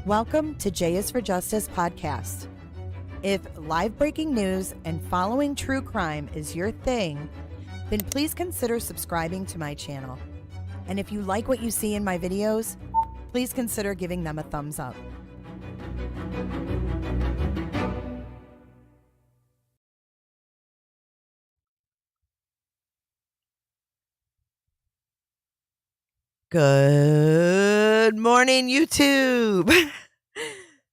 Welcome to J is for Justice podcast. If live breaking news and following true crime is your thing, then please consider subscribing to my channel. And if you like what you see in my videos, please consider giving them a thumbs up. Good morning, YouTube.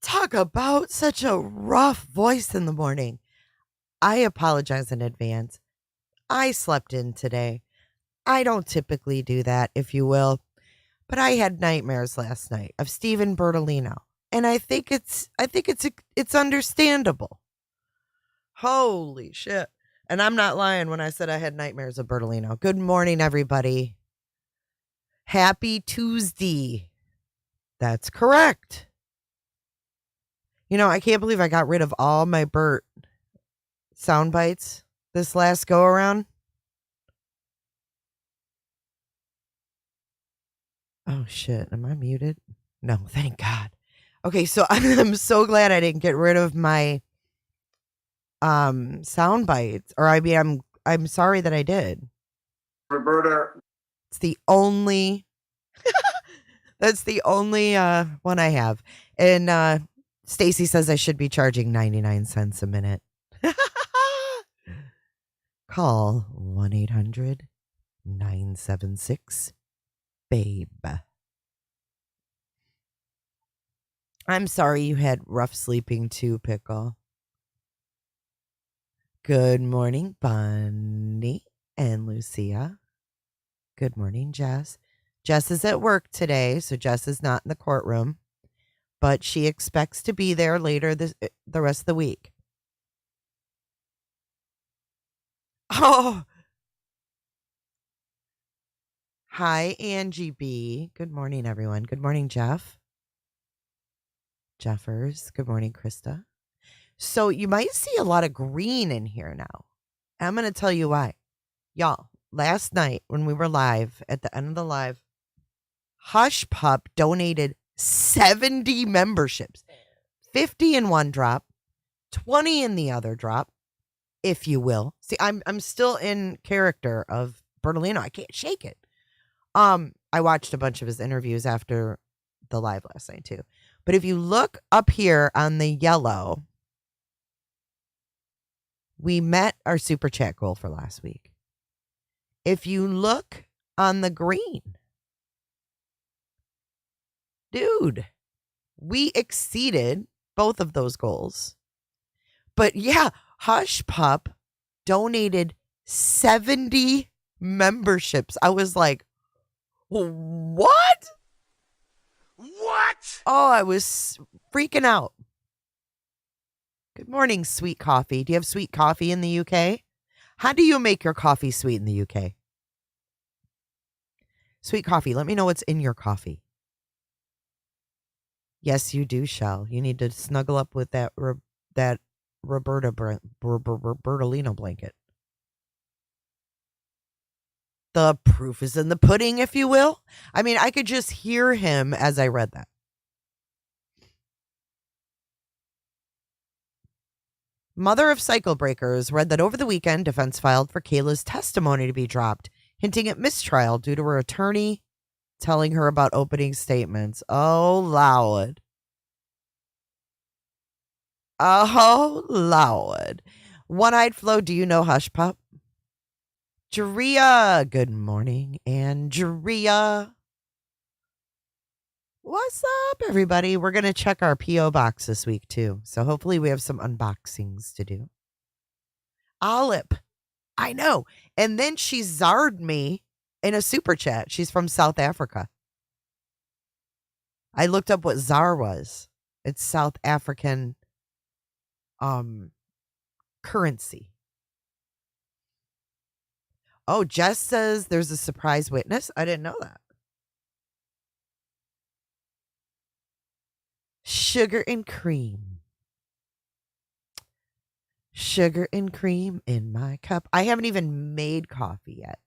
Talk about such a rough voice in the morning. I apologize in advance. I slept in today. I don't typically do that, if you will, but I had nightmares last night of Stephen Bertolino, and I think it's understandable. Holy shit. And I'm not lying when I said I had nightmares of Bertolino. Good morning, everybody. Happy Tuesday. That's correct. You know, I can't believe I got rid of all my Bert sound bites this last go around. Oh shit, am I muted? No, thank God. Okay, so I'm so glad I didn't get rid of my sound bites. Or I mean I'm sorry that I did. Roberta. It's the only that's the only one I have. And Stacy says I should be charging 99 cents a minute. Call 1-800-976-BABE. I'm sorry you had rough sleeping too, Pickle. Good morning, Bunny and Lucia. Good morning, Jess. Jess is at work today, so Jess is not in the courtroom, but she expects to be there later the rest of the week. Oh, hi, Angie B. Good morning, everyone. Good morning, Jeff. Jeffers. Good morning, Krista. So you might see a lot of green in here now. I'm going to tell you why. Y'all, last night when we were live, at the end of the live, Hush Pup donated 70 memberships, 50 in one drop, 20 in the other drop, if you will. See, I'm still in character of Bertolino. I can't shake it. I watched a bunch of his interviews after the live last night too. But if you look up here on the yellow, we met our super chat goal for last week. If you look on the green, dude, we exceeded both of those goals. But yeah, Hush Pup donated 70 memberships. I was like, what? What? Oh, I was freaking out. Good morning, Sweet Coffee. Do you have sweet coffee in the UK? How do you make your coffee sweet in the UK? Sweet Coffee, let me know what's in your coffee. Yes, you do, Shell. You need to snuggle up with that Bertolino blanket. The proof is in the pudding, if you will. I mean, I could just hear him as I read that. Mother of Cycle Breakers read that over the weekend, defense filed for Kayla's testimony to be dropped, hinting at mistrial due to her attorney telling her about opening statements. Oh, Lord. Oh, Lord. One-Eyed Flo, do you know Hush Pup? Drea, good morning, Andrea. What's up, everybody? We're going to check our P.O. box this week, too. So hopefully we have some unboxings to do. Olip. I know. And then she zarred me in a super chat. She's from South Africa. I looked up what ZAR was. It's South African currency. Oh, Jess says there's a surprise witness. I didn't know that. Sugar and cream. Sugar and cream in my cup. I haven't even made coffee yet.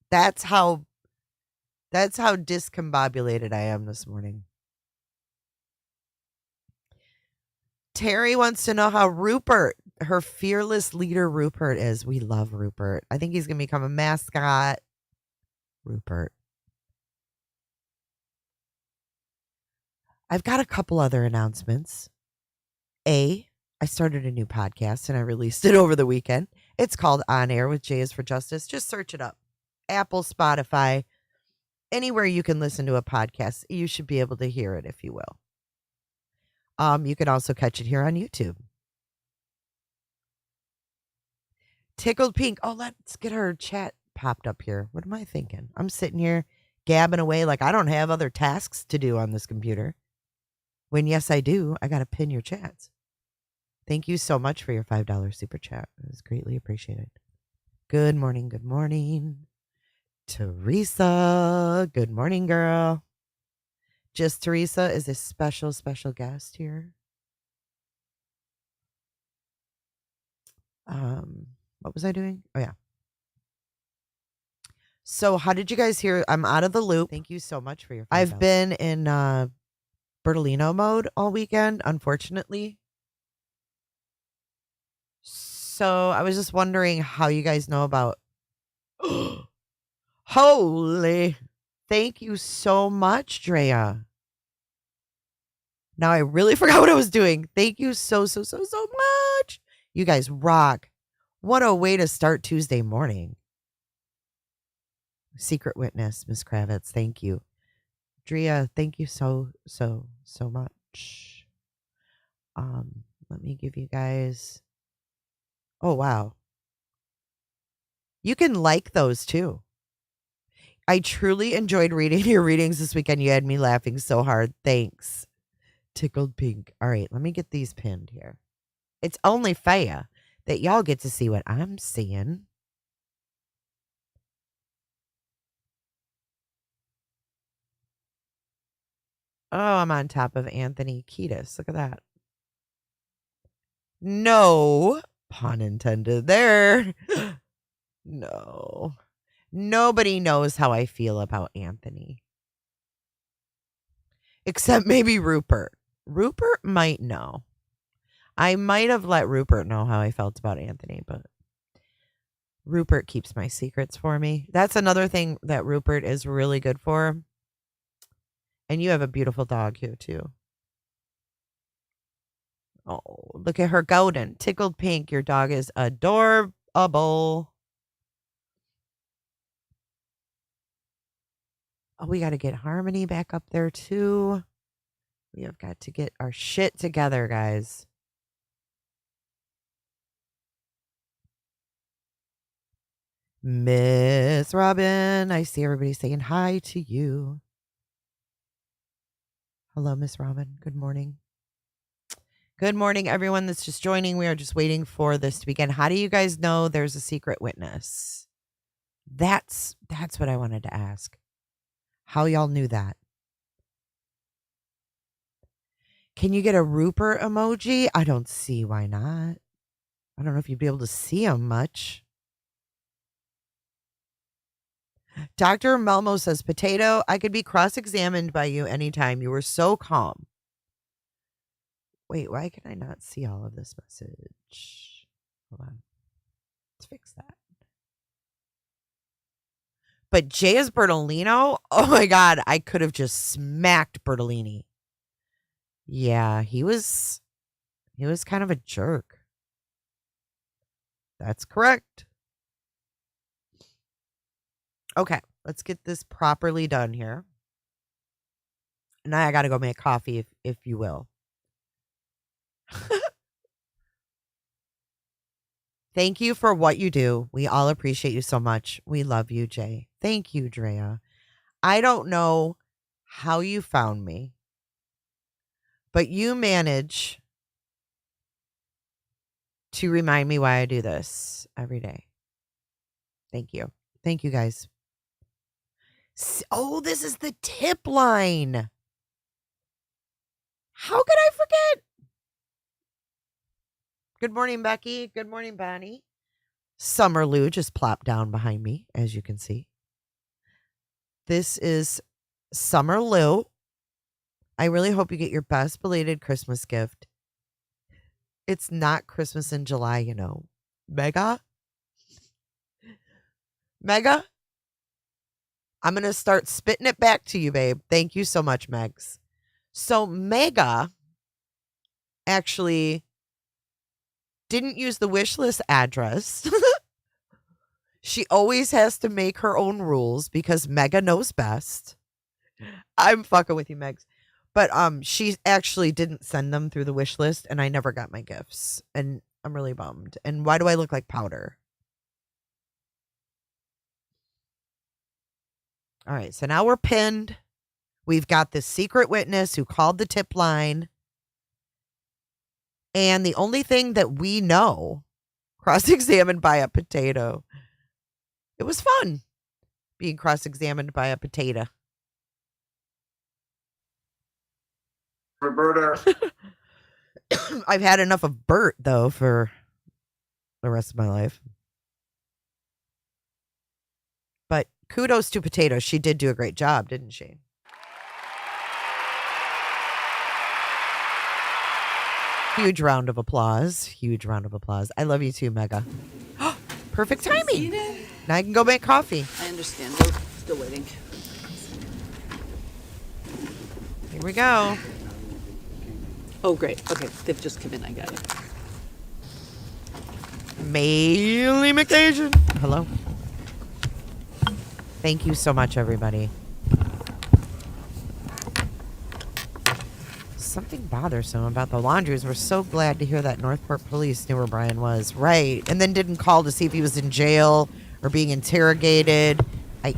That's how discombobulated I am this morning. Terry wants to know how Rupert, her fearless leader Rupert is. We love Rupert. I think he's going to become a mascot. Rupert. I've got a couple other announcements. I started a new podcast and I released it over the weekend. It's called On Air with J is for Justice. Just search it up. Apple, Spotify, anywhere you can listen to a podcast, you should be able to hear it, if you will. You can also catch it here on YouTube. Tickled Pink. Oh, let's get her chat popped up here. What am I thinking? I'm sitting here gabbing away like I don't have other tasks to do on this computer. When yes, I do. I got to pin your chats. Thank you so much for your $5 super chat. It was greatly appreciated. Good morning. Good morning. Teresa. Good morning, girl. Just Teresa is a special guest here. What was I doing? Oh, yeah. So how did you guys hear? I'm out of the loop. Thank you so much for your $5. I've been in Bertolino mode all weekend, unfortunately. So I was just wondering how you guys know about. Holy. Thank you so much, Drea. Now I really forgot what I was doing. Thank you so much. You guys rock. What a way to start Tuesday morning. Secret witness, Miss Kravitz. Thank you. Drea, thank you so much. Let me give you guys. Oh, wow. You can like those too. I truly enjoyed reading your readings this weekend. You had me laughing so hard. Thanks. Tickled pink. All right, let me get these pinned here. It's only fair that y'all get to see what I'm seeing. Oh, I'm on top of Anthony Kiedis. Look at that. No, pun intended there. No. Nobody knows how I feel about Anthony. Except maybe Rupert. Rupert might know. I might have let Rupert know how I felt about Anthony, but Rupert keeps my secrets for me. That's another thing that Rupert is really good for. And you have a beautiful dog here, too. Oh, look at her golden. Tickled pink. Your dog is adorable. Oh, we got to get Harmony back up there, too. We have got to get our shit together, guys. Miss Robin, I see everybody saying hi to you. Hello, Miss Robin. Good morning. Good morning, everyone that's just joining. We are just waiting for this to begin. How do you guys know there's a secret witness? That's what I wanted to ask. How y'all knew that? Can you get a Rupert emoji? I don't see why not. I don't know if you'd be able to see him much. Dr. Melmo says, Potato, I could be cross-examined by you anytime. You were so calm. Wait, why can I not see all of this message? Hold on. Let's fix that. But Jay is Bertolino? Oh my God, I could have just smacked Bertolini. Yeah, he was kind of a jerk. That's correct. Okay, let's get this properly done here. Now I got to go make coffee, if you will. Thank you for what you do. We all appreciate you so much. We love you, Jay. Thank you, Drea. I don't know how you found me, but you manage to remind me why I do this every day. Thank you. Thank you, guys. Oh, this is the tip line. How could I forget? Good morning, Becky. Good morning, Bonnie. Summer Lou just plopped down behind me, as you can see. This is Summer Lou. I really hope you get your best belated Christmas gift. It's not Christmas in July, you know. Mega? I'm going to start spitting it back to you, babe. Thank you so much, Megs. So Mega actually didn't use the wish list address. She always has to make her own rules because Mega knows best. I'm fucking with you, Megs. But she actually didn't send them through the wish list, and I never got my gifts. And I'm really bummed. And why do I look like powder? All right, so now we're pinned. We've got this secret witness who called the tip line. And the only thing that we know, cross-examined by a potato. It was fun being cross-examined by a potato. Roberta. I've had enough of Bert, though, for the rest of my life. But kudos to Potato. She did do a great job, didn't she? Huge round of applause. Huge round of applause. I love you too, Mega. Perfect timing. Now I can go make coffee. I understand. We're still waiting. Here we go. Oh, great. Okay, they've just come in. I got it. Maylee McAsian. Hello. Thank you so much, everybody. something bothersome about the laundries. We're so glad to hear that Northport police knew where Brian was. Right. And then didn't call to see if he was in jail or being interrogated. I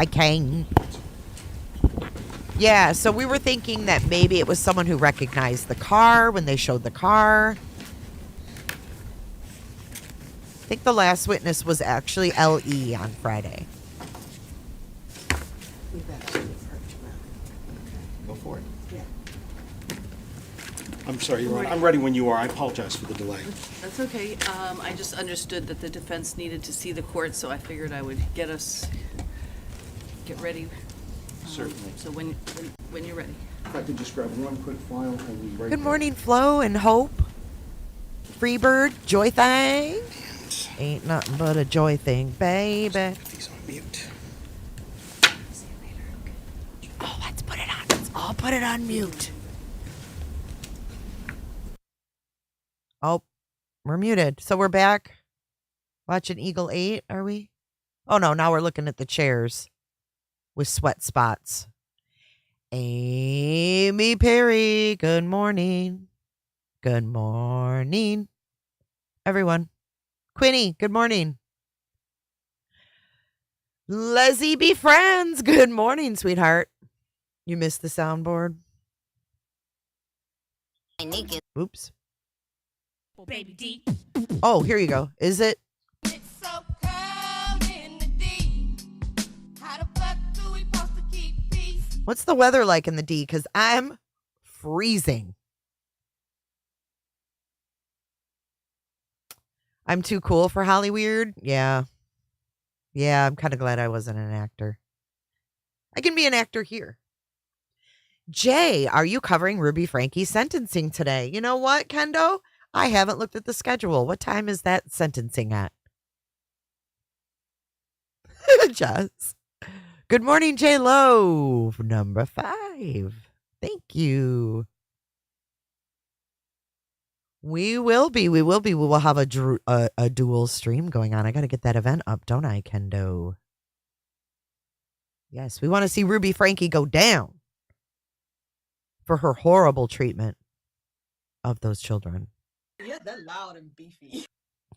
can't. Yeah, so we were thinking that maybe it was someone who recognized the car when they showed the car. I think the last witness was actually L.E. on Friday. Go for it. Yeah. I'm sorry, Your Honor. I'm ready when you are. I apologize for the delay. That's okay. I just understood that the defense needed to see the court, so I figured I would get ready. Certainly. So when you're ready. If I could just grab one quick file, I'll be right Good back. morning, Flo and Hope. Freebird, Joy Thing. Ain't nothing but a joy thing, baby. Put these on mute. See you later. Okay. Oh, let's put it on. Let's all put it on mute. Oh, we're muted. So we're back watching Eagle 8, are we? Oh, no, now we're looking at the chairs with sweat spots. Amy Perry, good morning. Good morning, everyone. Quinny, good morning. Leslie be friends, good morning, sweetheart. You missed the soundboard. Oops. Baby D. Oh, here you go. Is it? It's so cold in the D. How the fuck do we supposed to keep peace? What's the weather like in the D? Because I'm freezing. I'm too cool for Hollyweird. Yeah. Yeah, I'm kind of glad I wasn't an actor. I can be an actor here. Jay, are you covering Ruby Frankie's sentencing today? You know what, Kendo? I haven't looked at the schedule. What time is that sentencing at? Jess. Good morning, J Lo. Number 5. Thank you. We will be. We will have a dual stream going on. I got to get that event up, don't I, Kendo? Yes, we want to see Ruby Frankie go down for her horrible treatment of those children. Yeah, they're loud and beefy.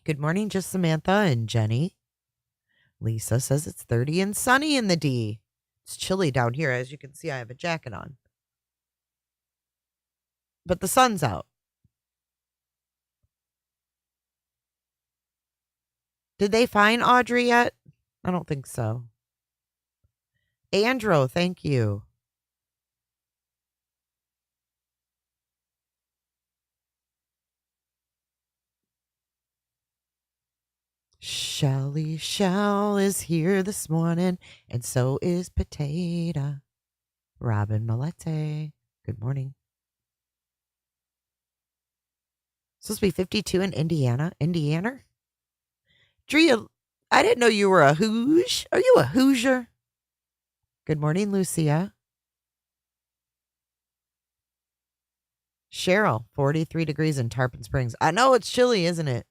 Good morning, just Samantha and Jenny. Lisa says it's 30 and sunny in the D. It's chilly down here. As you can see, I have a jacket on. But the sun's out. Did they find Audrey yet? I don't think so. Andrew, thank you. Shelly Shell is here this morning, and so is Potato. Robin Malete, good morning. Supposed to be 52 in Indiana. Indiana? Drea, I didn't know you were a Hoosier. Are you a Hoosier? Good morning, Lucia. Cheryl, 43 degrees in Tarpon Springs. I know it's chilly, isn't it?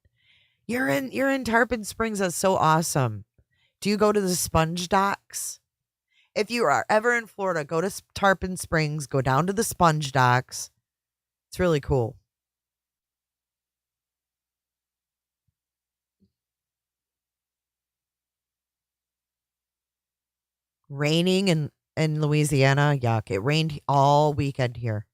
You're in Tarpon Springs. That's so awesome. Do you go to the sponge docks? If you are ever in Florida, go to Tarpon Springs, go down to the sponge docks. It's really cool. Raining in Louisiana. Yuck. It rained all weekend here.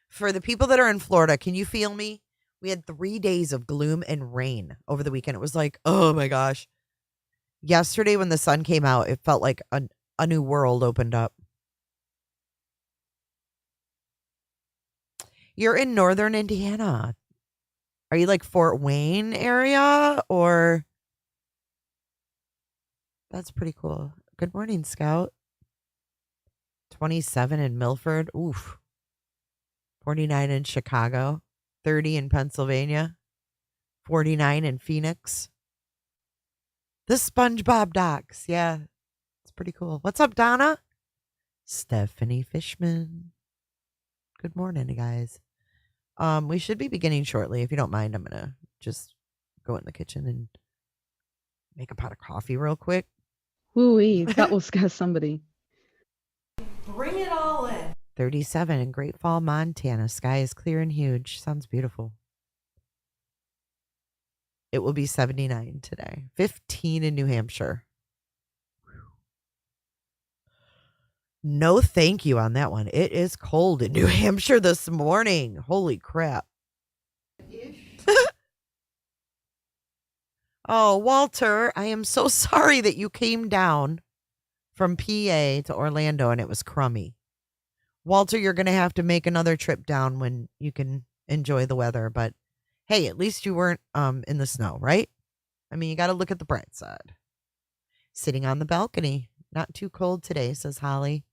For the people that are in Florida, can you feel me? We had 3 days of gloom and rain over the weekend. It was like, oh my gosh. Yesterday when the sun came out, it felt like a new world opened up. You're in northern Indiana. Are you like Fort Wayne area or? That's pretty cool. Good morning, Scout. 27 in Milford. Oof. 49 in Chicago. 30 in Pennsylvania. 49 in Phoenix. The SpongeBob docks. Yeah. It's pretty cool. What's up, Donna? Stephanie Fishman. Good morning, guys. We should be beginning shortly. If you don't mind, I'm going to just go in the kitchen and make a pot of coffee real quick. Woo-wee, that will scare somebody. Bring it all in. 37 in Great Fall, Montana. Sky is clear and huge. Sounds beautiful. It will be 79 today. 15 in New Hampshire. No thank you on that one. It is cold in New Hampshire this morning. Holy crap. Oh, Walter, I am so sorry that you came down from PA to Orlando and it was crummy. Walter, you're going to have to make another trip down when you can enjoy the weather. But hey, at least you weren't in the snow, right? I mean, you got to look at the bright side. Sitting on the balcony. Not too cold today, says Holly.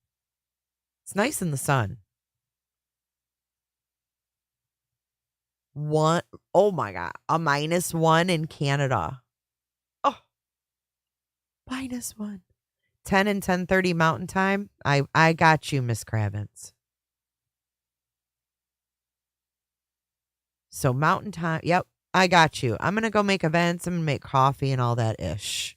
It's nice in the sun. Oh my God. A -1 in Canada. Oh, -1. 10 and 10:30 Mountain Time. I got you, Miss Kravitz. So Mountain Time. Yep, I got you. I'm going to go make events. I'm going to make coffee and all that ish.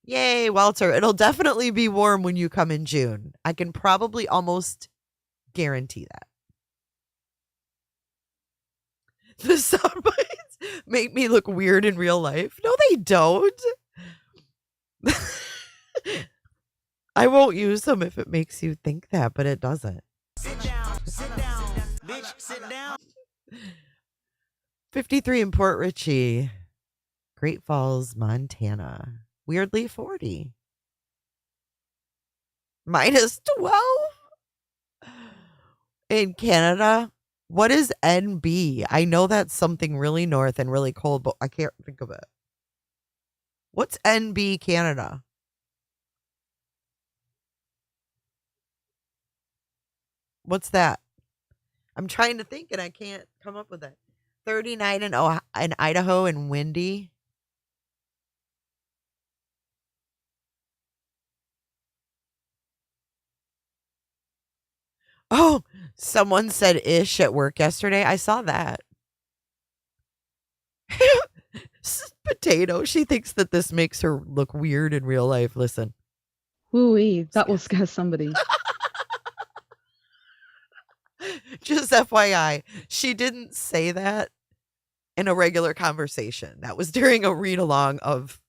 Yay, Walter. It'll definitely be warm when you come in June. I can probably almost guarantee that. The soundbites make me look weird in real life. No, they don't. I won't use them if it makes you think that, but it doesn't. Sit down, bitch, sit down. 53 in Port Richey, Great Falls, Montana. Weirdly 40. -12 in Canada. What is NB? I know that's something really north and really cold, but I can't think of it. What's NB Canada? What's that? I'm trying to think and I can't come up with it. 39 in Idaho and windy. Oh, someone said ish at work yesterday. I saw that. Potato. She thinks that this makes her look weird in real life. Listen. Woo-wee, that will scare somebody. Just FYI, she didn't say that in a regular conversation. That was during a read along of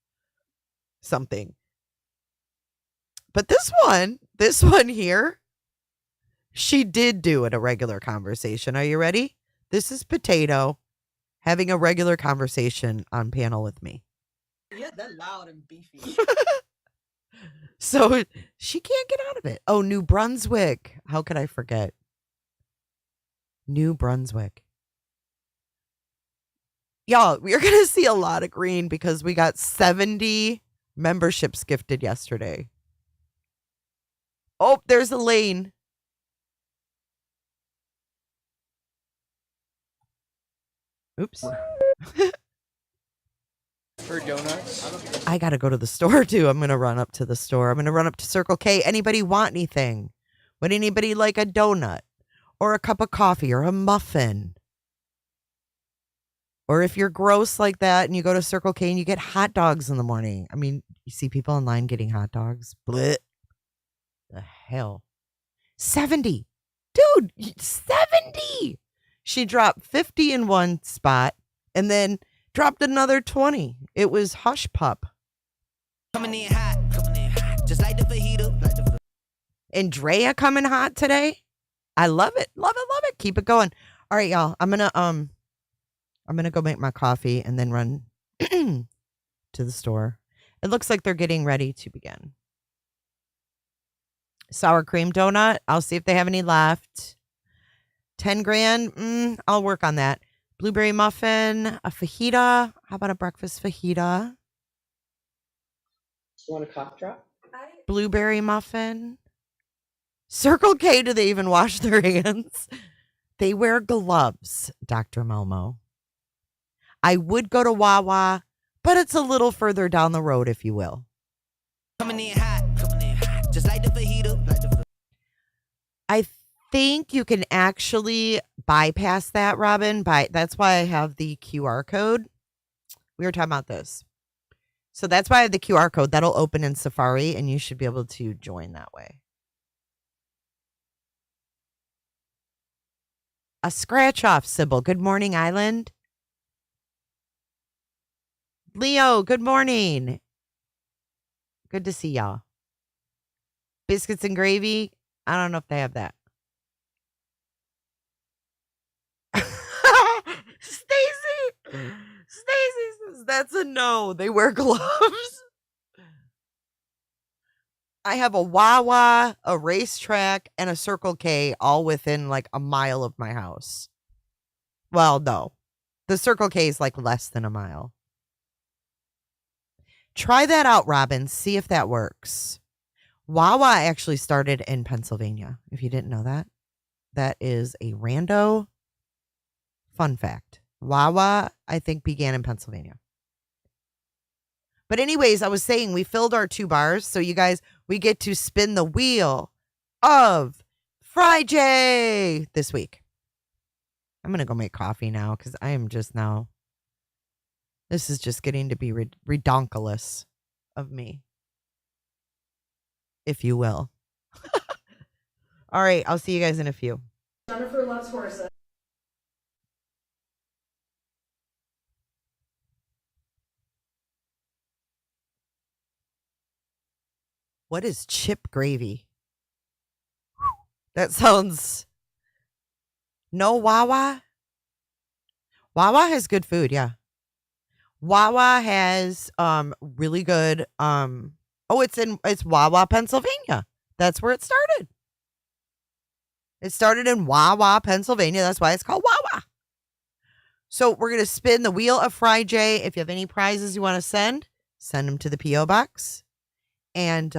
something. But this one here, she did do in a regular conversation. Are you ready? This is Potato having a regular conversation on panel with me. Yeah, they're loud and beefy. So she can't get out of it. Oh, New Brunswick. How could I forget? New Brunswick. Y'all, we're going to see a lot of green because we got 70 memberships gifted yesterday. Oh, there's a lane. Oops. For donuts? I got to go to the store too. I'm going to run up to the store. I'm going to run up to Circle K. Anybody want anything? Would anybody like a donut or a cup of coffee or a muffin? Or if you're gross like that and you go to Circle K and you get hot dogs in the morning. I mean, you see people in line getting hot dogs. Blech. The hell. 70. Dude, 70. She dropped 50 in one spot and then dropped another 20. It was Hush Pup. Coming in hot, just like the fajita. Andrea coming hot today. I love it. Love it. Love it. Keep it going. All right, y'all. I'm gonna go make my coffee and then run to the store. It looks like they're getting ready to begin. Sour cream donut. I'll see if they have any left. 10 grand. I'll work on that. Blueberry muffin, a fajita. How about a breakfast fajita? You want a cough drop? Blueberry muffin. Circle K, do they even wash their hands? They wear gloves, Dr. Melmo. I would go to Wawa, but it's a little further down the road, if you will. Coming in hot, just like the fajita. I think you can actually bypass that, Robin. That's why I have the QR code. We were talking about this. So that's why I have the QR code. That'll open in Safari, and you should be able to join that way. A scratch off, Sybil. Good morning, Island. Leo, good morning. Good to see y'all. Biscuits and gravy. I don't know if they have that. Stacy says that's a no. They wear gloves. I have a Wawa, a racetrack, and a Circle K all within like a mile of my house. Well, no. The Circle K is like less than a mile. Try that out, Robin. See if that works. Wawa actually started in Pennsylvania. If you didn't know that, that is a rando fun fact. Wawa, I think, began in Pennsylvania. But anyways, I was saying we filled our 2 bars. So you guys, we get to spin the wheel of Friday this week. I'm going to go make coffee now because I am just now. This is just getting to be redonkulous of me, if you will. All right, I'll see you guys in a few. Jennifer loves horses. What is chip gravy? That sounds. No Wawa? Wawa has good food, yeah. Wawa has really good it's Wawa, Pennsylvania. That's where it started. It started in Wawa, Pennsylvania. That's why it's called Wawa. So we're going to spin the wheel of Friday. If you have any prizes you want to send them to the P.O. Box. And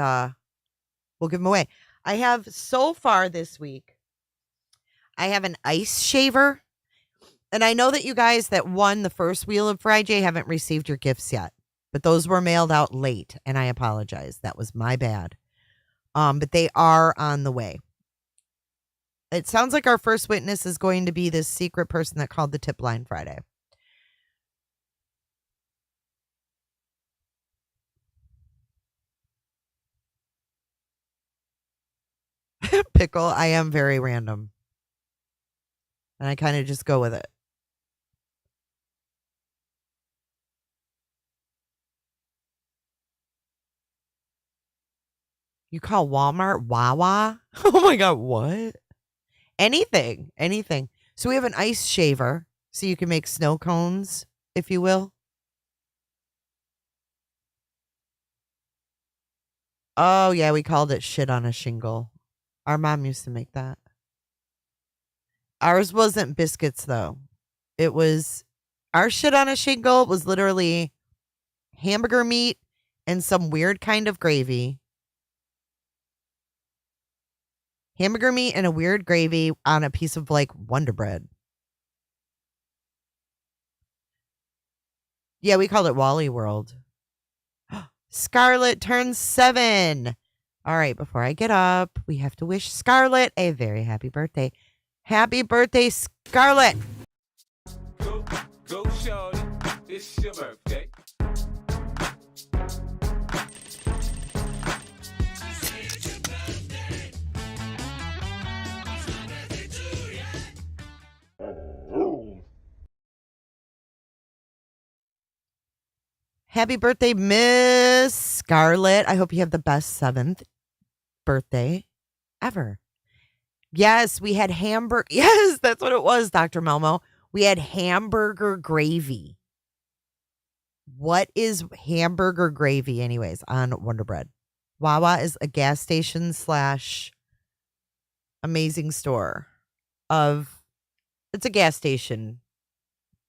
we'll give them away. I have so far this week, I have an ice shaver. And I know that you guys that won the first wheel of Friday haven't received your gifts yet. But those were mailed out late. And I apologize. That was my bad. But they are on the way. It sounds like our first witness is going to be this secret person that called the tip line Friday. Pickle, I am very random. And I kind of just go with it. You call Walmart Wawa? Oh my God, what? Anything. So we have an ice shaver, so you can make snow cones, if you will. Oh, yeah, we called it shit on a shingle. Our mom used to make that. Ours wasn't biscuits, though. It was, our shit on a shingle was literally hamburger meat and some weird kind of gravy. Hamburger meat and a weird gravy on a piece of like Wonder Bread. Yeah, we called it Wally World. Scarlett turns 7. All right, before I get up, we have to wish Scarlett a very happy birthday. Happy birthday, Scarlett. Go, shorty. It's your birthday. Happy birthday, Miss Scarlett. I hope you have the best 7th birthday ever. Yes, we had hamburger. Yes, that's what it was, Dr. Melmo. We had hamburger gravy. What is hamburger gravy, anyways, on Wonder Bread? Wawa is a gas station / amazing store of. It's a gas station.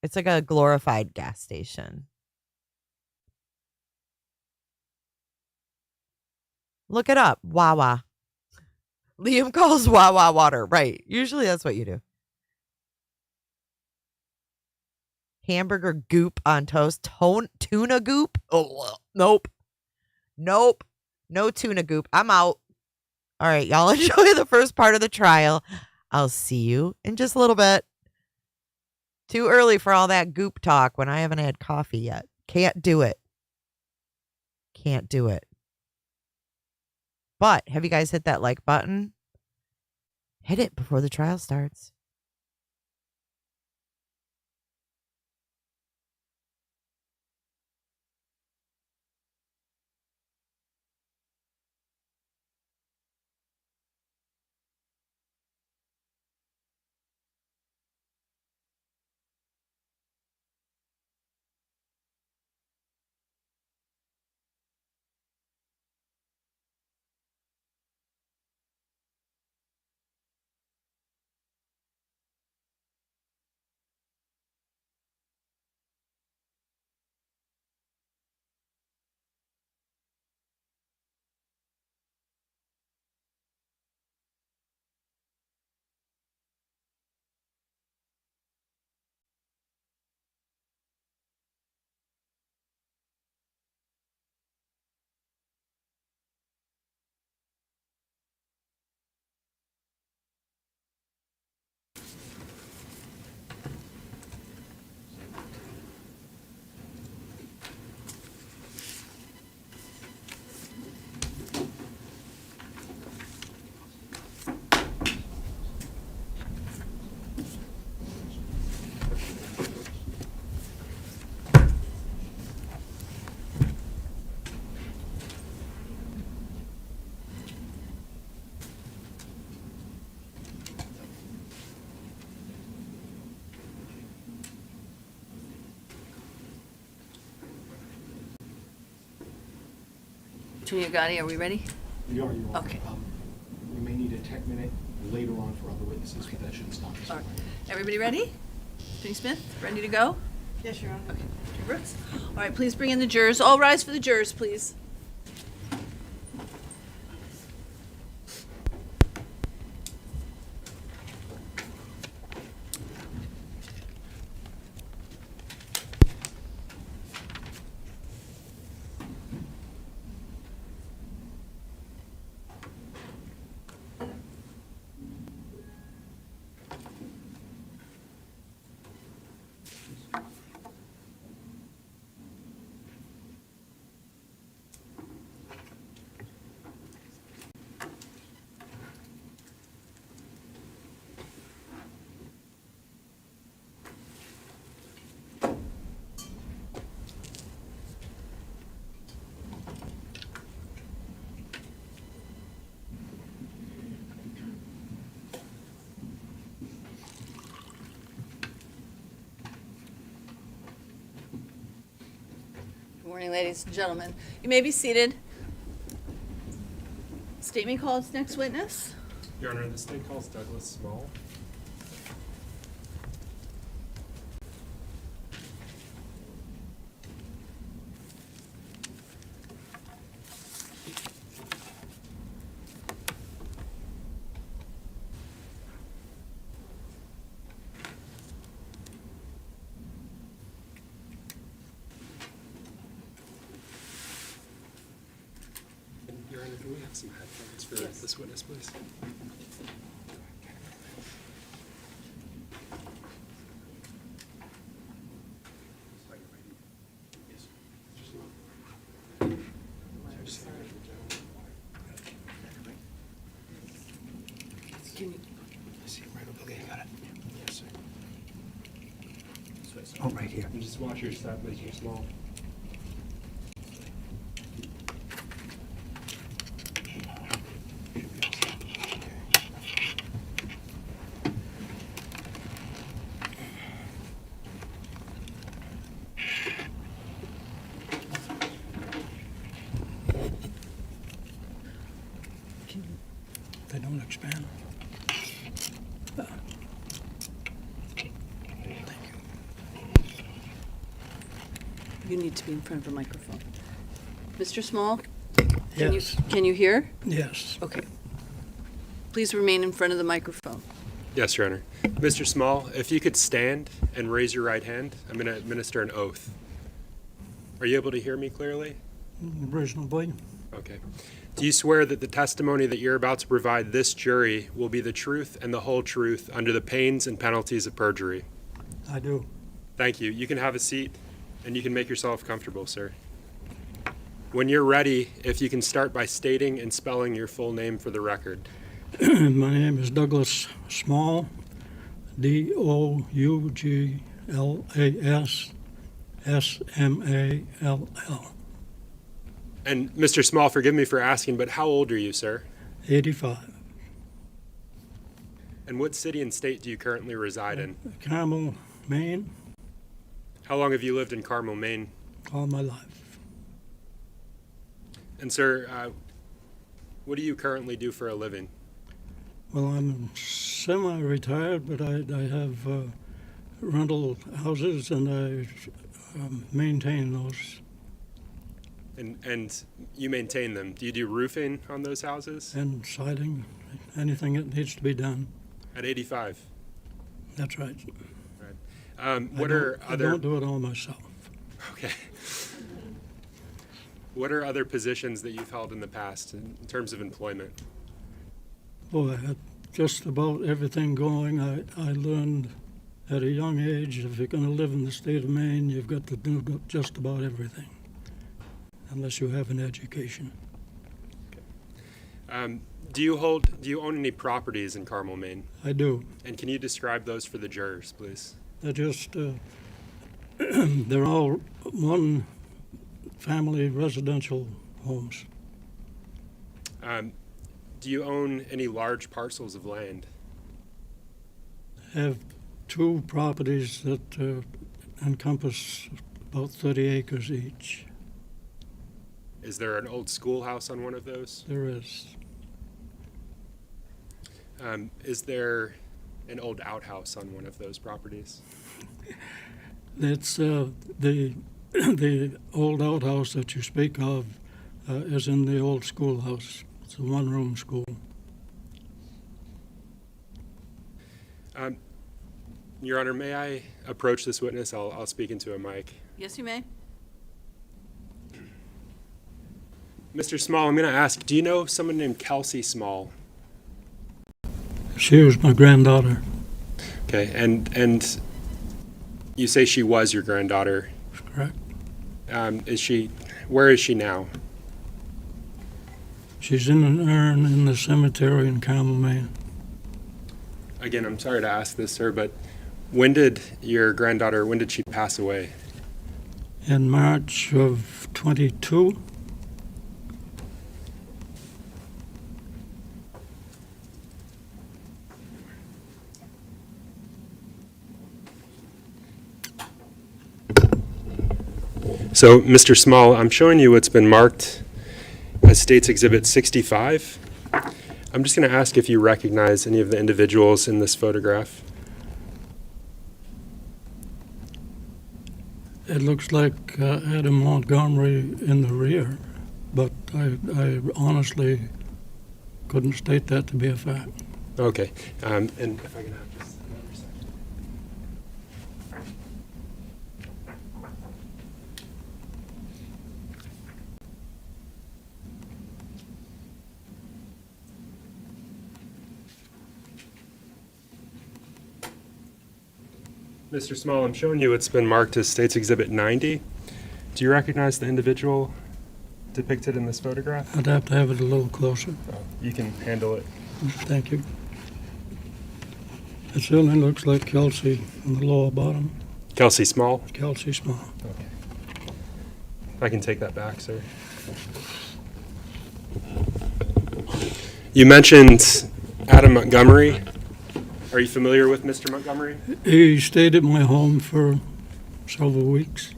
It's like a glorified gas station. Look it up. Wawa. Liam calls Wawa water. Right. Usually that's what you do. Hamburger goop on toast. Tuna goop? Oh, nope. Nope. No tuna goop. I'm out. All right. Y'all enjoy the first part of the trial. I'll see you in just a little bit. Too early for all that goop talk when I haven't had coffee yet. Can't do it. Can't do it. But have you guys hit that like button? Hit it before the trial starts. Junior Gotti, are we ready? You are. Okay. We may need a tech minute later on for other witnesses, but that shouldn't stop us. All right. Everybody ready? Attorney Smith, ready to go? Yes, Your Honor. Okay. Attorney Brooks? All right, please bring in the jurors. All rise for the jurors, please. Good morning, ladies and gentlemen. You may be seated. State may call its next witness. Your Honor, the state calls Douglas Small. Your Honor, can we have some headphones for this witness, please? Can you, I see him right over there. Got it. Yes, sir. Oh, right here. And just watch your step, Mr. Small. They don't expand. you need to be in front of a microphone. Mr. Small? Yes. Can you hear? Yes. Okay. Please remain in front of the microphone. Yes, Your Honor. Mr. Small, if you could stand and raise your right hand, I'm going to administer an oath. Are you able to hear me clearly? Reasonably. Okay. Do you swear that the testimony that you're about to provide this jury will be the truth and the whole truth under the pains and penalties of perjury? I do. Thank you. You can have a seat and you can make yourself comfortable, sir. When you're ready, if you can start by stating and spelling your full name for the record. My name is Douglas Small, Douglas Small. And Mr. Small, forgive me for asking, but how old are you, sir? 85. And what city and state do you currently reside in? Carmel, Maine, How long have you lived in Carmel, Maine? all my life. And sir, what do you currently do for a living? Well, I'm semi-retired, but I have rental houses, and I maintain those. And you maintain them. Do you do roofing on those houses? And siding, anything that needs to be done. At 85? That's right. What are I other... don't do it all myself. Okay. What are other positions that you've held in the past in terms of employment? Boy, I had just about everything going. I learned at a young age, if you're going to live in the state of Maine, you've got to do just about everything, unless you have an education. Do you own any properties in Carmel, Maine? I do. And can you describe those for the jurors, please? They're just, they're all one family residential homes. Do you own any large parcels of land? Have two properties that encompass about 30 acres each. Is there an old schoolhouse on one of those? There is. Is there an old outhouse on one of those properties? It's the old outhouse that you speak of is in the old schoolhouse. It's a one-room school. Your Honor, may I approach this witness? I'll speak into a mic. Yes, you may. Mr. Small, I'm going to ask, do you know someone named Kelsey Small? She was my granddaughter. Okay, and you say she was your granddaughter. That's correct. Where is she now? She's in an urn in the cemetery in Carmel, Maine. Again, I'm sorry to ask this, sir, but when did she pass away? In March of 22. So, Mr. Small, I'm showing you what's been marked as State's Exhibit 65. I'm just going to ask if you recognize any of the individuals in this photograph. It looks like Adam Montgomery in the rear, but I honestly couldn't state that to be a fact. Okay, and if I can have just another second. Mr. Small, I'm showing you it's been marked as State's Exhibit 90. Do you recognize the individual depicted in this photograph? I'd have to have it a little closer. You can handle it. Thank you. It certainly looks like Kelsey on the lower bottom. Kelsey Small? Kelsey Small. Okay. I can take that back, sir. You mentioned Adam Montgomery. Are you familiar with Mr. Montgomery? He stayed at my home for several weeks.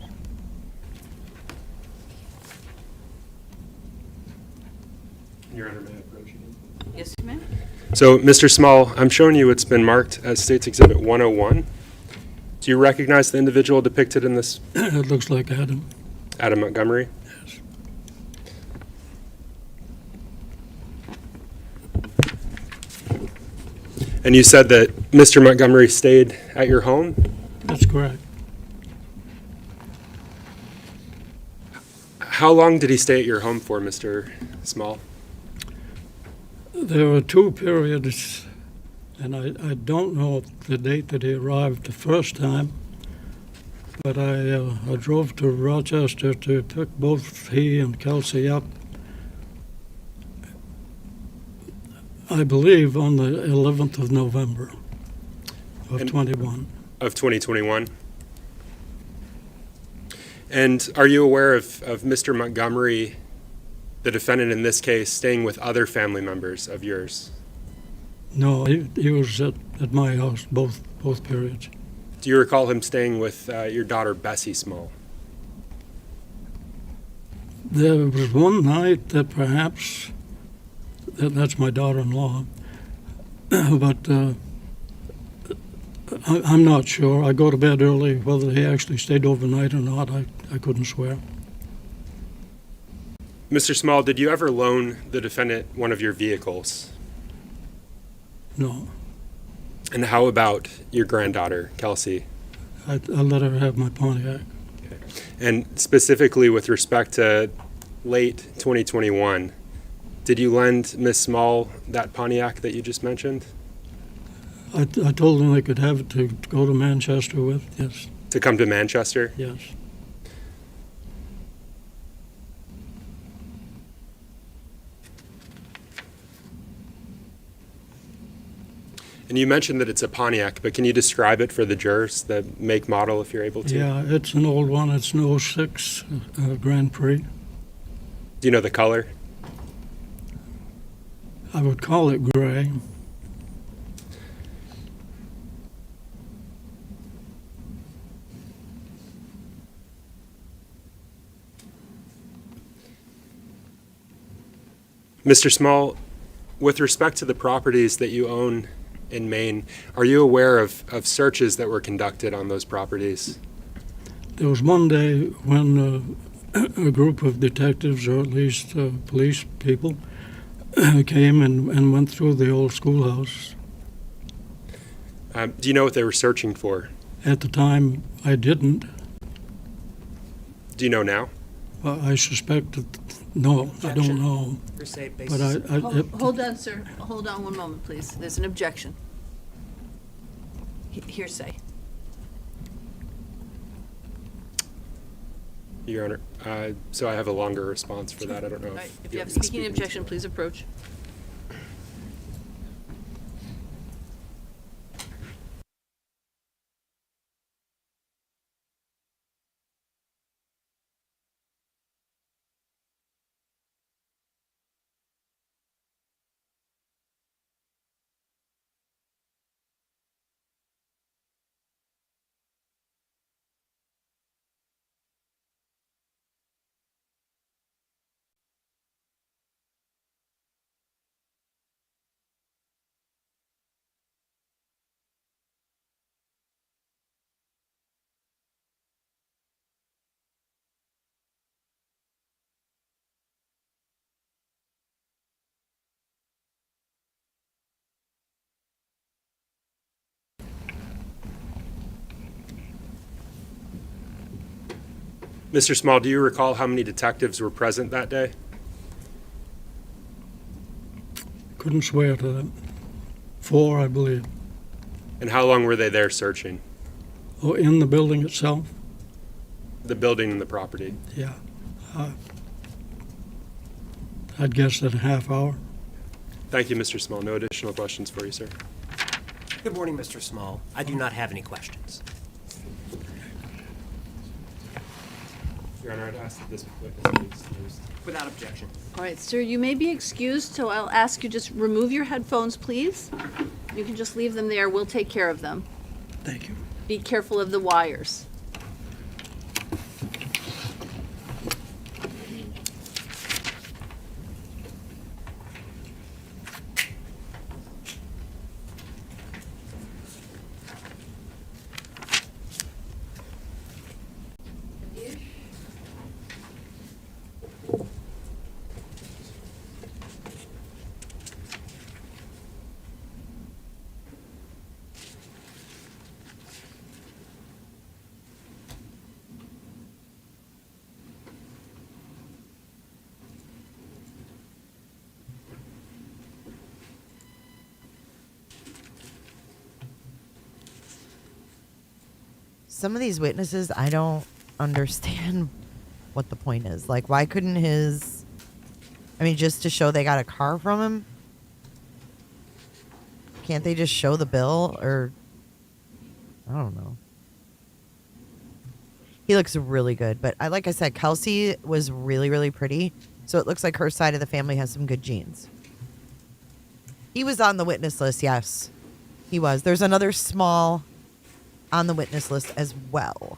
Your Honor, may I approach you? Yes, you may. So, Mr. Small, I'm showing you it's been marked as State's Exhibit 101. Do you recognize the individual depicted in this? It looks like Adam. Adam Montgomery? Yes. And you said that Mr. Montgomery stayed at your home? That's correct. How long did he stay at your home for, Mr. Small? There were two periods, and I don't know the date that he arrived the first time, but I drove to Rochester to pick both he and Kelsey up, I believe, on the 11th of November of 21. Of 2021. And are you aware of Mr. Montgomery, the defendant in this case, staying with other family members of yours? No, he was at my house both periods. Do you recall him staying with your daughter, Bessie Small? There was one night that perhaps, that's my daughter-in-law, but I'm not sure. I go to bed early. Whether he actually stayed overnight or not, I couldn't swear. Mr. Small, did you ever loan the defendant one of your vehicles? No. And how about your granddaughter, Kelsey? I let her have my Pontiac. Okay. And specifically with respect to late 2021, did you lend Miss Small that Pontiac that you just mentioned? I told them they could have it to go to Manchester with, yes. To come to Manchester? Yes. And you mentioned that it's a Pontiac, but can you describe it for the jurors, the make, model, if you're able to? Yeah, it's an old one. It's an 06 Grand Prix. Do you know the color? I would call it gray. Mr. Small, with respect to the properties that you own in Maine, are you aware of searches that were conducted on those properties? There was one day when a group of detectives, or at least police people, came and went through the old schoolhouse. Do you know what they were searching for? At the time, I didn't. Do you know now? I suspect that, no, I don't know. But Hold on, sir. Hold on one moment, please. There's an objection. Hearsay. Your Honor, so I have a longer response for that. I don't know All right, if if you you have a want me to speaking speak objection, into it. please approach. Mr. Small, do you recall how many detectives were present that day? Couldn't swear to them. 4, I believe. And how long were they there searching? Oh, in the building itself? The building and the property? Yeah. I'd guess that a half hour. Thank you, Mr. Small. No additional questions for you, sir. Good morning, Mr. Small. I do not have any questions. Your Honor, I'd ask that this witness be excused. Without objection. All right, sir, you may be excused, so I'll ask you just remove your headphones, please. You can just leave them there. We'll take care of them. Thank you. Be careful of the wires. Some of these witnesses, I don't understand what the point is. Like, why couldn't just to show they got a car from him? Can't they just show the bill? Or, I don't know. He looks really good. But like I said, Kelsey was really, really pretty. So it looks like her side of the family has some good genes. He was on the witness list, yes. He was. There's another Small on the witness list as well.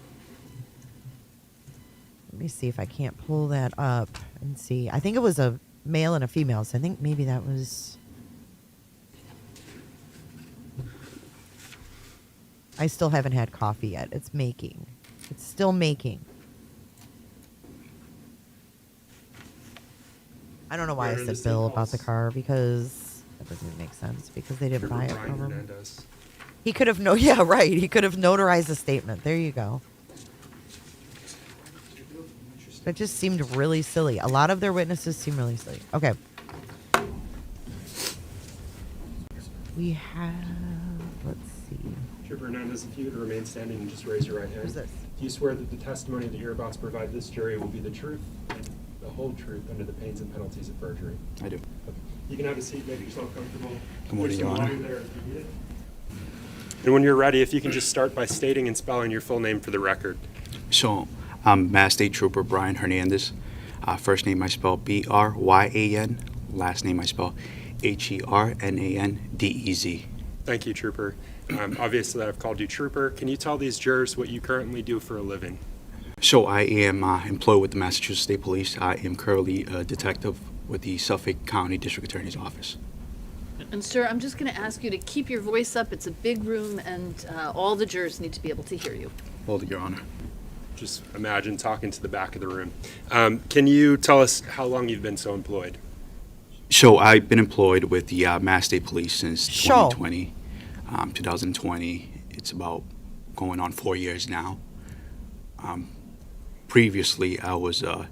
Let me see if I can't pull that up and see. I think it was a male and a female, so I think maybe that was... I still haven't had coffee yet. It's making. It's still making. I don't know why I said Bill about the car, because that doesn't make sense, because they didn't buy it from him. He could have yeah, right. He could have notarized a statement. There you go. That just seemed really silly. A lot of their witnesses seem really silly. Okay. We have, let's see. Trooper Hernandez, if you would remain standing and just raise your right hand. Who's this? Do you swear that the testimony that you're about to provide this jury will be the truth and the whole truth under the pains and penalties of perjury? I do. Okay. You can have a seat, make yourself comfortable. Good morning, Your Honor. There if you need it. And when you're ready, if you can just start by stating and spelling your full name for the record. So, I'm Mass State Trooper Brian Hernandez. First name I spell Bryan. Last name I spell Hernandez. Thank you, Trooper. Obviously, I've called you Trooper. Can you tell these jurors what you currently do for a living? So, I am employed with the Massachusetts State Police. I am currently a detective with the Suffolk County District Attorney's Office. And sir, I'm just going to ask you to keep your voice up. It's a big room, and all the jurors need to be able to hear you. Hold it, Your Honor. Just imagine talking to the back of the room. Can you tell us how long you've been so employed? So, I've been employed with the Mass State Police since 2020. 2020, it's about going on 4 years now. Previously, I was a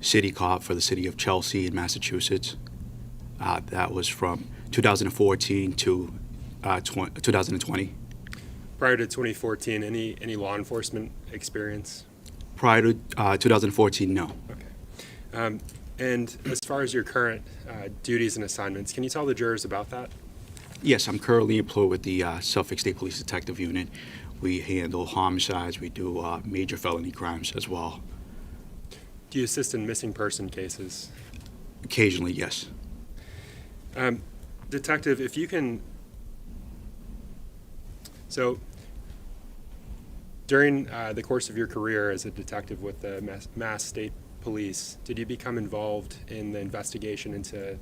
city cop for the city of Chelsea in Massachusetts. That was from 2014 to 2020. Prior to 2014, any law enforcement experience? Prior to 2014, no. Okay. And as far as your current duties and assignments, can you tell the jurors about that? Yes, I'm currently employed with the Suffolk State Police Detective Unit. We handle homicides. We do major felony crimes as well. Do you assist in missing person cases? Occasionally, yes. Detective, if you can... So, during the course of your career as a detective with the Mass State Police, did you become involved in the investigation into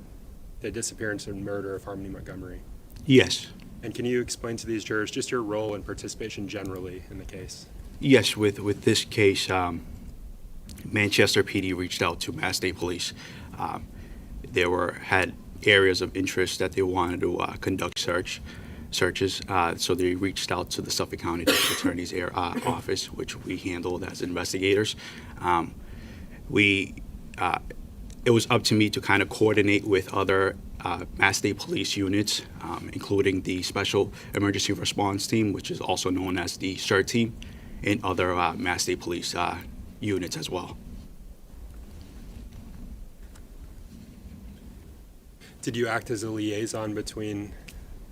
the disappearance and murder of Harmony Montgomery? Yes. And can you explain to these jurors just your role and participation generally in the case? Yes, with this case, Manchester PD reached out to Mass State Police. They had areas of interest that they wanted to conduct searches, so they reached out to the Suffolk County District Attorney's office, which we handled as investigators. It was up to me to kind of coordinate with other Mass State Police units, including the Special Emergency Response Team, which is also known as the SIR Team, and other Mass State Police units as well. Did you act as a liaison between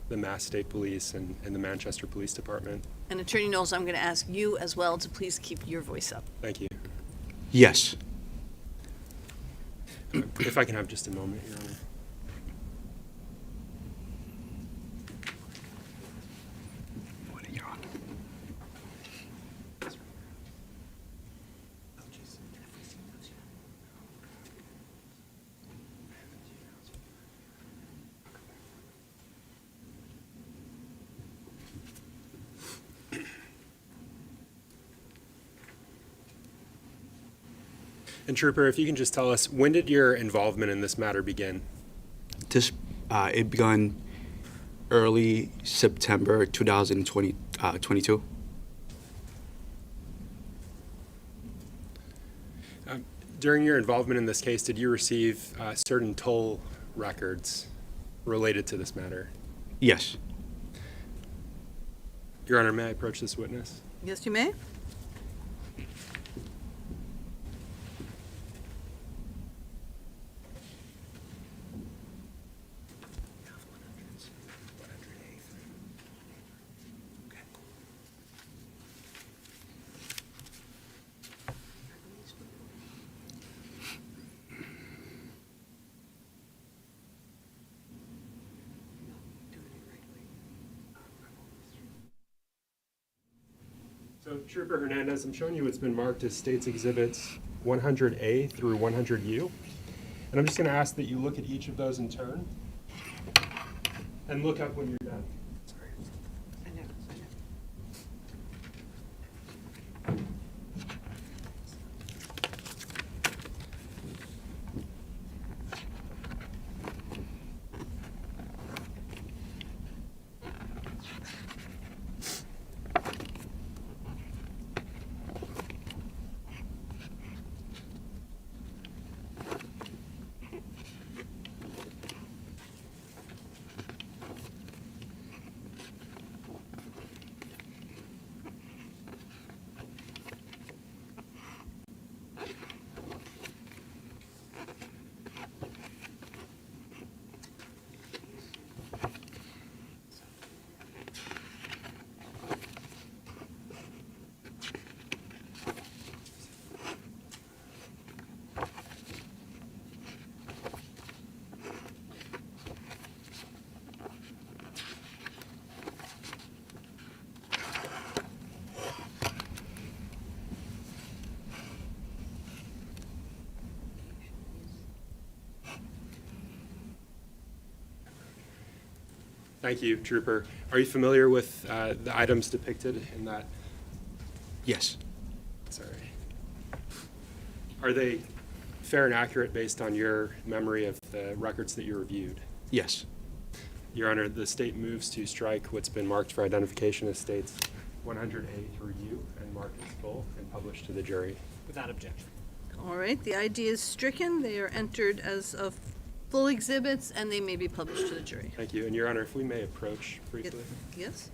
the Mass State Police and the Manchester Police Department? And Attorney Knowles, I'm going to ask you as well to please keep your voice up. Thank you. Yes. If I can have just a moment, Your Honor. And Trooper, if you can just tell us, when did your involvement in this matter begin? It began early September 2022. During your involvement in this case, did you receive certain toll records related to this matter? Yes. Your Honor, may I approach this witness? Yes, you may. So Trooper Hernandez, I'm showing you what's been marked as States Exhibits 100A through 100U. And I'm just going to ask that you look at each of those in turn and look up when you're done. Thank you, Trooper. Are you familiar with the items depicted in that? Yes. Sorry. Are they fair and accurate based on your memory of the records that you reviewed? Yes. Your Honor, the state moves to strike what's been marked for identification as States 100A through U and mark as full and published to the jury. Without objection. All right, the ID is stricken. They are entered as of full exhibits, and they may be published to the jury. Thank you. And Your Honor, if we may approach briefly. Yes?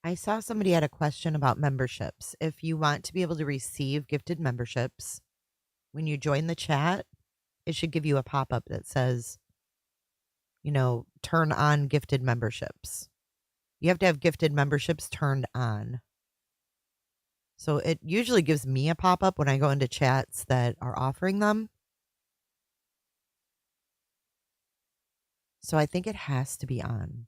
I saw somebody had a question about memberships. If you want to be able to receive gifted memberships, when you join the chat, it should give you a pop-up that says, turn on gifted memberships. You have to have gifted memberships turned on. So it usually gives me a pop-up when I go into chats that are offering them. So I think it has to be on.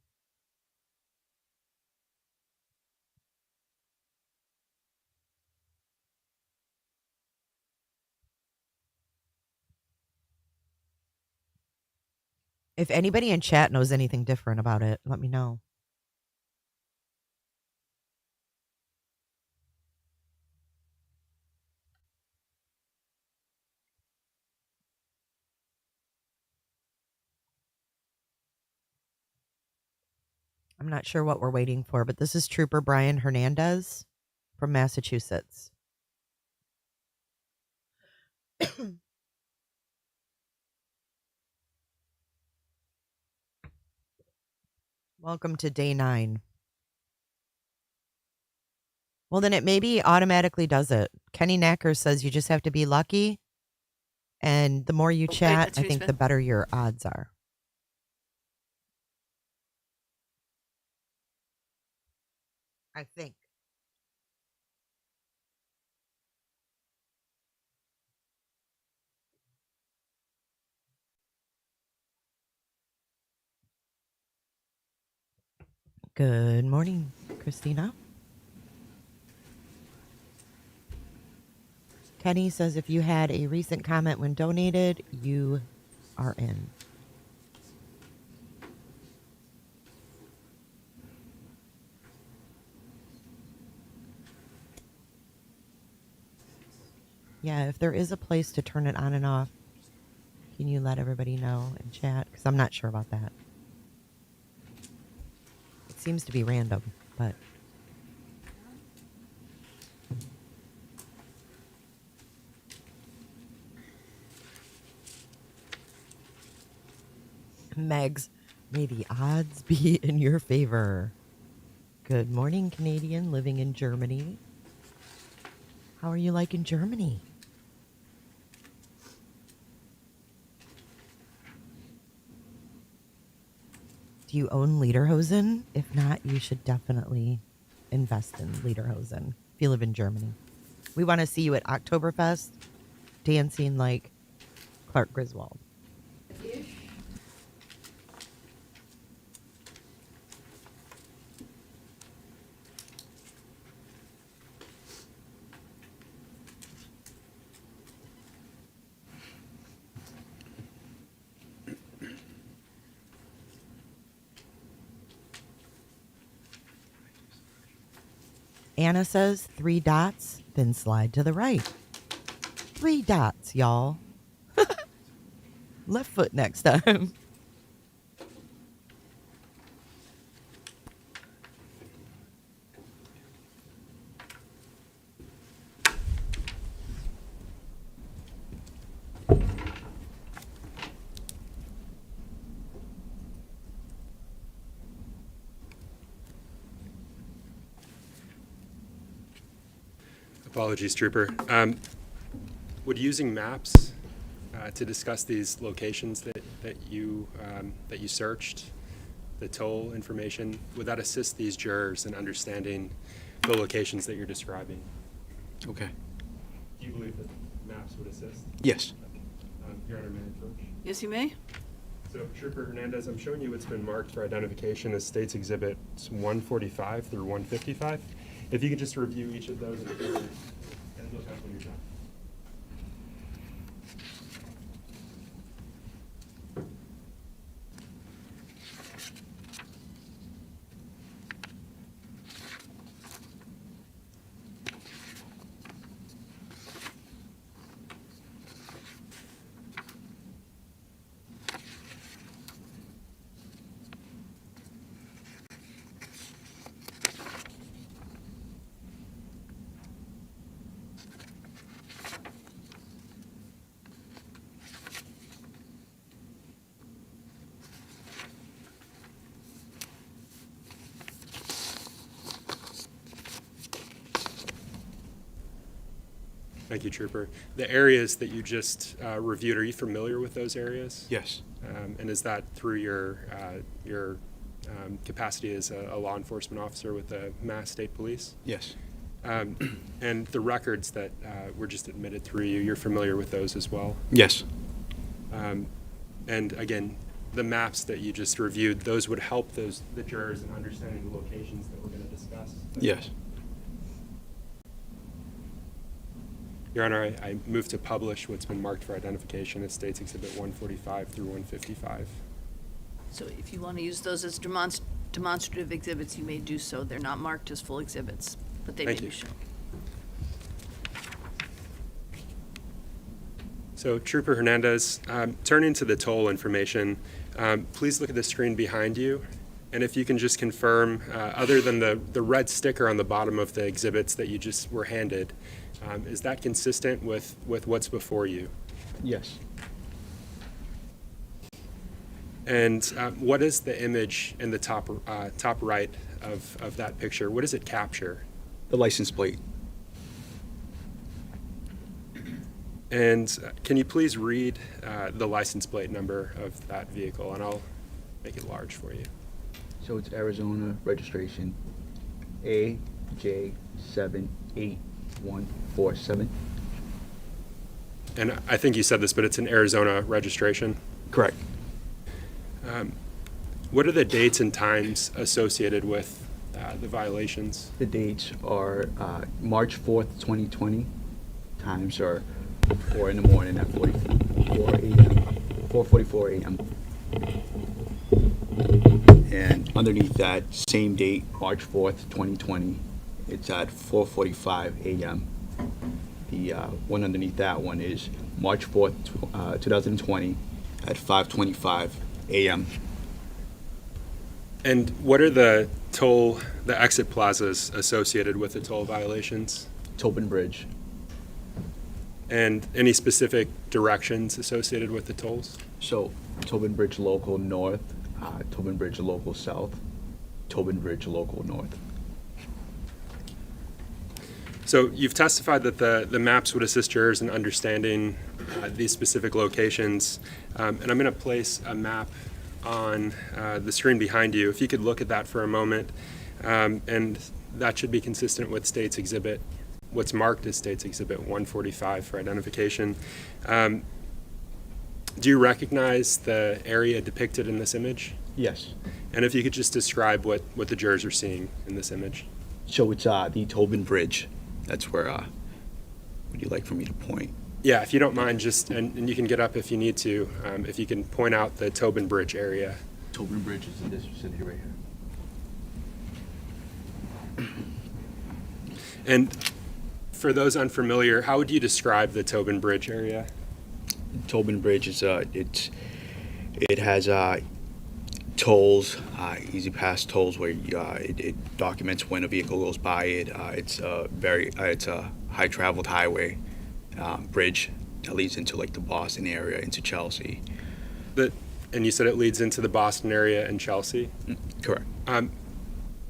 If anybody in chat knows anything different about it, let me know. I'm not sure what we're waiting for, but this is Trooper Brian Hernandez from Massachusetts. Welcome to day 9. Well, then it maybe automatically does it. Kenny Knacker says you just have to be lucky. And the more you chat, I think the better your odds are. I think. Good morning, Christina. Kenny says if you had a recent comment when donated, you are in. Yeah, if there is a place to turn it on and off, can you let everybody know in chat? Because I'm not sure about that. It seems to be random, but... Megs, may the odds be in your favor. Good morning, Canadian living in Germany. How are you liking Germany? Do you own Lederhosen? If not, you should definitely invest in Lederhosen if you live in Germany. We want to see you at Oktoberfest dancing like Clark Griswold. Anna says 3 dots, then slide to the right. 3 dots, y'all. Left foot next time. Apologies, Trooper. Would using maps to discuss these locations that you searched, the toll information, would that assist these jurors in understanding the locations that you're describing? Okay. Do you believe that maps would assist? Yes. Your Honor, may I approach? Yes, you may. So, Trooper Hernandez, I'm showing you what's been marked for identification as States Exhibits 145 through 155. If you could just review each of those and look up when you're done. Thank you, Trooper. The areas that you just reviewed, are you familiar with those areas? Yes. And is that through your capacity as a law enforcement officer with the Mass State Police? Yes. And the records that were just admitted through you, you're familiar with those as well? Yes. And again, the maps that you just reviewed, those would help the jurors in understanding the locations that we're going to discuss? Yes. Your Honor, I move to publish what's been marked for identification as States Exhibit 145 through 155. So if you want to use those as demonstrative exhibits, you may do so. They're not marked as full exhibits, but they may Thank you. be shown. So Trooper Hernandez, turning to the toll information, please look at the screen behind you. And if you can just confirm, other than the red sticker on the bottom of the exhibits that you just were handed, is that consistent with what's before you? Yes. And what is the image in the top right of that picture? What does it capture? The license plate. And can you please read the license plate number of that vehicle, and I'll make it large for you. So it's Arizona registration AJ78147. And I think you said this, but it's an Arizona registration? Correct. What are the dates and times associated with the violations? The dates are March 4th, 2020. Times are 4 in the morning at 4:44 a.m. And underneath that same date, March 4th, 2020, it's at 4:45 a.m. The one underneath that one is March 4th, 2020 at 5:25 a.m. And what are the exit plazas associated with the toll violations? Tobin Bridge. And any specific directions associated with the tolls? So Tobin Bridge Local North, Tobin Bridge Local South, Tobin Bridge Local North. So you've testified that the maps would assist jurors in understanding these specific locations. And I'm going to place a map on the screen behind you. If you could look at that for a moment. And that should be consistent with State's Exhibit, what's marked as State's Exhibit 145 for identification. Do you recognize the area depicted in this image? Yes. And if you could just describe what the jurors are seeing in this image. So it's the Tobin Bridge. That's where, would you like for me to point? Yeah, if you don't mind, just, and you can get up if you need to, if you can point out the Tobin Bridge area. Tobin Bridge is in this vicinity right here. And for those unfamiliar, how would you describe the Tobin Bridge area? Tobin Bridge is it has tolls, easy pass tolls where it documents when a vehicle goes by it. It's a high traveled highway bridge that leads into like the Boston area, into Chelsea. And you said it leads into the Boston area and Chelsea? Correct.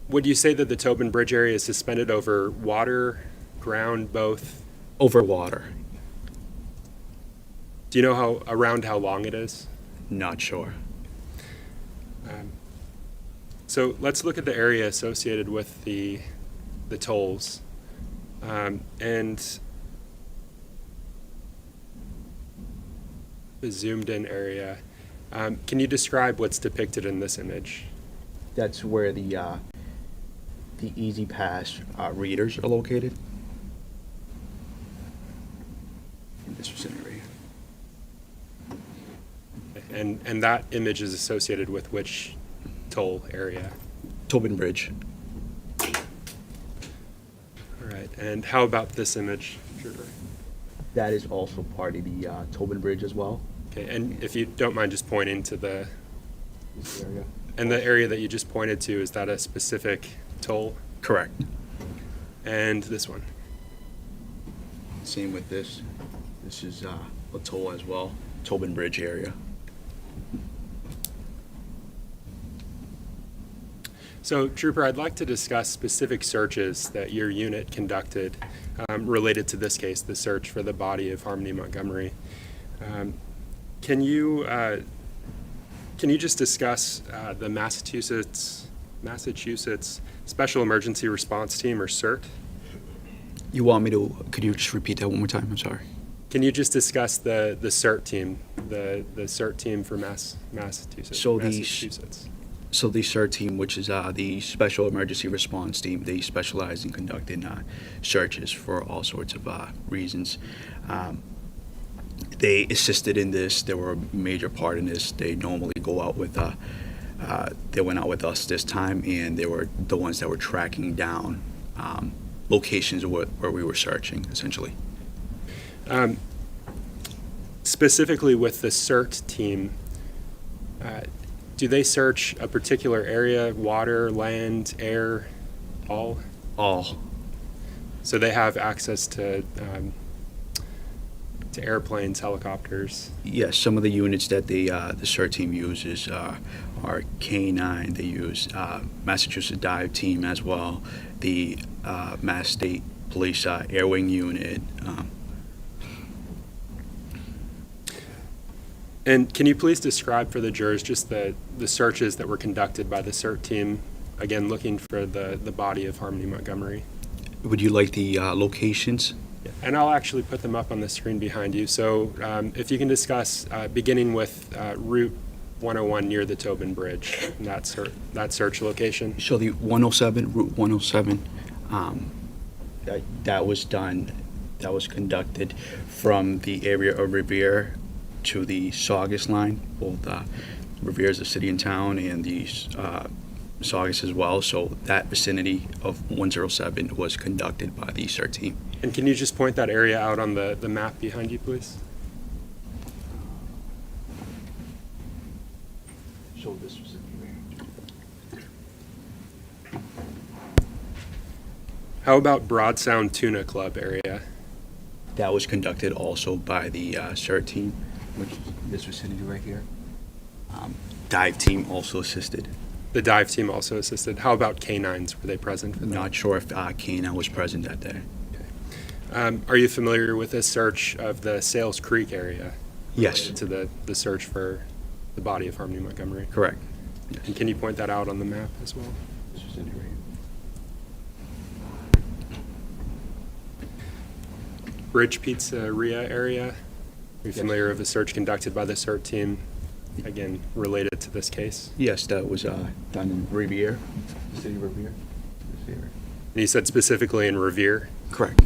Would you say that the Tobin Bridge area is suspended over water, ground, both? Over water. Do you know around how long it is? Not sure. So let's look at the area associated with the tolls. And the zoomed in area. Can you describe what's depicted in this image? That's where the Easy Pass readers are located. In this vicinity right here. And that image is associated with which toll area? Tobin Bridge. All right, and how about this image, Trooper? That is also part of the Tobin Bridge as well. Okay, and if you don't mind just pointing to This area. and the area that you just pointed to, is that a specific toll? Correct. And this one? Same with this. This is a toll as well. Tobin Bridge area. So, Trooper, I'd like to discuss specific searches that your unit conducted related to this case, the search for the body of Harmony Montgomery. Can you just discuss the Massachusetts Special Emergency Response Team, or CERT? You want me to, could you just repeat that one more time? I'm sorry. Can you just discuss the CERT team, the CERT team for Massachusetts? So the CERT team, which is the Special Emergency Response Team, they specialize in conducting searches for all sorts of reasons. They assisted in this. They were a major part in this. They normally go out with, they went out with us this time, and they were the ones that were tracking down locations where we were searching, essentially. Specifically with the CERT team, do they search a particular area, water, land, air, all? All. So they have access to airplanes, helicopters? Yes, some of the units that the CERT team uses are K9. They use Massachusetts Dive Team as well, the Mass State Police Air Wing Unit. And can you please describe for the jurors just the searches that were conducted by the CERT team, again, looking for the body of Harmony Montgomery? Would you like the locations? Yeah. And I'll actually put them up on the screen behind you. So if you can discuss, beginning with Route 101 near the Tobin Bridge, and that search location. So the 107, Route 107, that was conducted from the area of Revere to the Saugus line. Both Revere is a city and town, and the Saugus as well. So that vicinity of 107 was conducted by the CERT team. And can you just point that area out on the map behind you, please? So this was How about Broad Sound Tuna Club area? That was conducted also by the CERT team, which is this vicinity right here. Dive team also assisted. The dive team also assisted. How about K9s? Were they present for that? Not sure if K9 was present that day. Okay. Are you familiar with the search of the Sales Creek area? Yes. To the search for the body of Harmony Montgomery? Correct. Yes. And can you point that out on the map as well? This vicinity right here. Bridge Pizzeria area? Are you familiar with the search conducted by the CERT team, again, related to this case? Yes, that was done in Revere, the city of Revere. This area. And you said specifically in Revere? Correct.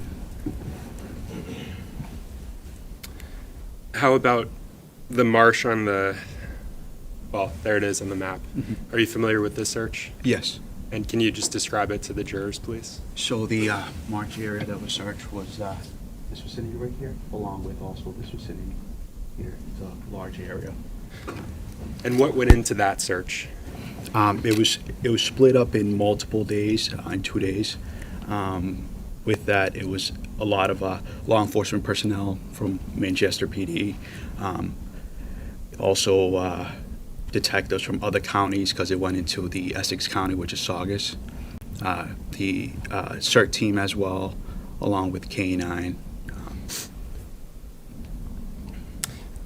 How about the marsh on the, well, there it is on the map. Mm-hmm. Are you familiar with this search? Yes. And can you just describe it to the jurors, please? So the marsh area that was searched was this vicinity right here, along with also this vicinity here. It's a large area. And what went into that search? It was split up in multiple days, in 2 days. With that, it was a lot of law enforcement personnel from Manchester PD, also detectives from other counties, because it went into the Essex County, which is Saugus. The CERT team as well, along with K9.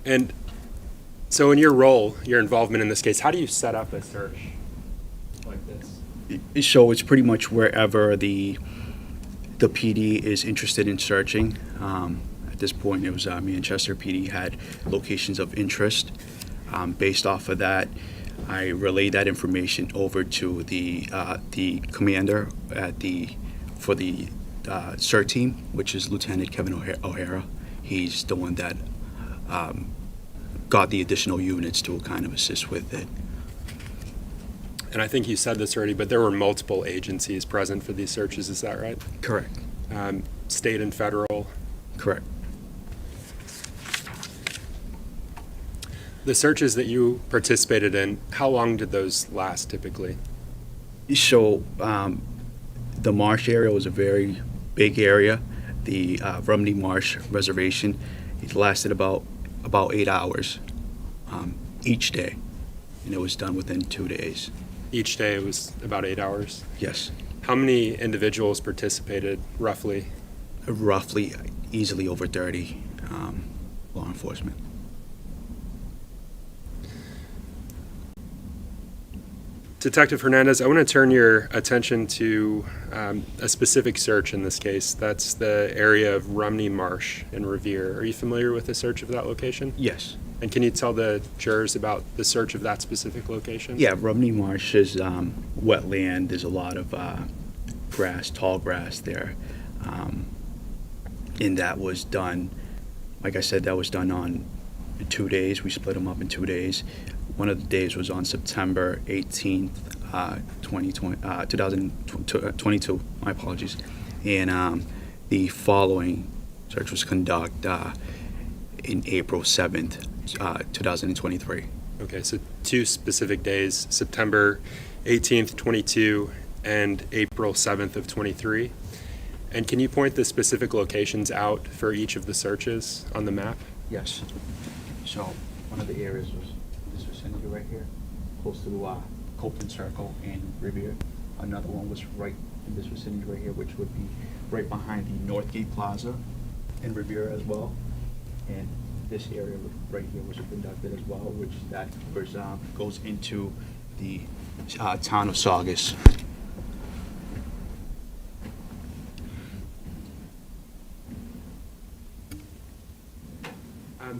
And so in your role, your involvement in this case, how do you set up a search like this? So it's pretty much wherever the PD is interested in searching. At this point, it was Manchester PD had locations of interest. Based off of that, I relayed that information over to the commander for the CERT team, which is Lieutenant Kevin O'Hara. He's the one that got the additional units to kind of assist with it. And I think you said this already, but there were multiple agencies present for these searches, is that right? Correct. State and federal? Correct. The searches that you participated in, how long did those last typically? So the marsh area was a very big area. The Rumney Marsh Reservation, it lasted about 8 hours each day, and it was done within 2 days. Each day it was about 8 hours. Yes. How many individuals participated, roughly? Roughly, easily over 30 law enforcement. Detective Hernandez, I want to turn your attention to a specific search in this case. That's the area of Rumney Marsh in Revere. Are you familiar with the search of that location? Yes. And can you tell the jurors about the search of that specific location? Yeah, Rumney Marsh is wetland. There's a lot of grass, tall grass there. And that was done, like I said, that was done on 2 days. We split them up in 2 days. One of the days was on September 18th, 2022. My apologies. And the following search was conducted in April 7th, 2023. Okay, so 2 specific days, September 18th, 22, and April 7th of 23. And can you point the specific locations out for each of the searches on the map? Yes. So one of the areas was this vicinity right here, close to Copeland Circle and Revere. Another one was right in this vicinity right here, which would be right behind the Northgate Plaza in Revere as well. And this area right here was conducted as well, which that was, goes into the town of Saugus.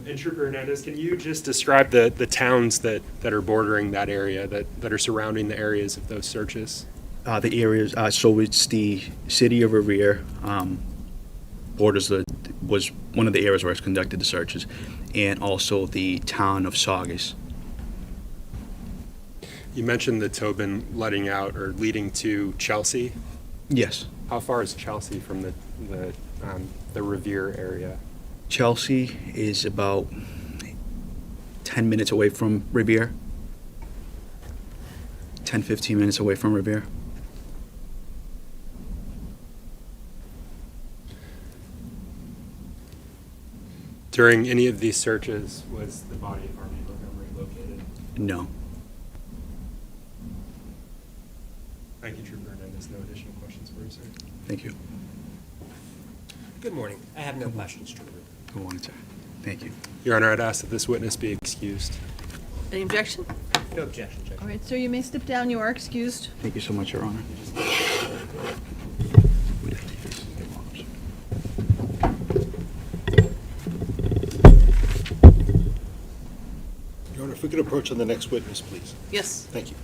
And Trooper Hernandez, can you just describe the towns that are bordering that area, that are surrounding the areas of those searches? The areas, so it's the city of Revere, borders was one of the areas where it's conducted the searches, and also the town of Saugus. You mentioned the Tobin letting out or leading to Chelsea. Yes. How far is Chelsea from the Revere area? Chelsea is about 10 minutes away from Revere. 10, 15 minutes away from Revere. During any of these searches, was the body of Harvey Montgomery located? No. Thank you, Trooper Hernandez. No additional questions for you, sir. Thank you. Good morning. I have no questions, Trooper. Good morning, sir. Thank you. Your Honor, I'd ask that this witness be excused. Any objection? No objection, Judge. All right, sir, you may step down. You are excused. Thank you so much, Your Honor. Your Honor, if we could approach on the next witness, please. Yes. Thank you.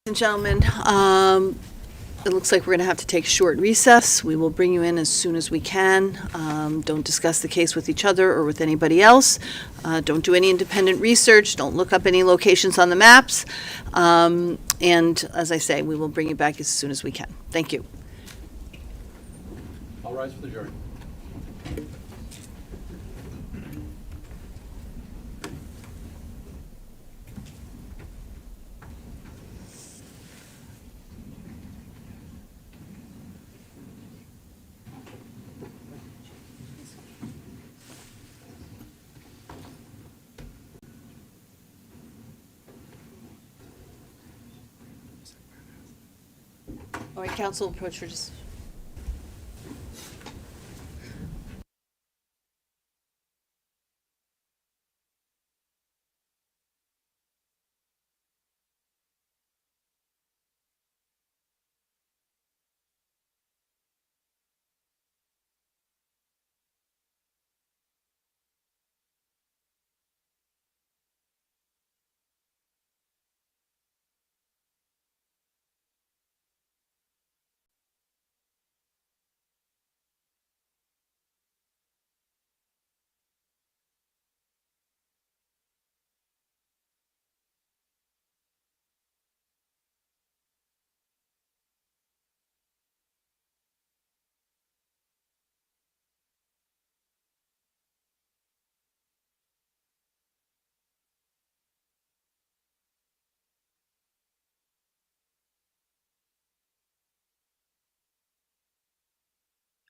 And gentlemen, it looks like we're going to have to take a short recess. We will bring you in as soon as we can. Don't discuss the case with each other or with anybody else. Don't do any independent research. Don't look up any locations on the maps. And as I say, we will bring you back as soon as we can. Thank you. All rise for the jury. All right, council approach for just.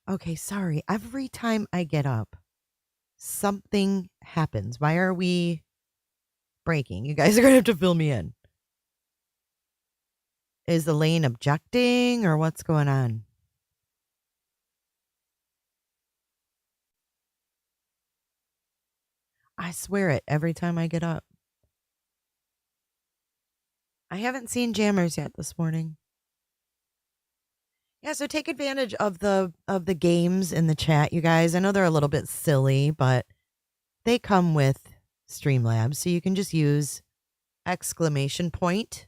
Okay, sorry. Every time I get up, something happens. Why are we breaking? You guys are going to have to fill me in. Is Elaine objecting or what's going on? I swear it every time I get up. I haven't seen jammers yet this morning. Yeah, so take advantage of the games in the chat, you guys. I know they're a little bit silly, but they come with Streamlabs, so you can just use exclamation point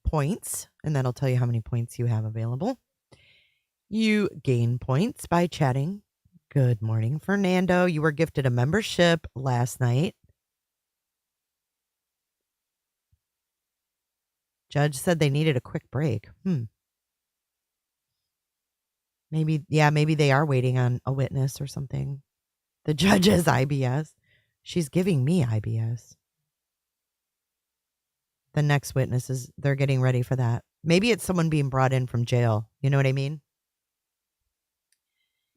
points, and that'll tell you how many points you have available. You gain points by chatting. Good morning, Fernando. You were gifted a membership last night. Judge said they needed a quick break. Maybe they are waiting on a witness or something. The judge has IBS. She's giving me IBS. The next witness they're getting ready for that. Maybe it's someone being brought in from jail. You know what I mean?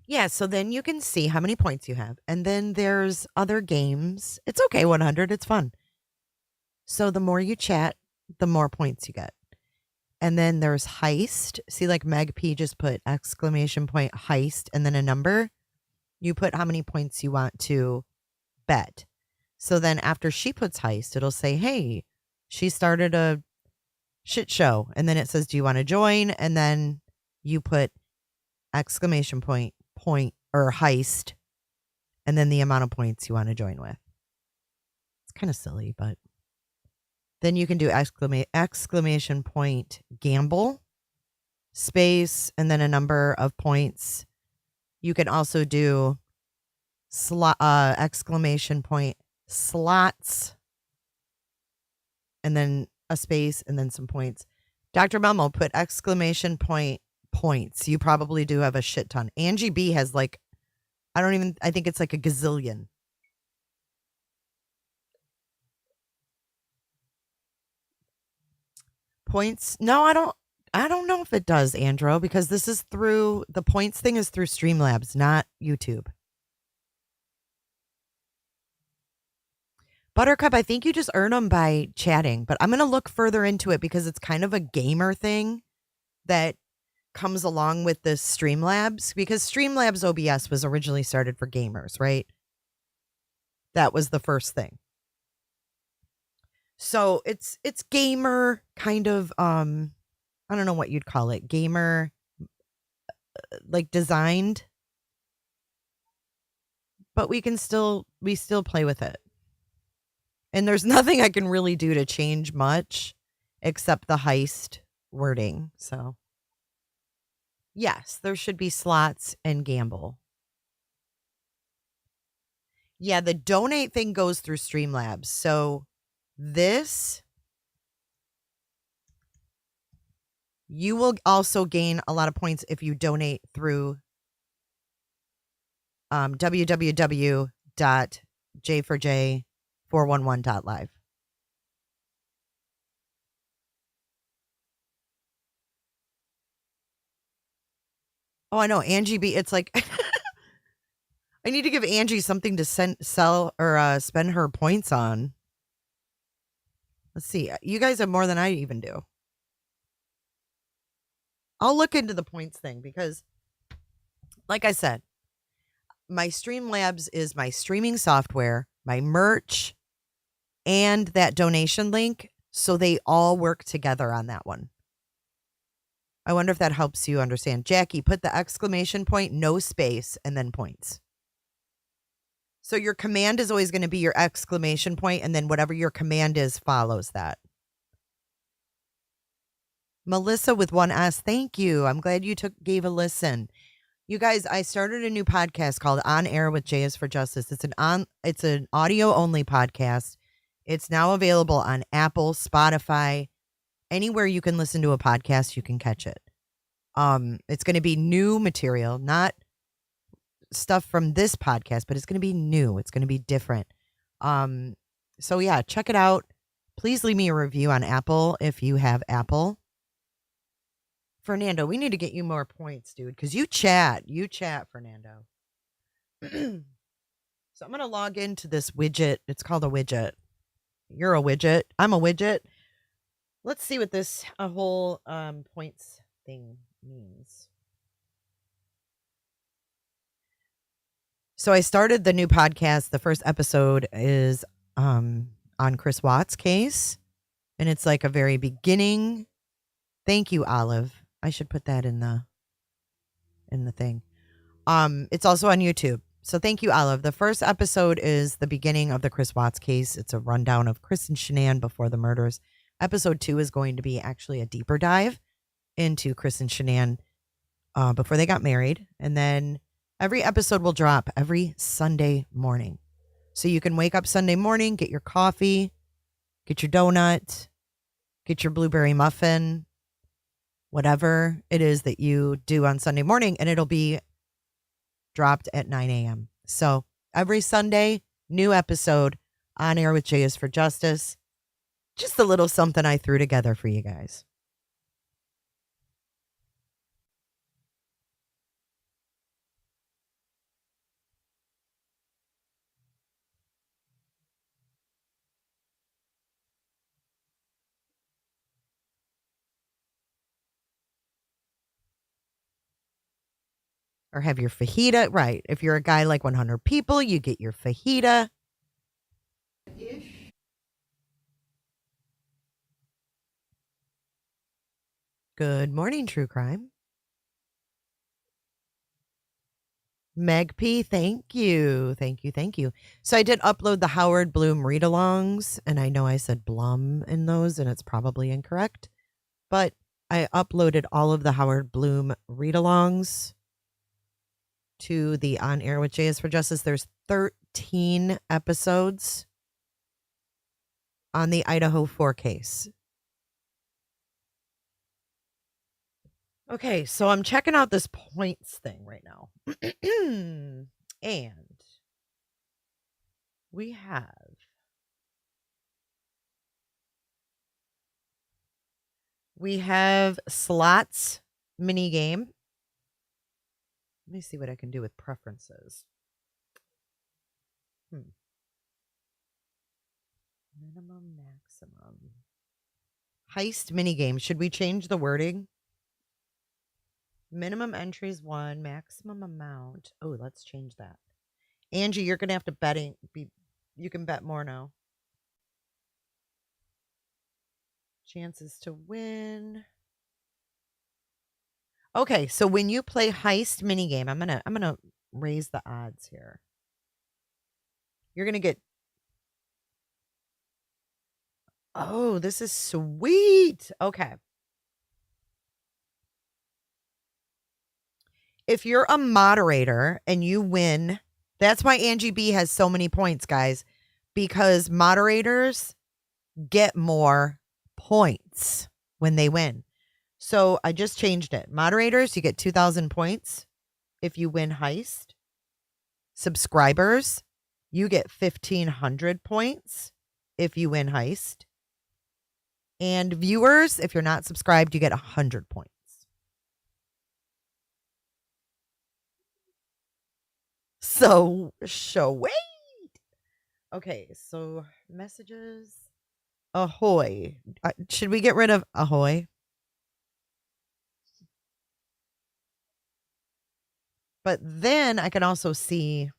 Yeah, so then you can see how many points you have. And then there's other games. It's okay, 100. It's fun. So the more you chat, the more points you get. And then there's heist. See, like Meg P just put exclamation point heist and then a number. You put how many points you want to bet. So then after she puts heist, it'll say, hey, she started a shit show. And then it says, do you want to join? And then you put exclamation point or heist and then the amount of points you want to join with. It's kind of silly, but then you can do exclamation point gamble space and then a number of points. You can also do exclamation point slots and then a space and then some points. Dr. Memo put exclamation point points. You probably do have a shit ton. Angie B has like, I think it's like a gazillion. Points? No, I don't know if it does, Andro, because the points thing is through Streamlabs, not YouTube. Buttercup, I think you just earn them by chatting, but I'm going to look further into it because it's kind of a gamer thing that comes along with the Streamlabs, because Streamlabs OBS was originally started for gamers, right? That was the first thing. So it's gamer kind of I don't know what you'd call it. Gamer like designed. But we still play with it. And there's nothing I can really do to change much except the heist wording. So yes, there should be slots and gamble. Yeah, the donate thing goes through Streamlabs. So this, you will also gain a lot of points if you donate through www.j4j411.live. Oh, I know. Angie B. It's like, I need to give Angie something to sell or spend her points on. Let's see. You guys have more than I even do. I'll look into the points thing because, like I said, my Streamlabs is my streaming software, my merch, and that donation link. So they all work together on that one. I wonder if that helps you understand. Jackie, put the exclamation point, no space, and then points. So your command is always going to be your exclamation point, and then whatever your command is follows that. Melissa with 1S, thank you. I'm glad you gave a listen. You guys, I started a new podcast called On Air with J is for Justice. It's an audio only podcast. It's now available on Apple, Spotify, anywhere you can listen to a podcast, you can catch it. It's going to be new material, not stuff from this podcast, but it's going to be new. It's going to be different. So yeah, check it out. Please leave me a review on Apple if you have Apple. Fernando, we need to get you more points, dude, because you chat, Fernando. So I'm going to log into this widget. It's called a widget. You're a widget. I'm a widget. Let's see what this whole points thing means. So I started the new podcast. The first episode is on Chris Watts' case, and it's like a very beginning. Thank you, Olive. I should put that in the thing. It's also on YouTube. So thank you, Olive. The first episode is the beginning of the Chris Watts case. It's a rundown of Chris and Shanann before the murders. Episode 2 is going to be actually a deeper dive into Chris and Shanann before they got married. And then every episode will drop every Sunday morning. So you can wake up Sunday morning, get your coffee, get your donut, get your blueberry muffin, whatever it is that you do on Sunday morning, and it'll be dropped at 9 a.m. So every Sunday, new episode, On Air with J is for Justice. Just a little something I threw together for you guys. Or have your fajita. Right. If you're a guy like 100 people, you get your fajita. Good morning, True Crime. Meg P, thank you. Thank you. Thank you. So I did upload the Howard Bloom read-alongs, and I know I said Blum in those, and it's probably incorrect. But I uploaded all of the Howard Bloom read-alongs to the On Air with J is for Justice. There's 13 episodes on the Idaho 4 case. Okay, so I'm checking out this points thing right now. And we have slots mini game. Let me see what I can do with preferences. Minimum, maximum. Heist mini game. Should we change the wording? Minimum entries 1, maximum amount. Oh, let's change that. Angie, you're gonna have to you can bet more now. Chances to win. Okay, so when you play heist minigame, I'm gonna raise the odds here. You're gonna get. Oh, this is sweet. Okay. If you're a moderator and you win, that's why Angie B has so many points, guys, because moderators get more points when they win. So I just changed it. Moderators, you get 2,000 points if you win heist. Subscribers, you get 1,500 points if you win heist. And viewers, if you're not subscribed, you get 100 points. So wait. Okay, so messages. Ahoy. Should we get rid of ahoy? But then I can also see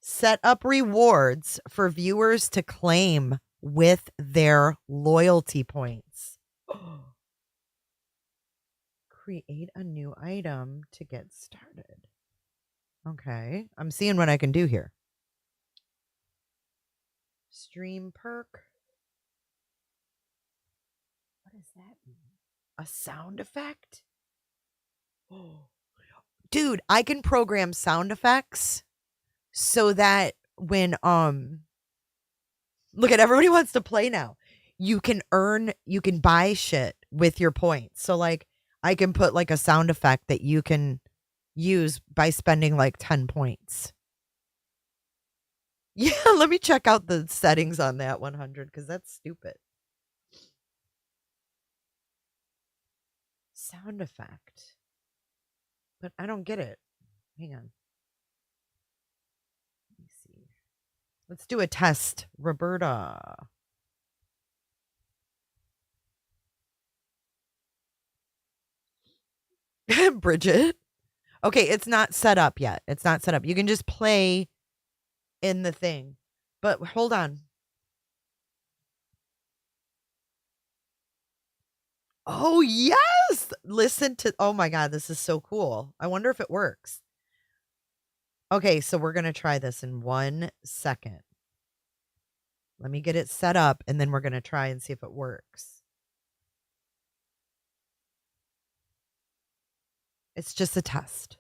set up rewards for viewers to claim with their loyalty points. Create a new item to get started. Okay, I'm seeing what I can do here. Stream perk. What does that mean? A sound effect? Oh, dude, I can program sound effects so that when look at everybody wants to play now. You can buy shit with your points. So like I can put like a sound effect that you can use by spending like 10 points. Yeah, let me check out the settings on that 100 because that's stupid. Sound effect. But I don't get it. Hang on. Let me see. Let's do a test. Roberta. Bridget. Okay, it's not set up yet. It's not set up. You can just play in the thing. But hold on. Oh, yes. Listen to, oh my God, this is so cool. I wonder if it works. Okay, so we're going to try this in 1 second. Let me get it set up and then we're going to try and see if it works. It's just a test.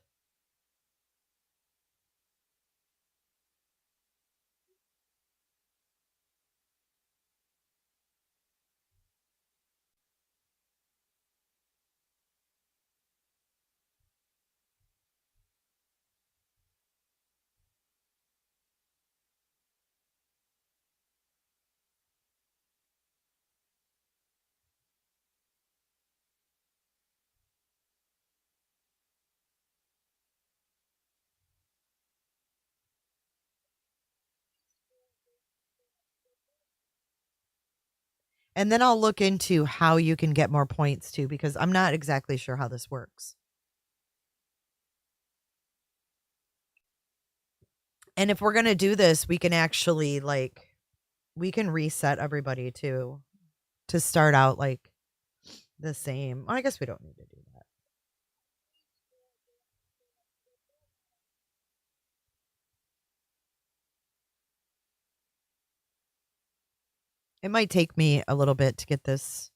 And then I'll look into how you can get more points too, because I'm not exactly sure how this works. And if we're going to do this, we can actually we can reset everybody to start out like the same. I guess we don't need to do that. It might take me a little bit to get this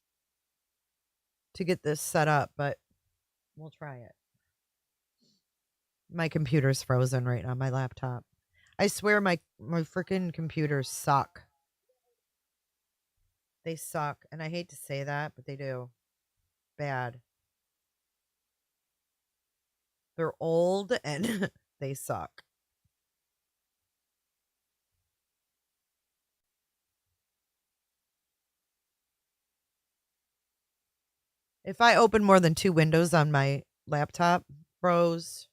set up, but we'll try it. My computer's frozen right now, my laptop. I swear my freaking computers suck. They suck, and I hate to say that, but they do. Bad. They're old and they suck. If I open more than 2 windows on my laptop, froze.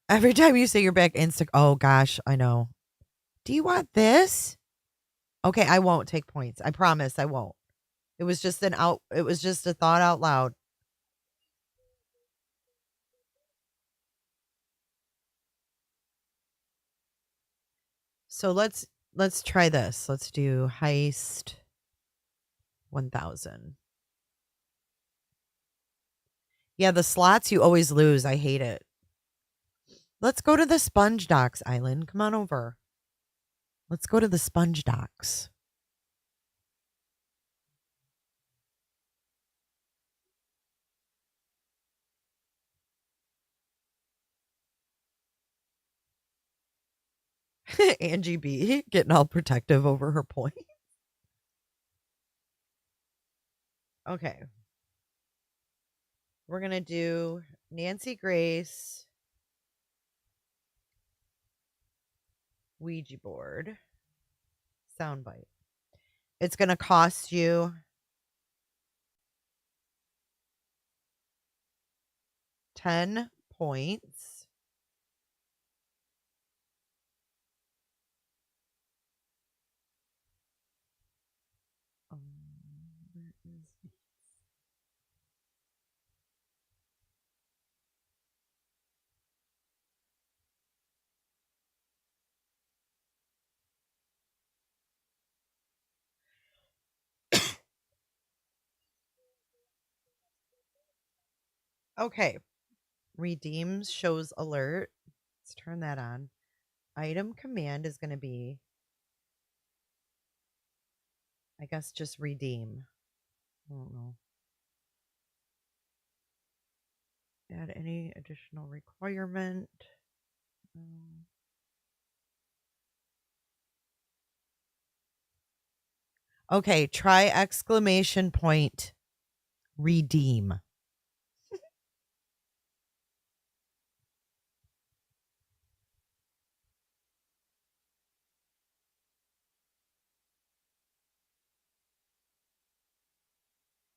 Every time you say you're back oh gosh, I know. Do you want this? Okay, I won't take points. I promise I won't. It was just it was just a thought out loud. So let's try this. Let's do heist 1000. Yeah, the slots you always lose. I hate it. Let's go to the Sponge Docks Island. Come on over. Let's go to the Sponge Docks. Angie B getting all protective over her point. Okay. We're going to do Nancy Grace, Ouija board, soundbite. It's going to cost you 10 points. Okay. Redeems shows alert. Let's turn that on. Item command is going to be, I guess, just redeem. I don't know. Add any additional requirement. Okay, try exclamation point redeem.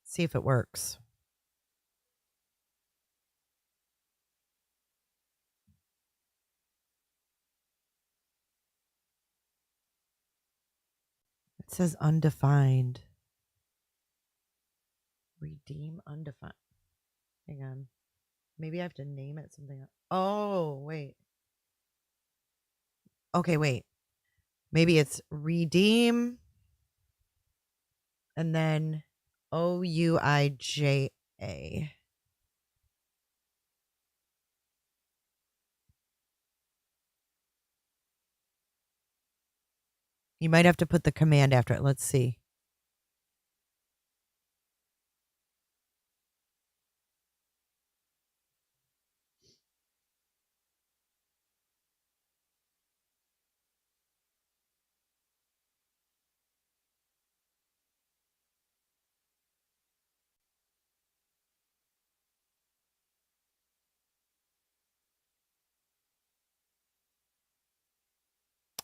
See if it works. It says undefined. Redeem undefined. Hang on. Maybe I have to name it something else. Oh, wait. Okay, wait. Maybe it's redeem and then OUIJA. You might have to put the command after it. Let's see.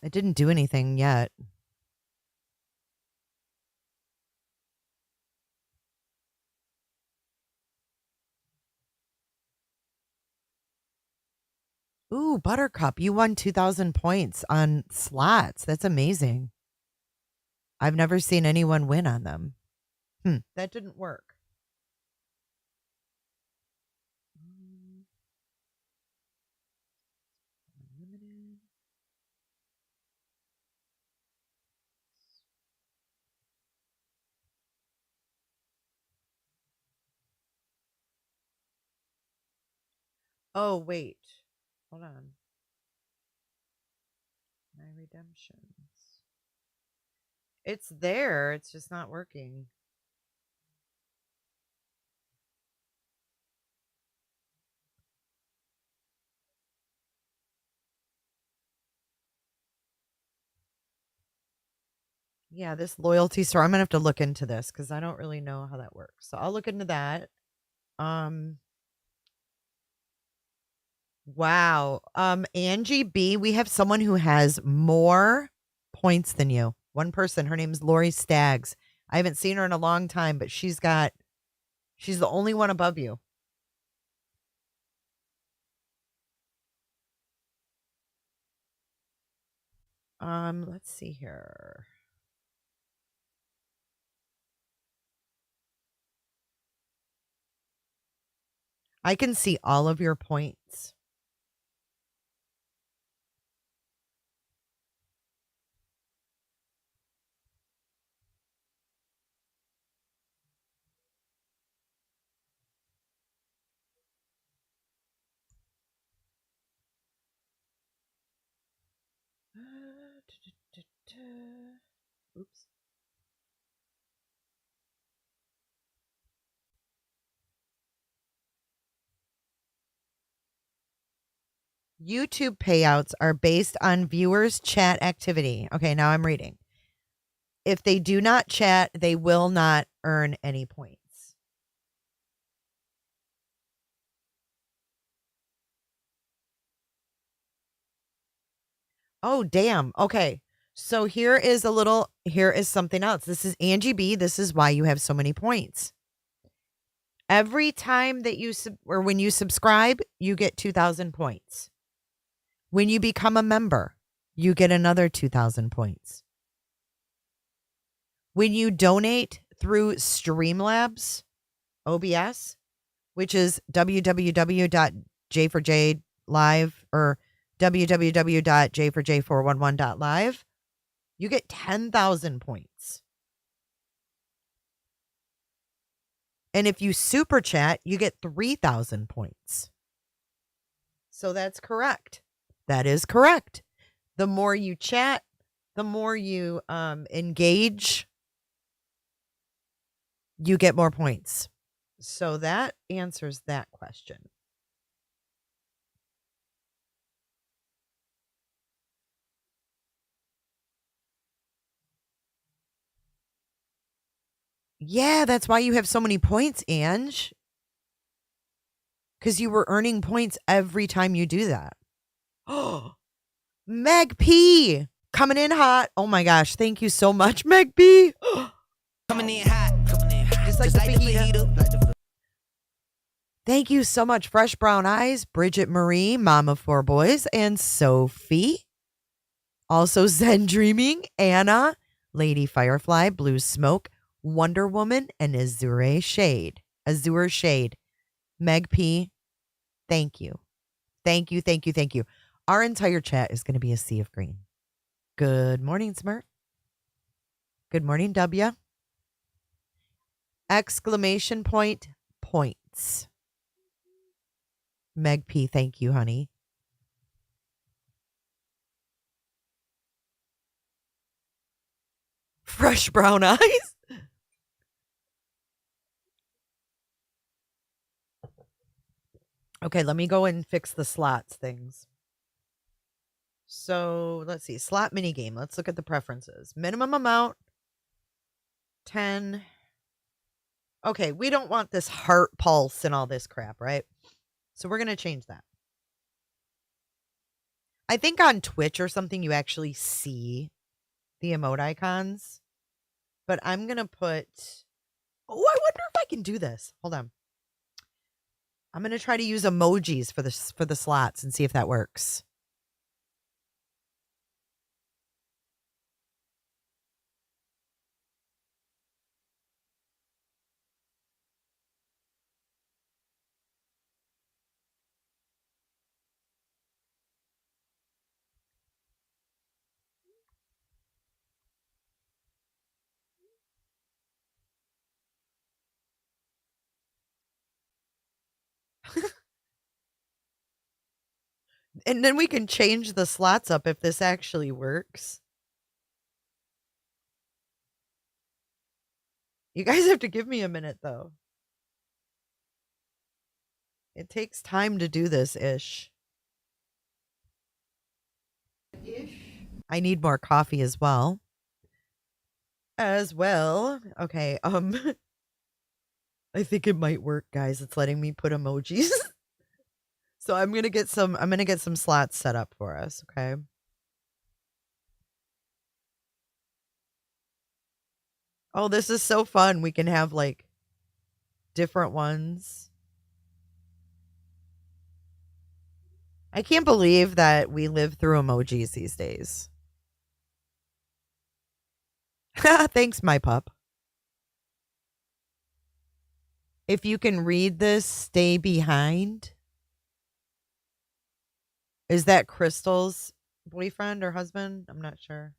It didn't do anything yet. Ooh, Buttercup, you won 2,000 points on slots. That's amazing. I've never seen anyone win on them. That didn't work. Oh, wait. Hold on. My redemptions. It's there. It's just not working. Yeah, this loyalty store. I'm gonna have to look into this because I don't really know how that works. So I'll look into that. Wow. Angie B, we have someone who has more points than you. One person, her name's Lori Staggs. I haven't seen her in a long time, but she's the only one above you. Let's see here. I can see all of your points. Oops. YouTube payouts are based on viewers' chat activity. Okay, now I'm reading. If they do not chat, they will not earn any points. Oh, damn. Okay. So here is something else. This is Angie B. This is why you have so many points. Every time that when you subscribe, you get 2,000 points. When you become a member, you get another 2,000 points. When you donate through Streamlabs OBS, which is www.j4jlive or www.j4j411.live, you get 10,000 points. And if you super chat, you get 3,000 points. So that's correct. That is correct. The more you chat, the more you engage, you get more points. So that answers that question. Yeah, that's why you have so many points, Ange. Because you were earning points every time you do that. Oh, Meg P coming in hot. Oh my gosh, thank you so much, Meg P. Coming in hot, Just like the fajita. Thank you so much, Fresh Brown Eyes, Bridget Marie, Mama Four Boys, and Sophie. Also Zen Dreaming, Anna, Lady Firefly, Blue Smoke, Wonder Woman, and Azure Shade. Azure Shade. Meg P, thank you. Thank you, thank you, thank you. Our entire chat is going to be a sea of green. Good morning, Smurf. Good morning, W. Exclamation point, points. Meg P, thank you, honey. Fresh brown eyes. Okay, let me go and fix the slots things. So let's see. Slot mini game. Let's look at the preferences. Minimum amount 10. Okay, we don't want this heart pulse and all this crap, right? So we're going to change that. I think on Twitch or something you actually see the emote icons. But I'm going to put... Oh, I wonder if I can do this. Hold on. I'm going to try to use emojis for the slots and see if that works. And then we can change the slots up if this actually works. You guys have to give me a minute, though. It takes time to do this, ish. I need more coffee as well. Okay, I think it might work, guys. It's letting me put emojis. So I'm gonna get some slots set up for us, okay? Oh, this is so fun. We can have like different ones. I can't believe that we live through emojis these days. Thanks, my pup. If you can read this, stay behind. Is that Crystal's boyfriend or husband? I'm not sure.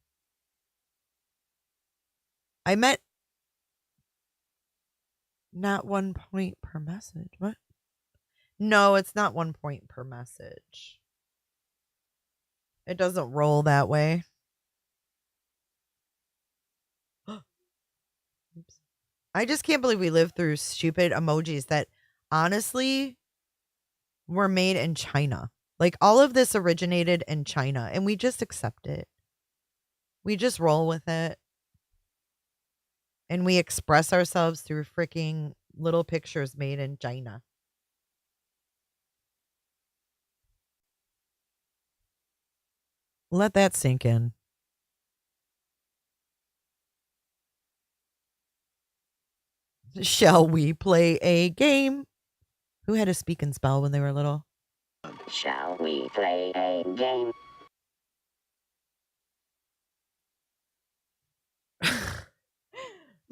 I meant not 1 point per message. What? No, it's not 1 point per message. It doesn't roll that way. Oops. I just can't believe we live through stupid emojis that honestly were made in China. Like all of this originated in China and we just accept it. We just roll with it. And we express ourselves through freaking little pictures made in China. Let that sink in. Shall we play a game? Who had a speak and spell when they were little? Shall we play a game?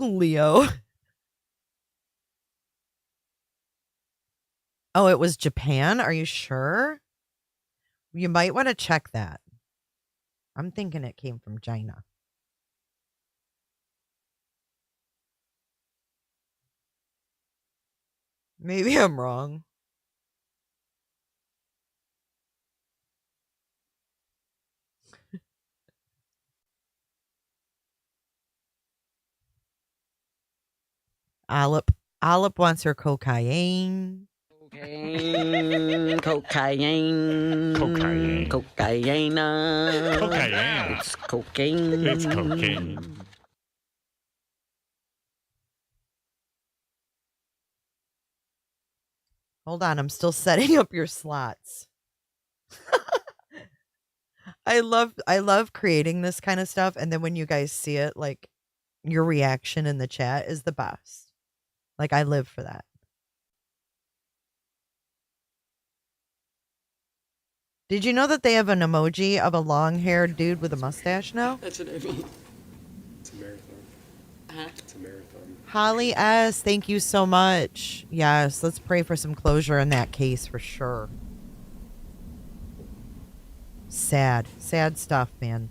Leo. Oh, it was Japan? Are you sure? You might want to check that. I'm thinking it came from China. Maybe I'm wrong. Alip wants her cocaine. Cocaine, cocaine, cocaine, cocaine, Cocaine. It's cocaine. It's cocaine. Hold on, I'm still setting up your slots. I love creating this kind of stuff, and then when you guys see it, like your reaction in the chat is the best. Like I live for that. Did you know that they have an emoji of a long-haired dude with a mustache now? That's what I mean. It's a marathon. Uh-huh. It's a marathon. Holly S., thank you so much. Yes, let's pray for some closure in that case for sure. Sad stuff, man.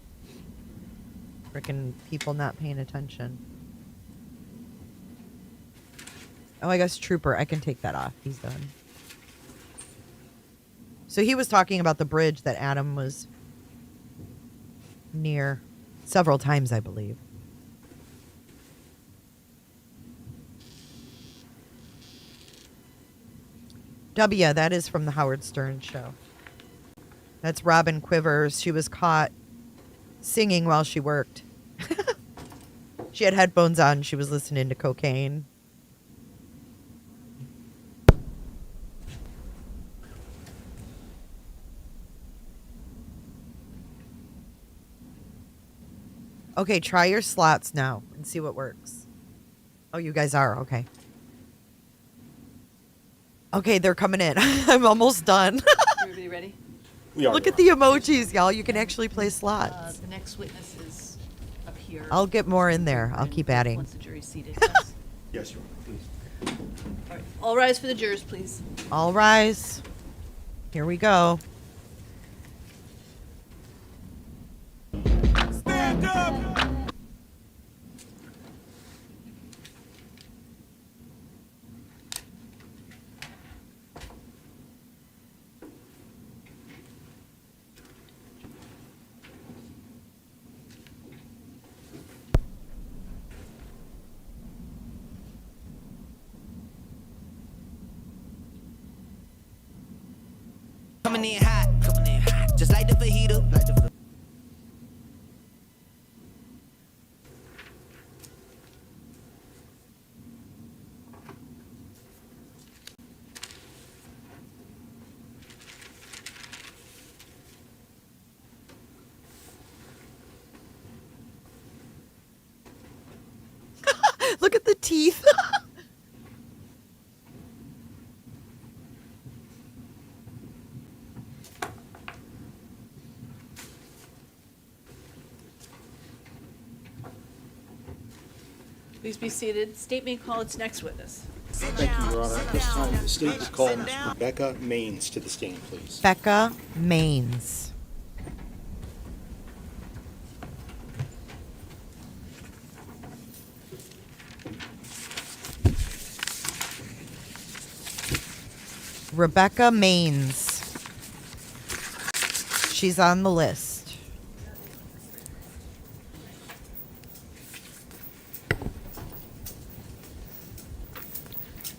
Freaking people not paying attention. Oh, I guess Trooper, I can take that off. He's done. So he was talking about the bridge that Adam was near several times, I believe. W, that is from the Howard Stern show. That's Robin Quivers. She was caught singing while she worked. She had headphones on. She was listening to cocaine. Okay, try your slots now and see what works. Oh, you guys are? Okay. Okay, they're coming in. I'm almost done. Everybody ready? Look at the emojis, y'all. You can actually play slots. The next witness is up here. I'll get more in there. I'll keep adding. Once the jury's seated. Yes, Your Honor, please. All right. All rise for the jurors, please. All rise. Here we go. Stand up! Coming in hot, just like the fajita. Look at the teeth. Please be seated. State may call its next witness. Thank you, Your Honor. At this time, the state will call Ms. Rebecca Maines to the stand, please. Becca Maines. Rebecca Maines. She's on the list.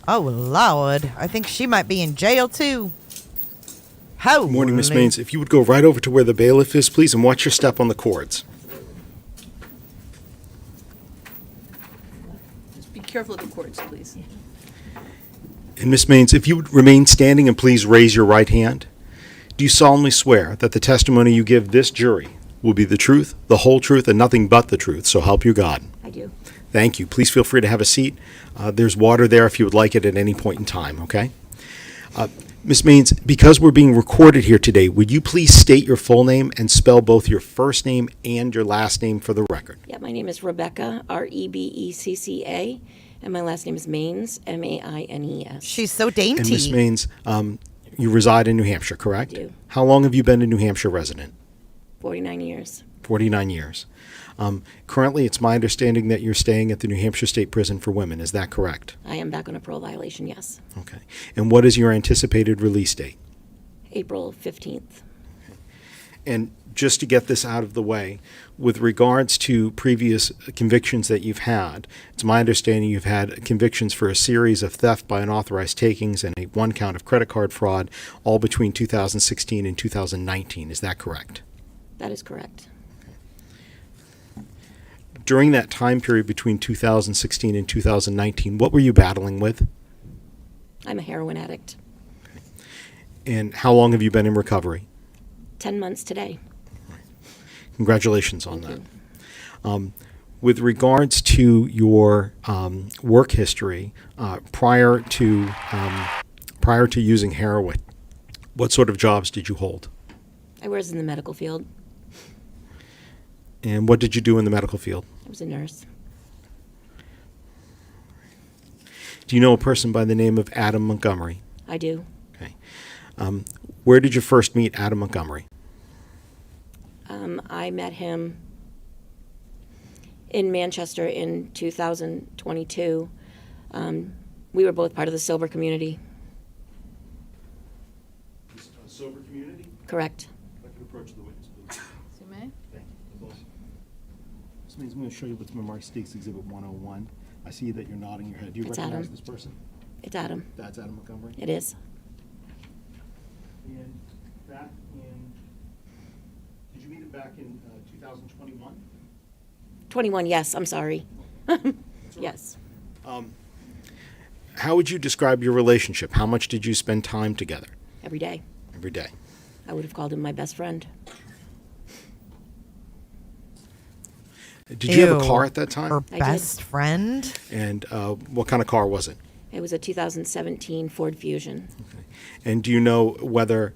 Oh, Lord. I think she might be in jail, too. Holy. Good morning, Miss Maines. If you would go right over to where the bailiff is, please, and watch your step on the cords. Just be careful of the cords, please. And Miss Maines, if you would remain standing and please raise your right hand. Do you solemnly swear that the testimony you give this jury will be the truth, the whole truth, and nothing but the truth? So help you God. I do. Thank you. Please feel free to have a seat. There's water there if you would like it at any point in time, okay? Ms. Maines, because we're being recorded here today, would you please state your full name and spell both your first name and your last name for the record? Yeah, my name is Rebecca, Rebecca, and my last name is Maines, Maines. She's so dainty. And Ms. Maines, you reside in New Hampshire, correct? I do. How long have you been a New Hampshire resident? 49 years. 49 years. Currently, it's my understanding that you're staying at the New Hampshire State Prison for Women. Is that correct? I am back on a parole violation, yes. Okay. And what is your anticipated release date? April 15th. And just to get this out of the way, with regards to previous convictions that you've had, it's my understanding you've had convictions for a series of theft by unauthorized takings and one count of credit card fraud, all between 2016 and 2019. Is that correct? That is correct. During that time period between 2016 and 2019, what were you battling with? I'm a heroin addict. And how long have you been in recovery? 10 months today. Congratulations on that. With regards to your work history, prior to using heroin, what sort of jobs did you hold? I was in the medical field. And what did you do in the medical field? I was a nurse. Do you know a person by the name of Adam Montgomery? I do. Okay. Where did you first meet Adam Montgomery? I met him in Manchester in 2022. We were both part of the sober community. Sober community? Correct. I can approach the witness, please. You may. Thank you. This means I'm going to show you what's been marked State's Exhibit 101. I see that you're nodding your head. Do you It's recognize Adam. this person? It's Adam. That's Adam Montgomery? It is. And back in, did you meet him back in 2021? 21, yes, I'm sorry. Yes. How would you describe your relationship? How much did you spend time together? Every day. Every day. I would have called him my best friend. Did you have a car at that time? Her I best did. friend? And what kind of car was it? It was a 2017 Ford Fusion. Okay. And do you know whether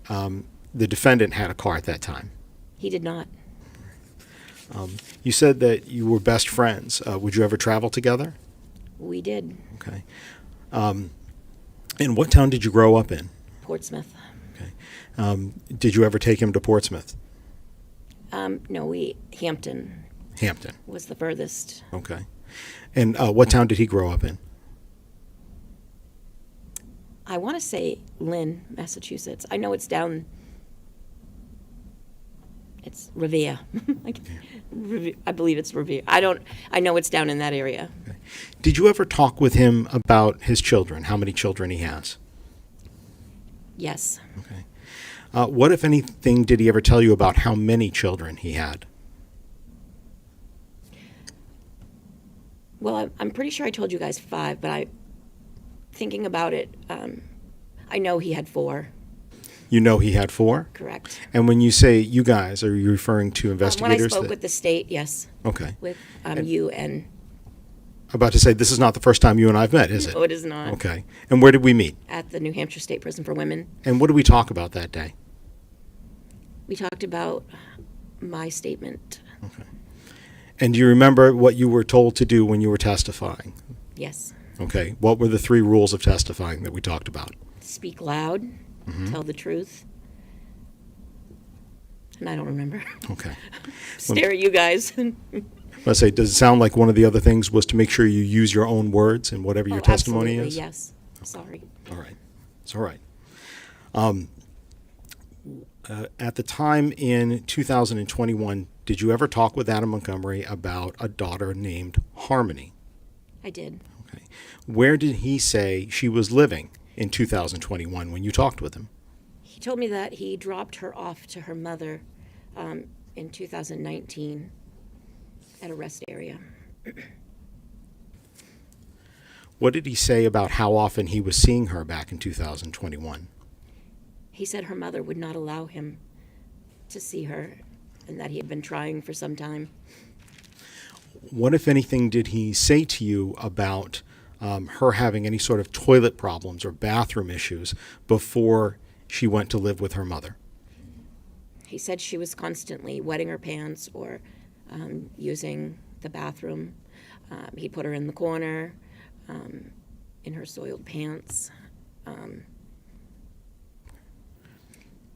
the defendant had a car at that time? He did not. You said that you were best friends. Would you ever travel together? We did. Okay. And what town did you grow up in? Portsmouth. Okay. Did you ever take him to Portsmouth? No, Hampton Hampton. was the furthest. Okay. And what town did he grow up in? I want to say Lynn, Massachusetts. I know it's down. It's Revere. I believe it's Revere. I know it's down in that area. Okay. Did you ever talk with him about his children, how many children he has? Yes. Okay. What, if anything, did he ever tell you about how many children he had? Well, I'm pretty sure I told you guys 5, but thinking about it, I know he had 4. You know he had 4? Correct. And when you say you guys, are you referring to When investigators? I spoke with the state, yes. Okay. With you and... About to say, this is not the first time you and I have met, is it? No, it is not. Okay. And where did we meet? At the New Hampshire State Prison for Women. And what did we talk about that day? We talked about my statement. Okay. And do you remember what you were told to do when you were testifying? Yes. Okay. What were the 3 rules of testifying that we talked about? Speak loud, tell the truth. And I don't remember. Okay. Stare at you guys. Let's say, does it sound like one of the other things was to make sure you use your own words in whatever your testimony absolutely, is? Yes. Sorry. All right. It's all right. At the time in 2021, did you ever talk with Adam Montgomery about a daughter named Harmony? I did. Okay. Where did he say she was living in 2021 when you talked with him? He told me that he dropped her off to her mother in 2019 at a rest area. What did he say about how often he was seeing her back in 2021? He said her mother would not allow him to see her and that he had been trying for some time. What, if anything, did he say to you about her having any sort of toilet problems or bathroom issues before she went to live with her mother? He said she was constantly wetting her pants or using the bathroom. He put her in the corner in her soiled pants.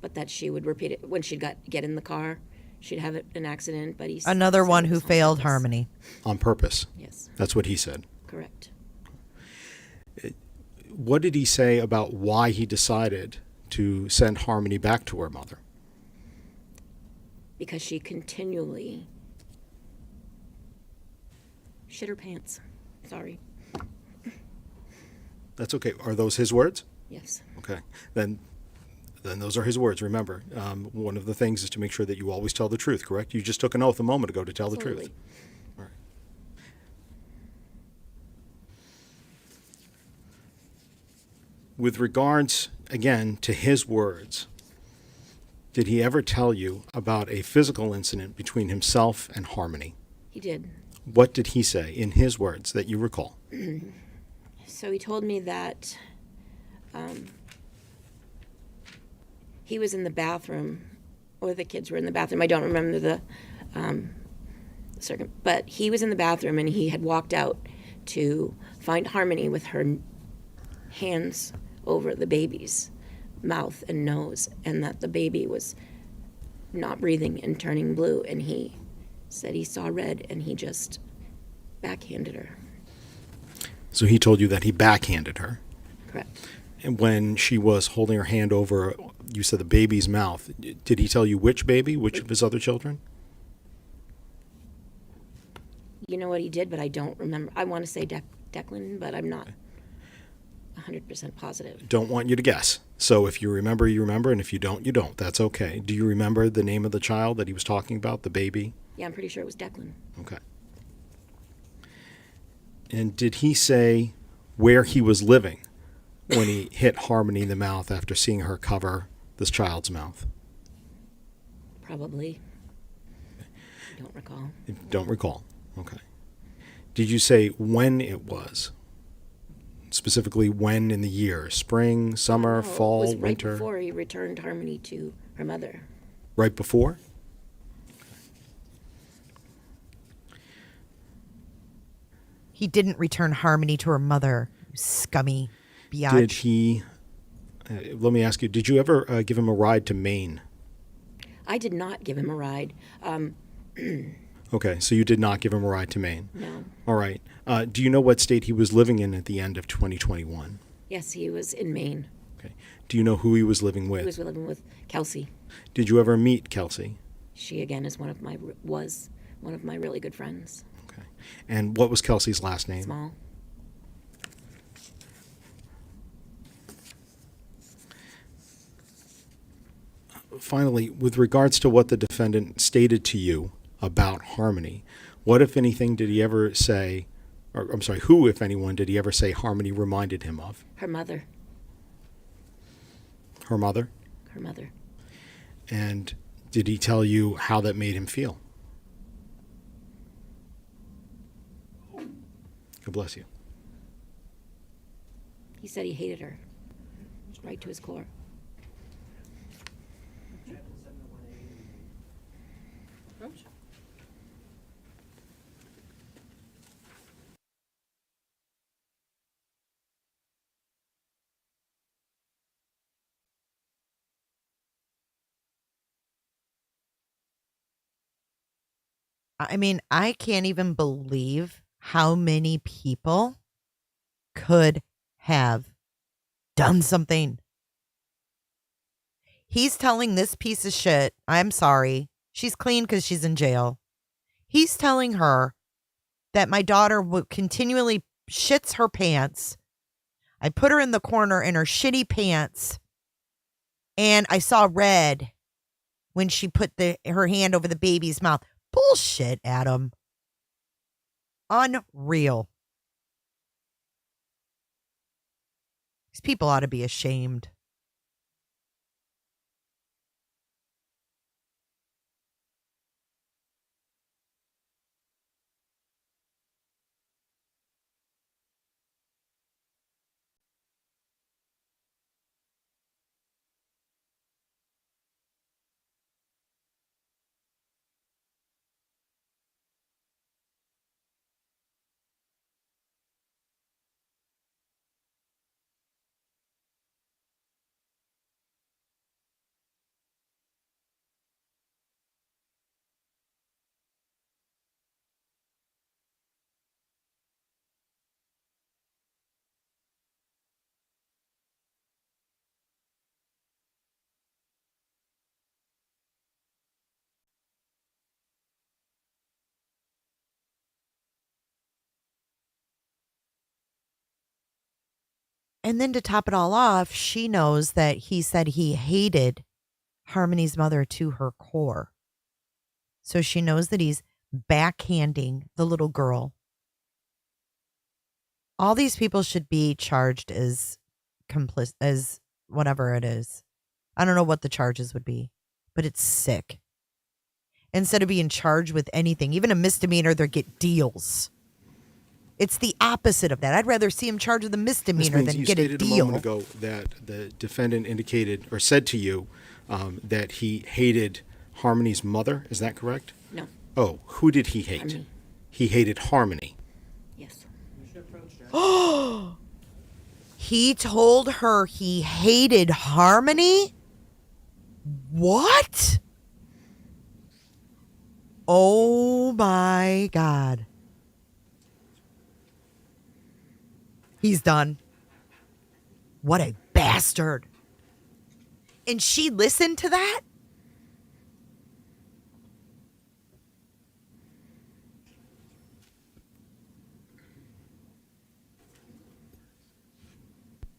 But that she would repeat it when she'd get in the car. She'd have an accident, but he Another said one it who was on failed purpose. Harmony. On purpose? Yes. That's what he said. Correct. What did he say about why he decided to send Harmony back to her mother? Because she continually shit her pants. Sorry. That's okay. Are those his words? Yes. Okay. Then those are his words. Remember, one of the things is to make sure that you always tell the truth, correct? You just took an oath a moment ago to tell the truth. Absolutely. All right. With regards, again, to his words, did he ever tell you about a physical incident between himself and Harmony? He did. What did he say in his words that you recall? So he told me that he was in the bathroom, or the kids were in the bathroom. I don't remember the but he was in the bathroom and he had walked out to find Harmony with her hands over the baby's mouth and nose, and that the baby was not breathing and turning blue, and he said he saw red and he just backhanded her. So he told you that he backhanded her? Correct. And when she was holding her hand over, you said the baby's mouth, did he tell you which baby, which of his other children? You know what he did, but I don't remember. I want to say Declan, but I'm not 100% positive. Don't want you to guess. So if you remember, you remember, and if you don't, you don't. That's okay. Do you remember the name of the child that he was talking about, the baby? Yeah, I'm pretty sure it was Declan. Okay. And did he say where he was living when he hit Harmony in the mouth after seeing her cover this child's mouth? Probably. I don't recall. Don't recall. Okay. Did you say when it was? Specifically when in the year? Spring, summer, No, fall, it was right winter? before he returned Harmony to her mother. Right before? He didn't return Harmony to her mother, you scummy biatch. Did he, let me ask you, did you ever give him a ride to Maine? I did not give him a ride. Okay, so you did not give him a ride to Maine? No. All right. Do you know what state he was living in at the end of 2021? Yes, he was in Maine. Okay. Do you know who he was living with? He was living with Kelsey. Did you ever meet Kelsey? She, again, is one of my really good friends. Okay. And what was Kelsey's last name? Small. Finally, with regards to what the defendant stated to you about Harmony, what, if anything, did he ever say, or I'm sorry, who, if anyone, did he ever say Harmony reminded him of? Her mother. Her mother? Her mother. And did he tell you how that made him feel? God bless you. He said he hated her. Right to his core. I mean, I can't even believe how many people could have done something. He's telling this piece of shit, I'm sorry, she's clean because she's in jail. He's telling her that my daughter continually shits her pants. I put her in the corner in her shitty pants, and I saw red when she put her hand over the baby's mouth. Bullshit, Adam. Unreal. These people ought to be ashamed. And then to top it all off, she knows that he said he hated Harmony's mother to her core. So she knows that he's backhanding the little girl. All these people should be charged as complicit, as whatever it is. I don't know what the charges would be, but it's sick. Instead of being charged with anything, even a misdemeanor, they get deals. It's the opposite of that. I'd rather see him charged with a misdemeanor than get a deal. You stated a moment ago that the defendant indicated or said to you that he hated Harmony's mother. Is that correct? No. Oh, who did he hate? Harmony. He hated Harmony. Yes. Oh, he told her he hated Harmony? What? Oh my God. He's done. What a bastard. And she listened to that?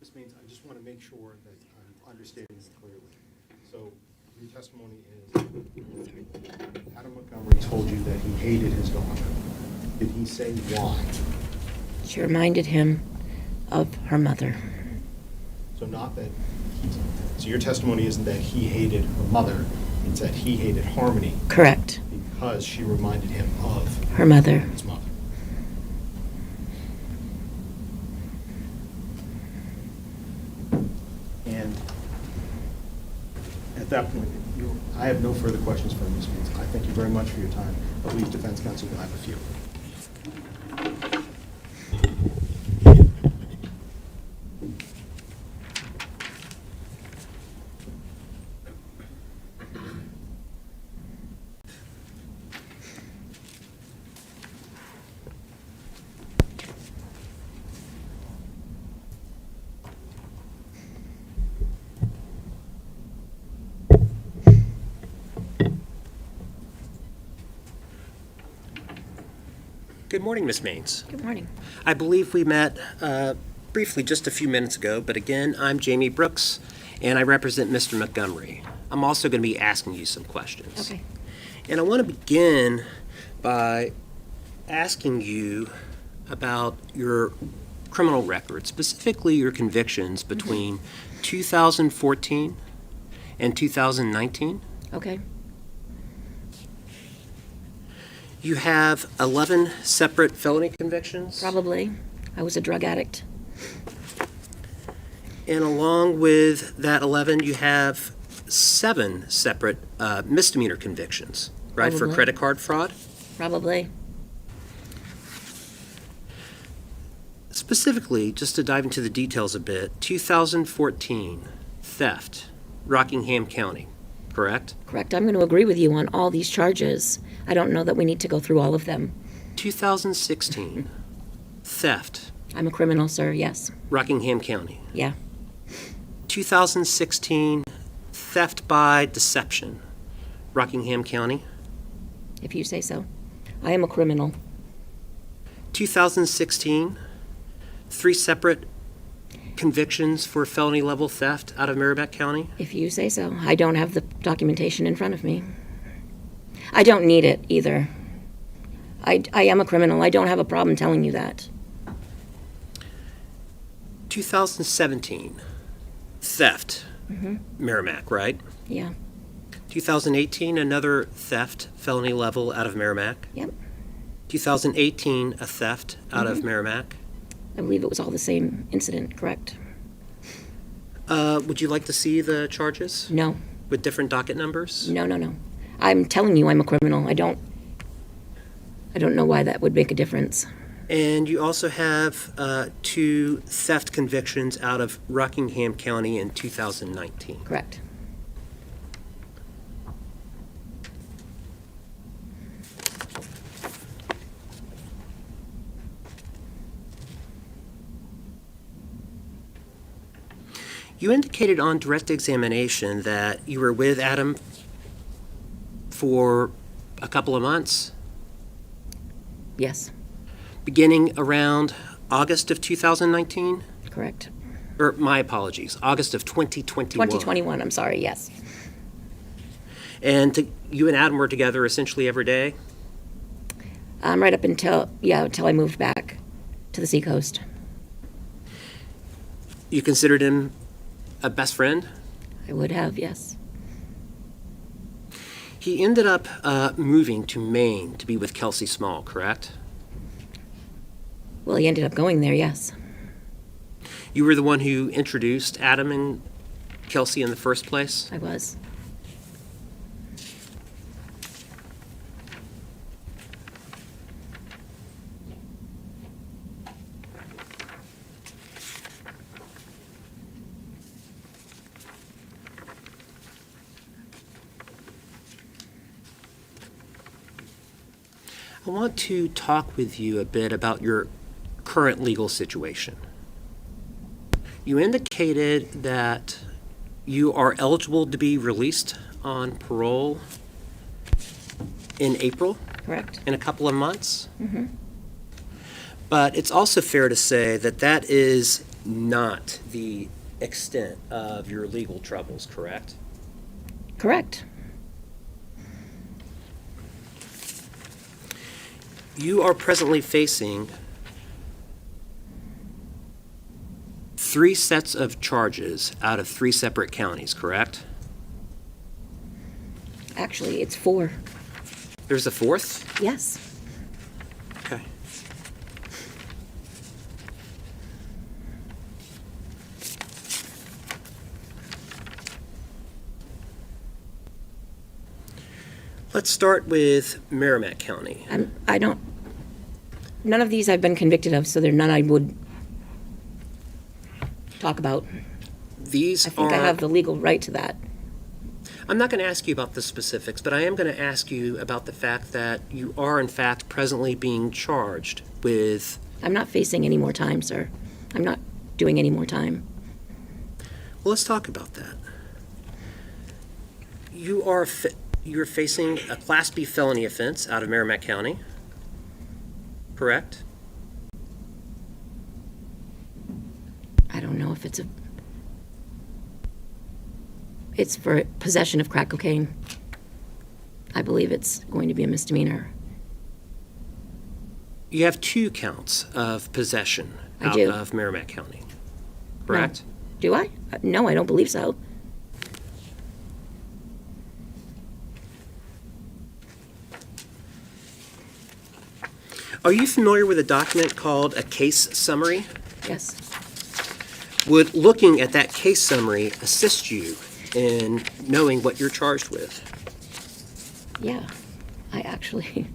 This means I just want to make sure that I'm understanding this clearly. So your testimony is Adam Montgomery told you that he hated his daughter. Did he say why? She reminded him of her mother. So not that. So your testimony isn't that he hated her mother. It's that he hated Harmony. Correct. Because she reminded him of her mother. His mother. And at that point, I have no further questions for Ms. Means. I thank you very much for your time. I believe defense counsel will have a few. Good morning, Ms. Maines. Good morning. I believe we met briefly just a few minutes ago, but again, I'm Jamie Brooks, and I represent Mr. Montgomery. I'm also going to be asking you some questions. Okay. And I want to begin by asking you about your criminal record, specifically your convictions between 2014 and 2019. Okay. You have 11 separate felony convictions? Probably. I was a drug addict. And along with that 11, you have 7 separate misdemeanor convictions, right, for Probably. credit card fraud? Probably. Specifically, just to dive into the details a bit, 2014, theft, Rockingham County, correct? Correct. I'm going to agree with you on all these charges. I don't know that we need to go through all of them. 2016, theft, I'm a criminal, sir, yes. Rockingham County. Yeah. 2016, theft by deception, Rockingham County. If you say so. I am a criminal. 2016, 3 separate convictions for felony level theft out of Merrimack County. If you say so. I don't have the documentation in front of me. I don't need it either. I am a criminal. I don't have a problem telling you that. 2017, theft, Merrimack, right? Yeah. 2018, another theft, felony level out of Merrimack. Yep. 2018, a theft out of Merrimack. I believe it was all the same incident, correct? Would you like to see the charges? No. With different docket numbers? No, no, no. I'm telling you I'm a criminal. I don't know why that would make a difference. And you also have 2 theft convictions out of Rockingham County in 2019. Correct. You indicated on direct examination that you were with Adam for a couple of months? Yes. Beginning around August of 2019? Correct. or my apologies, August of 2021. 2021, I'm sorry, yes. And you and Adam were together essentially every day? Right up until I moved back to the seacoast. You considered him a best friend? I would have, yes. He ended up moving to Maine to be with Kelsey Small, correct? Well, he ended up going there, yes. You were the one who introduced Adam and Kelsey in the first place? I was. I want to talk with you a bit about your current legal situation. You indicated that you are eligible to be released on parole in April? Correct. In a couple of months? Mm-hmm. But it's also fair to say that that is not the extent of your legal troubles, correct? Correct. You are presently facing 3 sets of charges out of 3 separate counties, correct? Actually, it's 4. There's a 4th? Yes. Okay. Let's start with Merrimack County. None of these I've been convicted of, so they're none I would talk about. These I think I have the legal right to that. I'm not going to ask you about the specifics, but I am going to ask you about the fact that you are, in fact, presently being charged with... I'm not facing any more time, sir. I'm not doing any more time. Well, let's talk about that. You're facing a Class B felony offense out of Merrimack County, correct? I don't know if it's for possession of crack cocaine. I believe it's going to be a misdemeanor. You have 2 counts of possession out of Merrimack County, correct? No. Do I? No, I don't believe so. Are you familiar with a document called a case summary? Yes. Would looking at that case summary assist you in knowing what you're charged with? Yeah, I actually...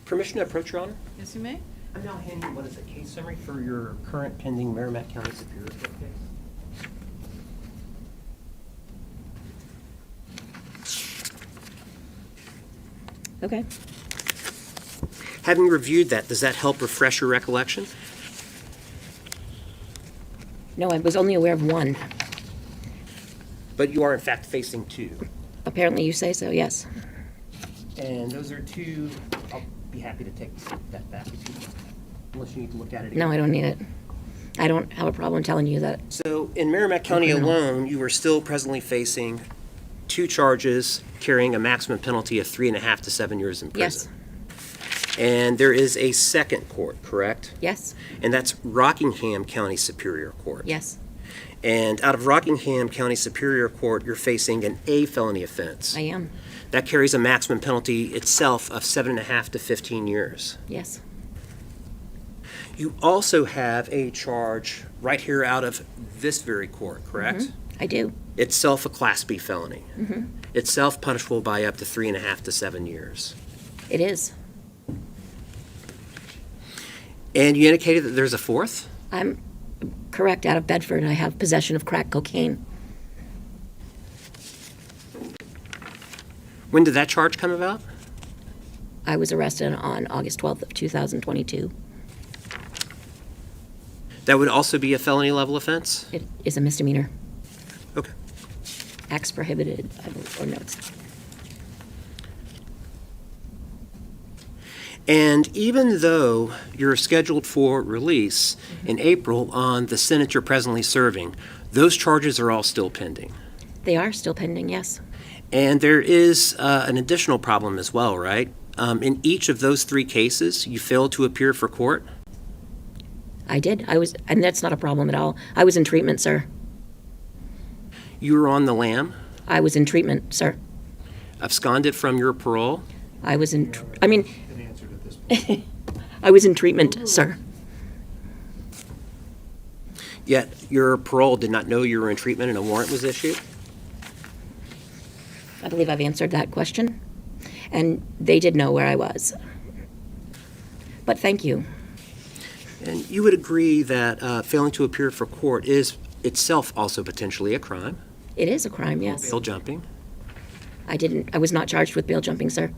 Permission to approach, Your Honor? Yes, you may. I'm now handing you what is a case summary for your current pending Merrimack County Superior Court case. Okay. Having reviewed that, does that help refresh your recollection? No, I was only aware of one. But you are in fact facing two. Apparently you say so, yes. And those are two, I'll be happy to take that back if you, unless you need to look at it again. No, I don't need it. I don't have a problem telling you that. So in Merrimack County alone, you are still presently facing two charges carrying a maximum penalty of 3.5 to 7 years in prison. Yes. And there is a second court, correct? Yes. And that's Rockingham County Superior Court. Yes. And out of Rockingham County Superior Court, you're facing an A felony offense. I am. That carries a maximum penalty itself of 7.5 to 15 years. Yes. You also have a charge right here out of this very court, correct? Mhm. I do. Itself a Class B felony. Mhm. Itself punishable by up to 3.5 to 7 years. It is. And you indicated that there's a fourth? I'm correct. Out of Bedford, I have possession of crack cocaine. When did that charge come about? I was arrested on August 12th of 2022. That would also be a felony level offense? It is a misdemeanor. Okay. Acts prohibited, I believe, or no, it's And even though you're scheduled for release in April on the sentence you're presently serving, those charges are all still pending. They are still pending, yes. And there is an additional problem as well, right? In each of those three cases, you failed to appear for court? I did. And that's not a problem at all. I was in treatment, sir. You were on the lam? I was in treatment, sir. Absconded from your parole? I was in, I was in treatment, sir. Yet your parole did not know you were in treatment and a warrant was issued? I believe I've answered that question. And they did know where I was. But thank you. And you would agree that failing to appear for court is itself also potentially a crime? It is a crime, yes. Bail jumping? I was not charged with bail jumping, sir.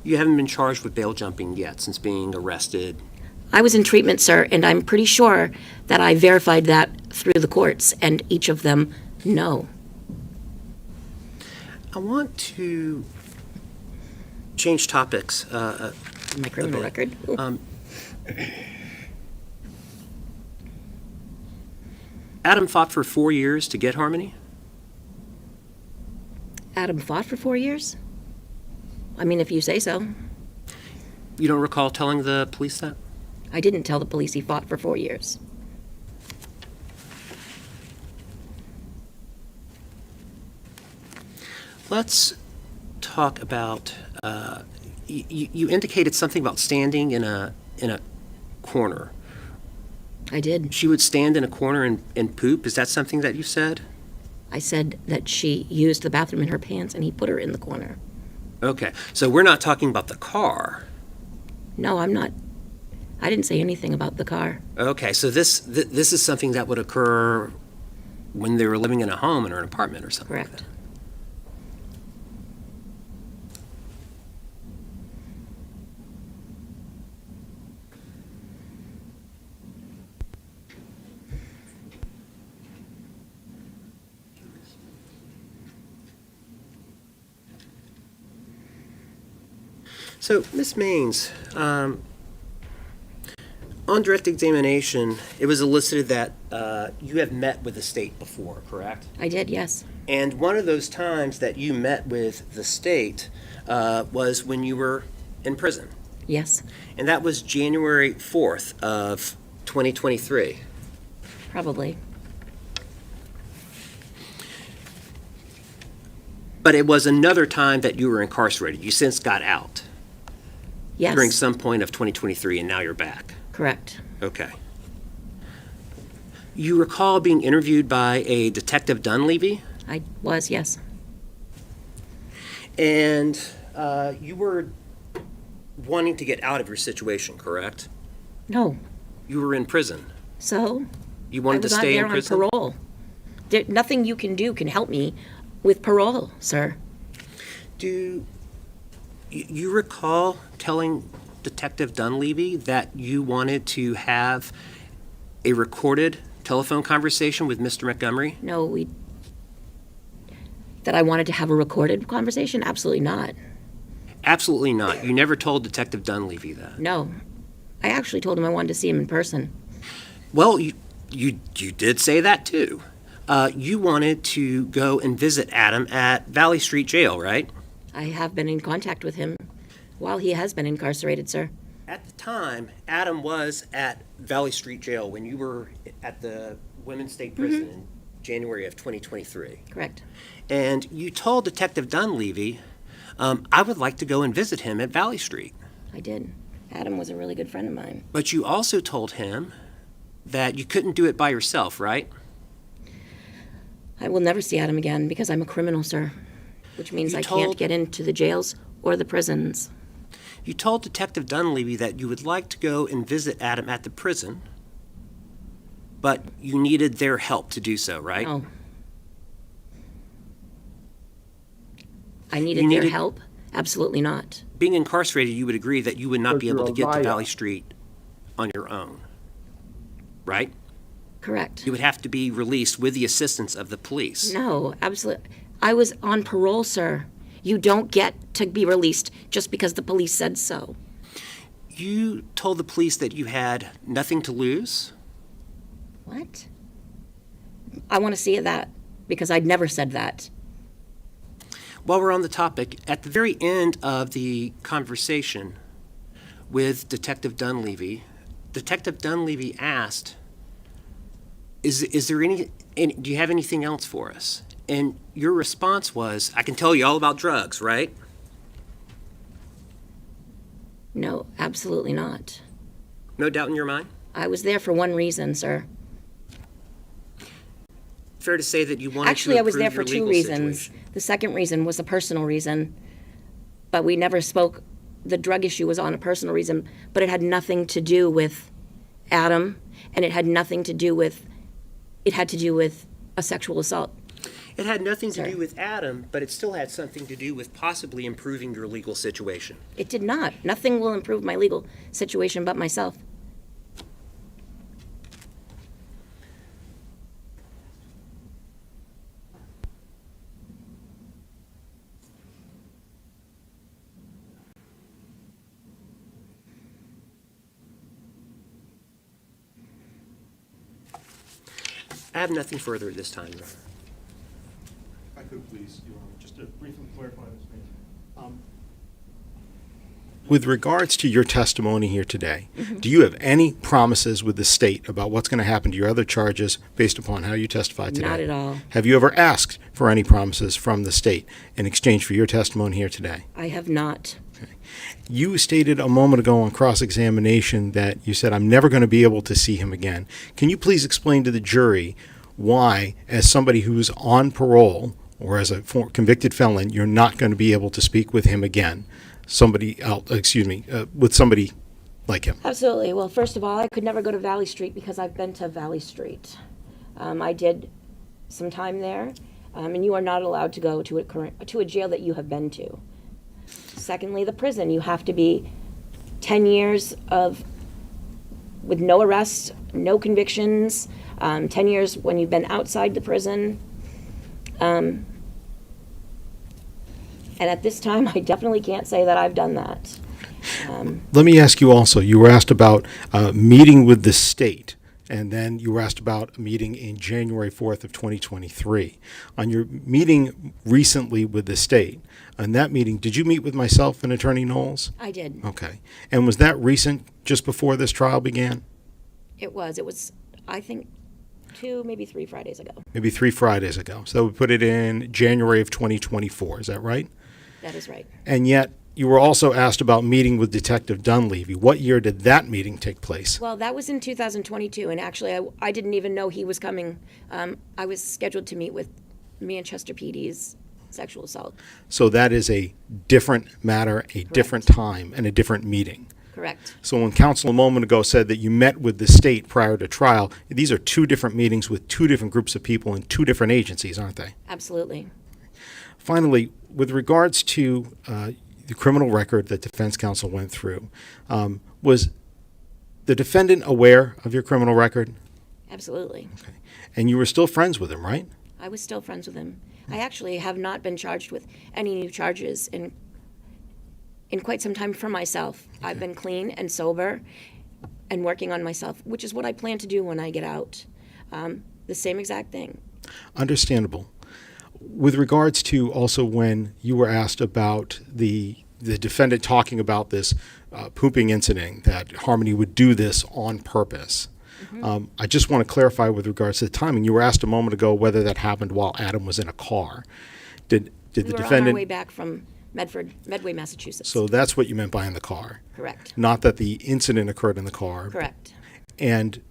You haven't been charged with bail jumping yet since being arrested? I was in treatment, sir, and I'm pretty sure that I verified that through the courts, and each of them know. I want to change topics. My criminal record. Adam fought for 4 years to get Harmony? Adam fought for 4 years? I mean, if you say so. You don't recall telling the police that? I didn't tell the police he fought for 4 years. Let's talk about, you indicated something about standing in a corner. I did. She would stand in a corner and poop? Is that something that you said? I said that she used the bathroom in her pants and he put her in the corner. Okay, so we're not talking about the car. No, I'm not. I didn't say anything about the car. Okay, so this is something that would occur when they were living in a home or an apartment or something. Correct. So, Ms. Maines, on direct examination, it was elicited that you have met with the state before, correct? I did, yes. And one of those times that you met with the state was when you were in prison. Yes. And that was January 4th of 2023. Probably. But it was another time that you were incarcerated. You since got out. Yes. During some point of 2023, and now you're back. Correct. Okay. You recall being interviewed by a Detective Dunleavy? I was, yes. And you were wanting to get out of your situation, correct? No. You were in prison. So? You wanted to I was stay on in there prison? on parole. Nothing you can do can help me with parole, sir. Do you recall telling Detective Dunleavy that you wanted to have a recorded telephone conversation with Mr. Montgomery? No, that I wanted to have a recorded conversation? Absolutely not. Absolutely not. You never told Detective Dunleavy that. No. I actually told him I wanted to see him in person. Well, you did say that too. You wanted to go and visit Adam at Valley Street Jail, right? I have been in contact with him while he has been incarcerated, sir. At the time, Adam was at Valley Street Jail when you were at the Women's State Prison in January of 2023. Correct. And you told Detective Dunleavy, I would like to go and visit him at Valley Street. I did. Adam was a really good friend of mine. But you also told him that you couldn't do it by yourself, right? I will never see Adam again because I'm a criminal, sir, which means I can't get into the jails or the prisons. You told Detective Dunleavy that you would like to go and visit Adam at the prison, but you needed their help to do so, right? No. I needed their help? Absolutely not. Being incarcerated, you would agree that you would not be able to get to Valley Street on your own, right? Correct. You would have to be released with the assistance of the police. No, absolutely. I was on parole, sir. You don't get to be released just because the police said so. You told the police that you had nothing to lose? What? I want to see that because I'd never said that. While we're on the topic, at the very end of the conversation with Detective Dunleavy asked, is there any, do you have anything else for us? And your response was, I can tell you all about drugs, right? No, absolutely not. No doubt in your mind? I was there for one reason, sir. Fair to say that you wanted Actually, to I was there improve for your two legal reasons. situation. The second reason was a personal reason, but we never spoke. The drug issue was on a personal reason, but it had nothing to do with Adam, and it had nothing to do with, it had to do with a sexual assault. It had nothing to do with Adam, but it still had something to do with possibly improving your legal situation. It did not. Nothing will improve my legal situation but myself. I have nothing further at this time, Your Honor. If I could please, Your Honor, just to briefly clarify this, please. With regards to your testimony here today, do you have any promises with the state about what's going to happen to your other charges based upon how you testified today? Not at all. Have you ever asked for any promises from the state in exchange for your testimony here today? I have not. You stated a moment ago on cross-examination that you said, I'm never going to be able to see him again. Can you please explain to the jury why, as somebody who's on parole or as a convicted felon, you're not going to be able to speak with him again? With somebody like him. Absolutely. Well, first of all, I could never go to Valley Street because I've been to Valley Street. I did some time there, and you are not allowed to go to a jail that you have been to. Secondly, the prison. You have to be 10 years with no arrests, no convictions, 10 years when you've been outside the prison. And at this time, I definitely can't say that I've done that. Let me ask you also, you were asked about meeting with the state, and then you were asked about a meeting in January 4th of 2023. On your meeting recently with the state, on that meeting, did you meet with myself and Attorney Knowles? I did. Okay. And was that recent, just before this trial began? It was, I think, 2, maybe 3 Fridays ago. Maybe 3 Fridays ago. So we put it in January of 2024, is that right? That is right. And yet, you were also asked about meeting with Detective Dunleavy. What year did that meeting take place? Well, that was in 2022, and actually, I didn't even know he was coming. I was scheduled to meet with Manchester PD's sexual assault. So that is a different matter, a different time, and a different meeting. Correct. So when counsel a moment ago said that you met with the state prior to trial, these are two different meetings with two different groups of people in two different agencies, aren't they? Absolutely. Finally, with regards to the criminal record that defense counsel went through, was the defendant aware of your criminal record? Absolutely. Okay. And you were still friends with him, right? I was still friends with him. I actually have not been charged with any new charges in quite some time for myself. Okay. I've been clean and sober and working on myself, which is what I plan to do when I get out. The same exact thing. Understandable. With regards to also when you were asked about the defendant talking about this pooping incident, that Harmony would do this on purpose. Mm-hmm. I just want to clarify with regards to the timing. You were asked a moment ago whether that happened while Adam was in a car. Did the defendant? We were on our way back from Medway, Massachusetts. So that's what you meant by in the car. Correct. Not that the incident occurred in the car. Correct. And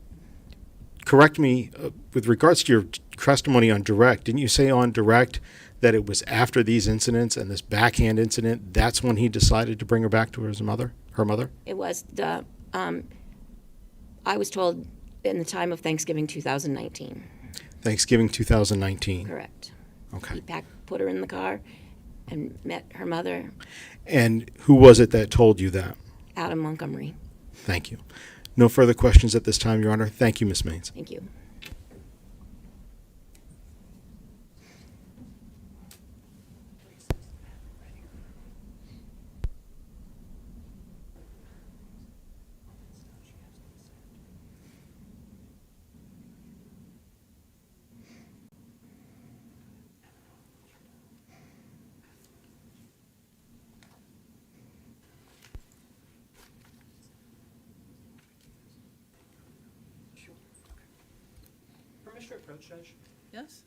correct me, with regards to your testimony on direct, didn't you say on direct that it was after these incidents and this backhand incident, that's when he decided to bring her back to her mother? It was I was told in the time of Thanksgiving 2019. Thanksgiving 2019. Correct. Okay. He put her in the car and met her mother. And who was it that told you that? Adam Montgomery. Thank you. No further questions at this time, Your Honor. Thank you, Ms. Maines. Thank you. Permission to approach, Judge? Yes?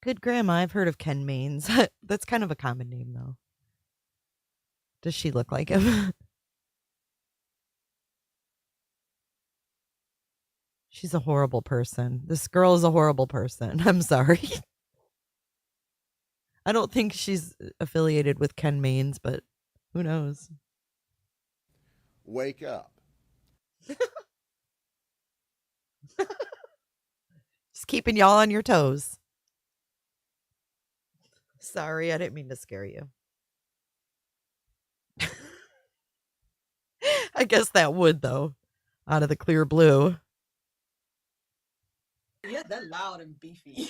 Good grandma. I've heard of Ken Maines. That's kind of a common name, though. Does she look like him? She's a horrible person. This girl is a horrible person. I'm sorry. I don't think she's affiliated with Ken Maines, but who knows? Wake up. Just keeping y'all on your toes. Sorry, I didn't mean to scare you. I guess that would, though, out of the clear blue. Yeah, they're loud and beefy.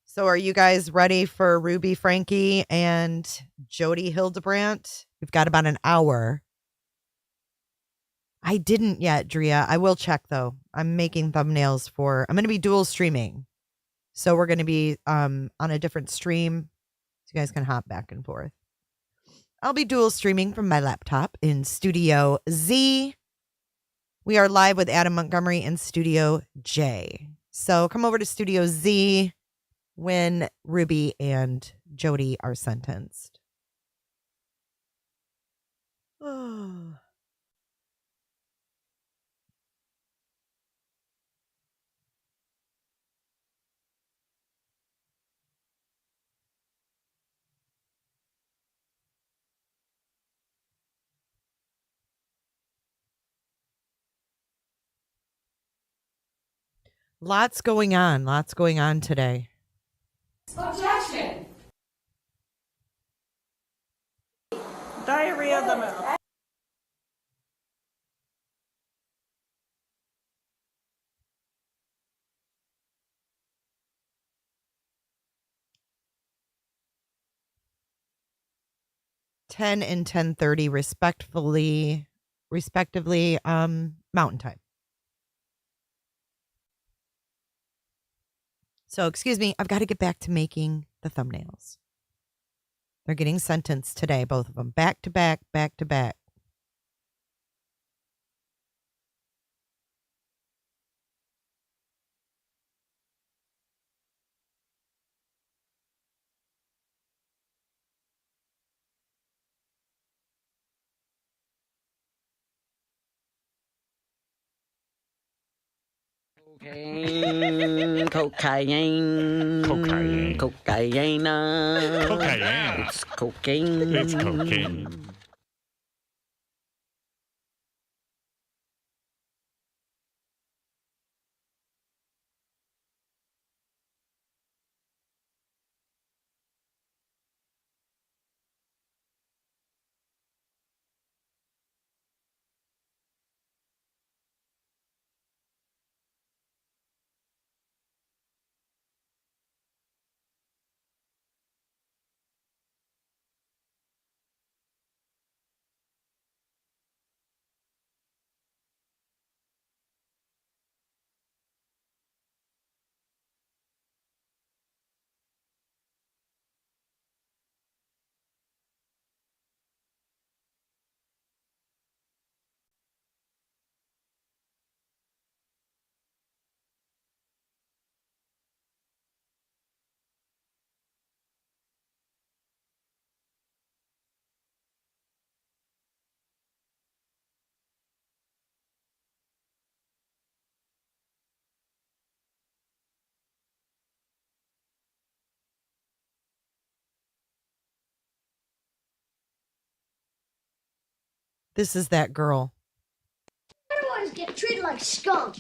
So are you guys ready for Ruby Frankie and Jody Hildebrandt? We've got about an hour. I didn't yet, Drea. I will check, though. I'm making thumbnails I'm going to be dual streaming. So we're going to be on a different stream. So you guys can hop back and forth. I'll be dual streaming from my laptop in Studio Z. We are live with Adam Montgomery in Studio J. So come over to Studio Z when Ruby and Jody are sentenced. Oh. Lots going on today. Objection! Diarrhea of the mouth. $10 and 10:30 respectively, Mountain Time. So, excuse me, I've got to get back to making the thumbnails. They're getting sentenced today, both of them, back to back, back to back. Cocaine, cocaine, Cocaine. cocaine. Cocaine. It's cocaine. It's cocaine. This is that girl. Everyone's get treated like scum.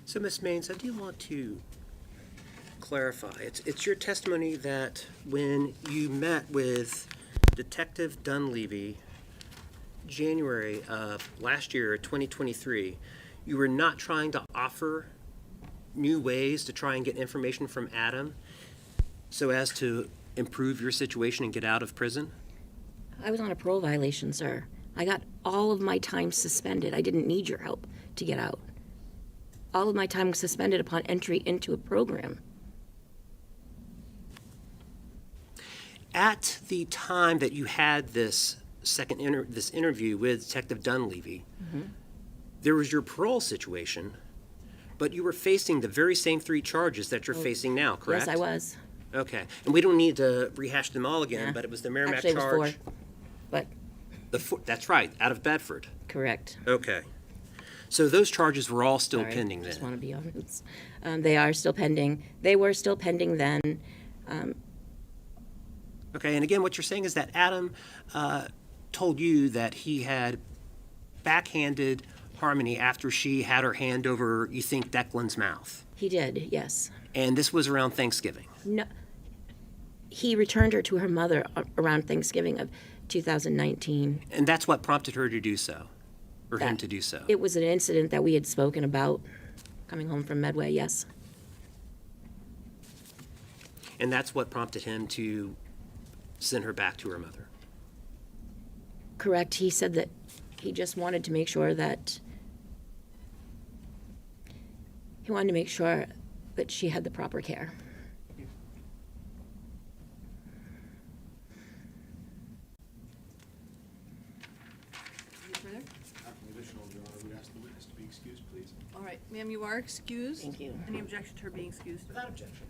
So, Ms. Maines, I do want to clarify. It's your testimony that when you met with Detective Dunleavy January of last year, 2023, you were not trying to offer new ways to try and get information from Adam so as to improve your situation and get out of prison? I was on a parole violation, sir. I got all of my time suspended. I didn't need your help to get out. All of my time was suspended upon entry into a program. At the time that you had this this interview with Detective Dunleavy, there was your parole situation, but you were facing the very same 3 charges that you're facing now, correct? Yes, I was. Okay, and we don't need to rehash them all again, Yeah. but it was the Merrimack Actually, it was charge. 4, but That's right, out of Bedford. correct. Okay. So those charges were all still Sorry, pending I then? just want to be honest. They are still pending. They were still pending then. Okay, and again, what you're saying is that Adam told you that he had backhanded Harmony after she had her hand over, you think, Declan's mouth. He did, yes. And this was around Thanksgiving. No, he returned her to her mother around Thanksgiving of 2019. And that's what prompted her to do so, or him to do so. It was an incident that we had spoken about coming home from Medway, yes. And that's what prompted him to send her back to her mother. Correct. He said that he just wanted to make sure that she had the proper care. All right, ma'am, you are excused. Thank you. Any objection to her being excused? Without objection.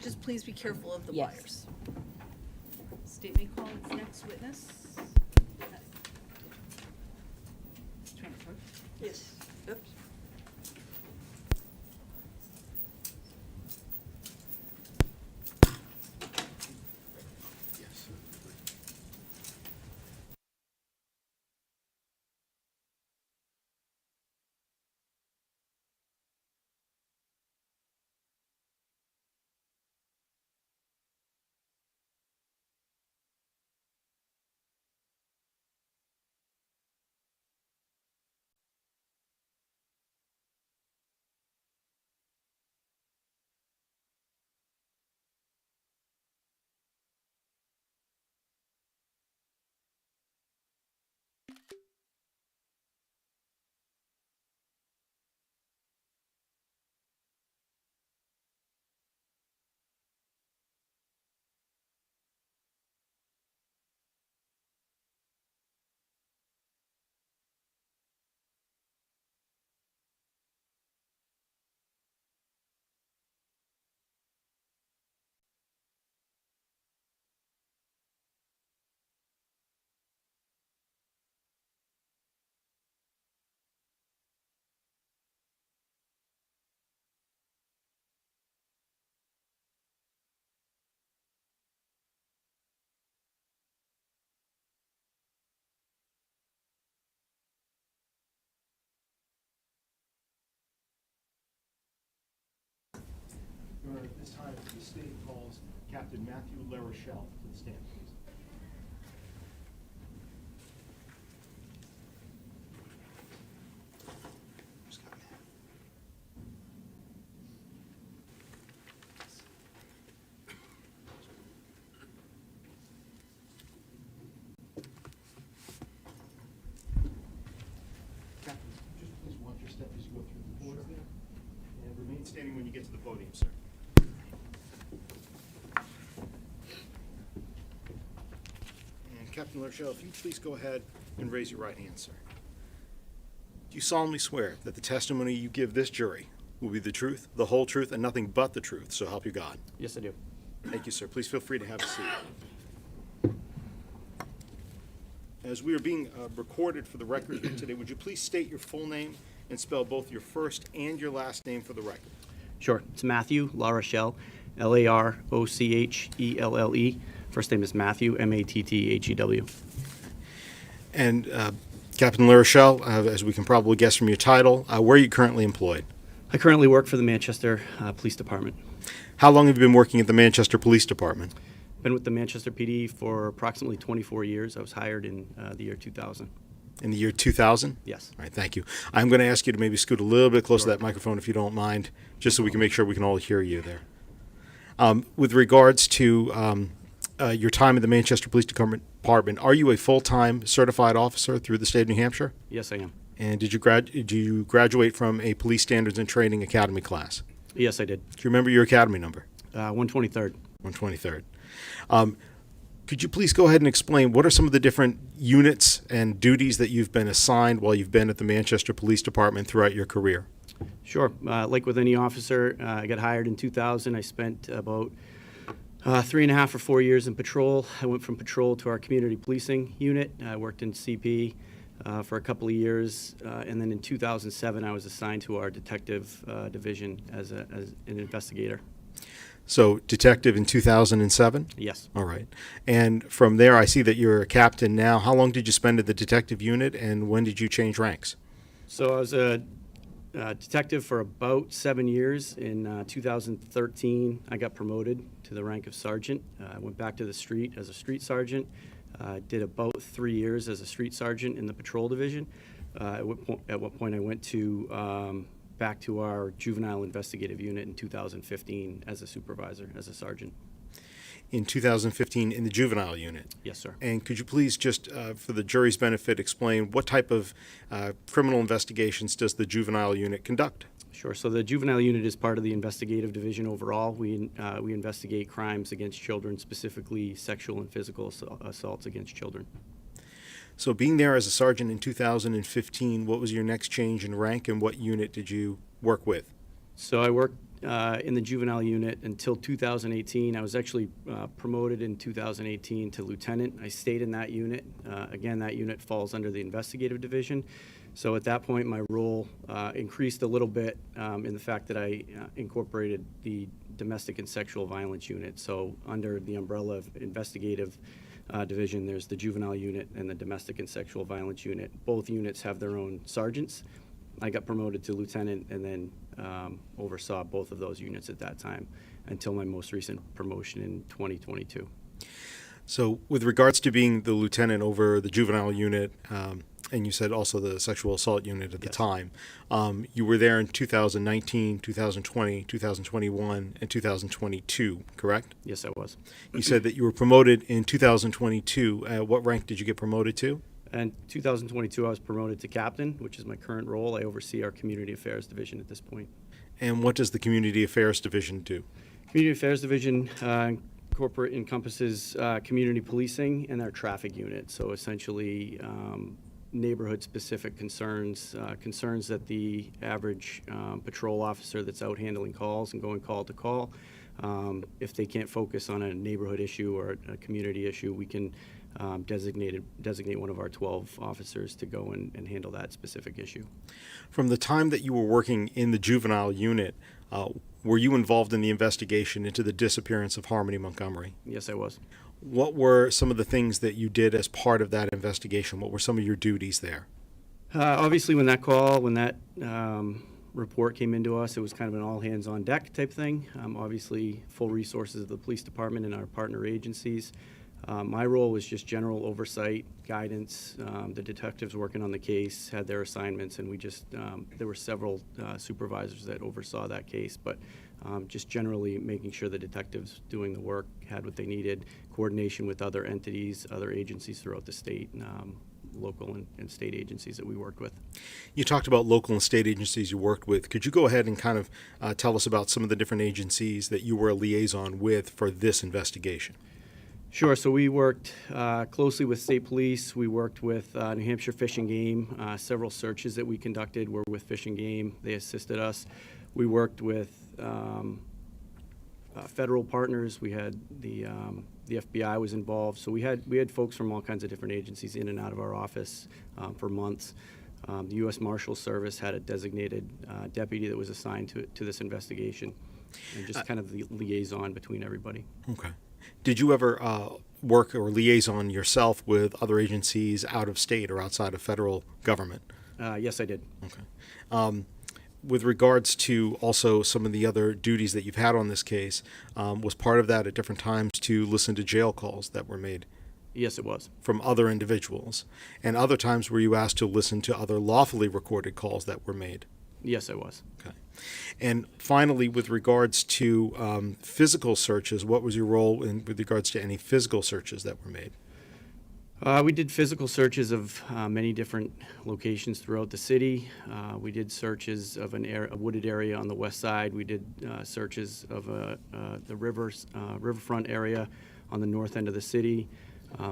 Just please be careful of the Yes. wires. State may call its next witness. Yes. Oops. Your Honor, at this time, the state calls Captain Matthew LaRochelle to the stand, please. Captain, just please watch your step as you go through the doors there, and remain standing when you get to the podium, sir. And Captain LaRochelle, if you please go ahead and raise your right hand, sir. Do you solemnly swear that the testimony you give this jury will be the truth, the whole truth, and nothing but the truth, so help you God? Yes, I do. Thank you, sir. Please feel free to have a seat. As we are being recorded for the record here today, would you please state your full name and spell both your first and your last name for the record? Sure. It's Matthew LaRochelle, LaRochelle. First name is Matthew, Matthew. And Captain LaRochelle, as we can probably guess from your title, where are you currently employed? I currently work for the Manchester Police Department. How long have you been working at the Manchester Police Department? Been with the Manchester PD for approximately 24 years. I was hired in the year 2000. In the year 2000? Yes. All right, thank you. I'm going to ask you to maybe scoot a little bit closer to that microphone if you don't mind, just so we can make sure we can all hear you there. With regards to your time in the Manchester Police Department, are you a full-time certified officer through the state of New Hampshire? Yes, I am. And did you graduate from a Police Standards and Training Academy class? Yes, I did. Do you remember your academy number? 123rd. 123rd. Could you please go ahead and explain what are some of the different units and duties that you've been assigned while you've been at the Manchester Police Department throughout your career? Sure. Like with any officer, I got hired in 2000. I spent about 3.5 or 4 years in patrol. I went from patrol to our community policing unit. I worked in CP for a couple of years, and then in 2007 I was assigned to our detective division as an investigator. So, detective in 2007? Yes. All right. And from there, I see that you're a captain now. How long did you spend at the detective unit, and when did you change ranks? So I was a detective for about 7 years. In 2013, I got promoted to the rank of sergeant. I went back to the street as a street sergeant. Did about 3 years as a street sergeant in the patrol division. At what point I went to back to our juvenile investigative unit in 2015 as a supervisor, as a sergeant. In 2015 in the juvenile unit? Yes, sir. And could you please just, for the jury's benefit, explain what type of criminal investigations does the juvenile unit conduct? Sure. So the juvenile unit is part of the investigative division overall. We investigate crimes against children, specifically sexual and physical assaults against children. So being there as a sergeant in 2015, what was your next change in rank, and what unit did you work with? So I worked in the juvenile unit until 2018. I was actually promoted in 2018 to lieutenant. I stayed in that unit. Again, that unit falls under the investigative division. So at that point, my role increased a little bit in the fact that I incorporated the domestic and sexual violence unit. So under the umbrella of investigative division, there's the juvenile unit and the domestic and sexual violence unit. Both units have their own sergeants. I got promoted to lieutenant and then oversaw both of those units at that time until my most recent promotion in 2022. So with regards to being the lieutenant over the juvenile unit, and you said also the sexual assault unit at the time, you were there in 2019, 2020, 2021, and 2022, correct? Yes, I was. You said that you were promoted in 2022. What rank did you get promoted to? In 2022, I was promoted to captain, which is my current role. I oversee our community affairs division at this point. And what does the community affairs division do? Community affairs division corporate encompasses community policing and our traffic unit. So essentially neighborhood-specific concerns, concerns that the average patrol officer that's out handling calls and going call to call, if they can't focus on a neighborhood issue or a community issue, we can designate one of our 12 officers to go and handle that specific issue. From the time that you were working in the juvenile unit, were you involved in the investigation into the disappearance of Harmony Montgomery? Yes, I was. What were some of the things that you did as part of that investigation? What were some of your duties there? Obviously, when that report came into us, it was kind of an all-hands-on-deck type thing. Obviously, full resources of the police department and our partner agencies. My role was just general oversight, guidance. The detectives working on the case had their assignments, and we just, there were several supervisors that oversaw that case, but just generally making sure the detectives doing the work had what they needed, coordination with other entities, other agencies throughout the state, local and state agencies that we worked with. You talked about local and state agencies you worked with. Could you go ahead and kind of tell us about some of the different agencies that you were a liaison with for this investigation? Sure. So we worked closely with state police. We worked with New Hampshire Fish and Game. Several searches that we conducted were with Fish and Game. They assisted us. We worked with federal partners. We had the FBI was involved. So we had folks from all kinds of different agencies in and out of our office for months. The U.S. Marshal Service had a designated deputy that was assigned to this investigation, and just kind of the liaison between everybody. Okay. Did you ever work or liaison yourself with other agencies out of state or outside of federal government? Yes, I did. Okay. with regards to also some of the other duties that you've had on this case, was part of that at different times to listen to jail calls that were made Yes, it was. from other individuals? And other times were you asked to listen to other lawfully recorded calls that were made? Yes, I was. Okay. And finally, with regards to physical searches, what was your role with regards to any physical searches that were made? We did physical searches of many different locations throughout the city. We did searches of a wooded area on the west side. We did searches of the riverfront area on the north end of the city.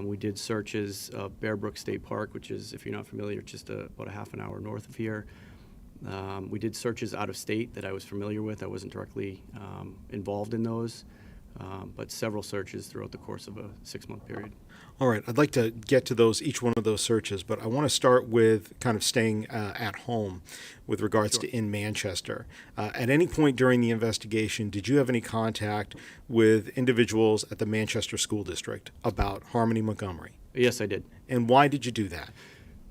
We did searches of Bear Brook State Park, which is, if you're not familiar, just about a half an hour north of here. We did searches out of state that I was familiar with. I wasn't directly involved in those, but several searches throughout the course of a 6-month period. All right, I'd like to get to each one of those searches, but I want to start with kind of staying at home with regards to in Manchester. At any point during the investigation, did you have any contact with individuals at the Manchester School District about Harmony Montgomery? Yes, I did. And why did you do that?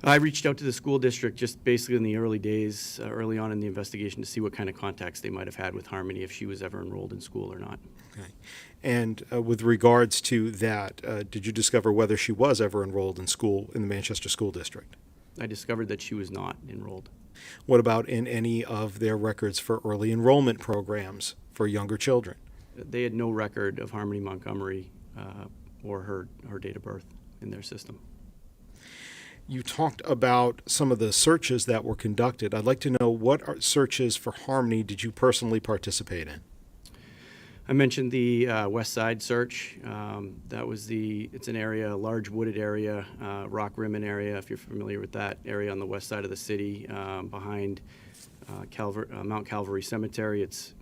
I reached out to the school district just basically in the early days, early on in the investigation, to see what kind of contacts they might have had with Harmony, if she was ever enrolled in school or not. Okay. And with regards to that, did you discover whether she was ever enrolled in school in the Manchester School District? I discovered that she was not enrolled. What about in any of their records for early enrollment programs for younger children? They had no record of Harmony Montgomery or her date of birth in their system. You talked about some of the searches that were conducted. I'd like to know what searches for Harmony did you personally participate in? I mentioned the West Side search. It's an area, a large wooded area, rock rimmen area, if you're familiar with that area on the west side of the city, behind Mount Calvary Cemetery. It's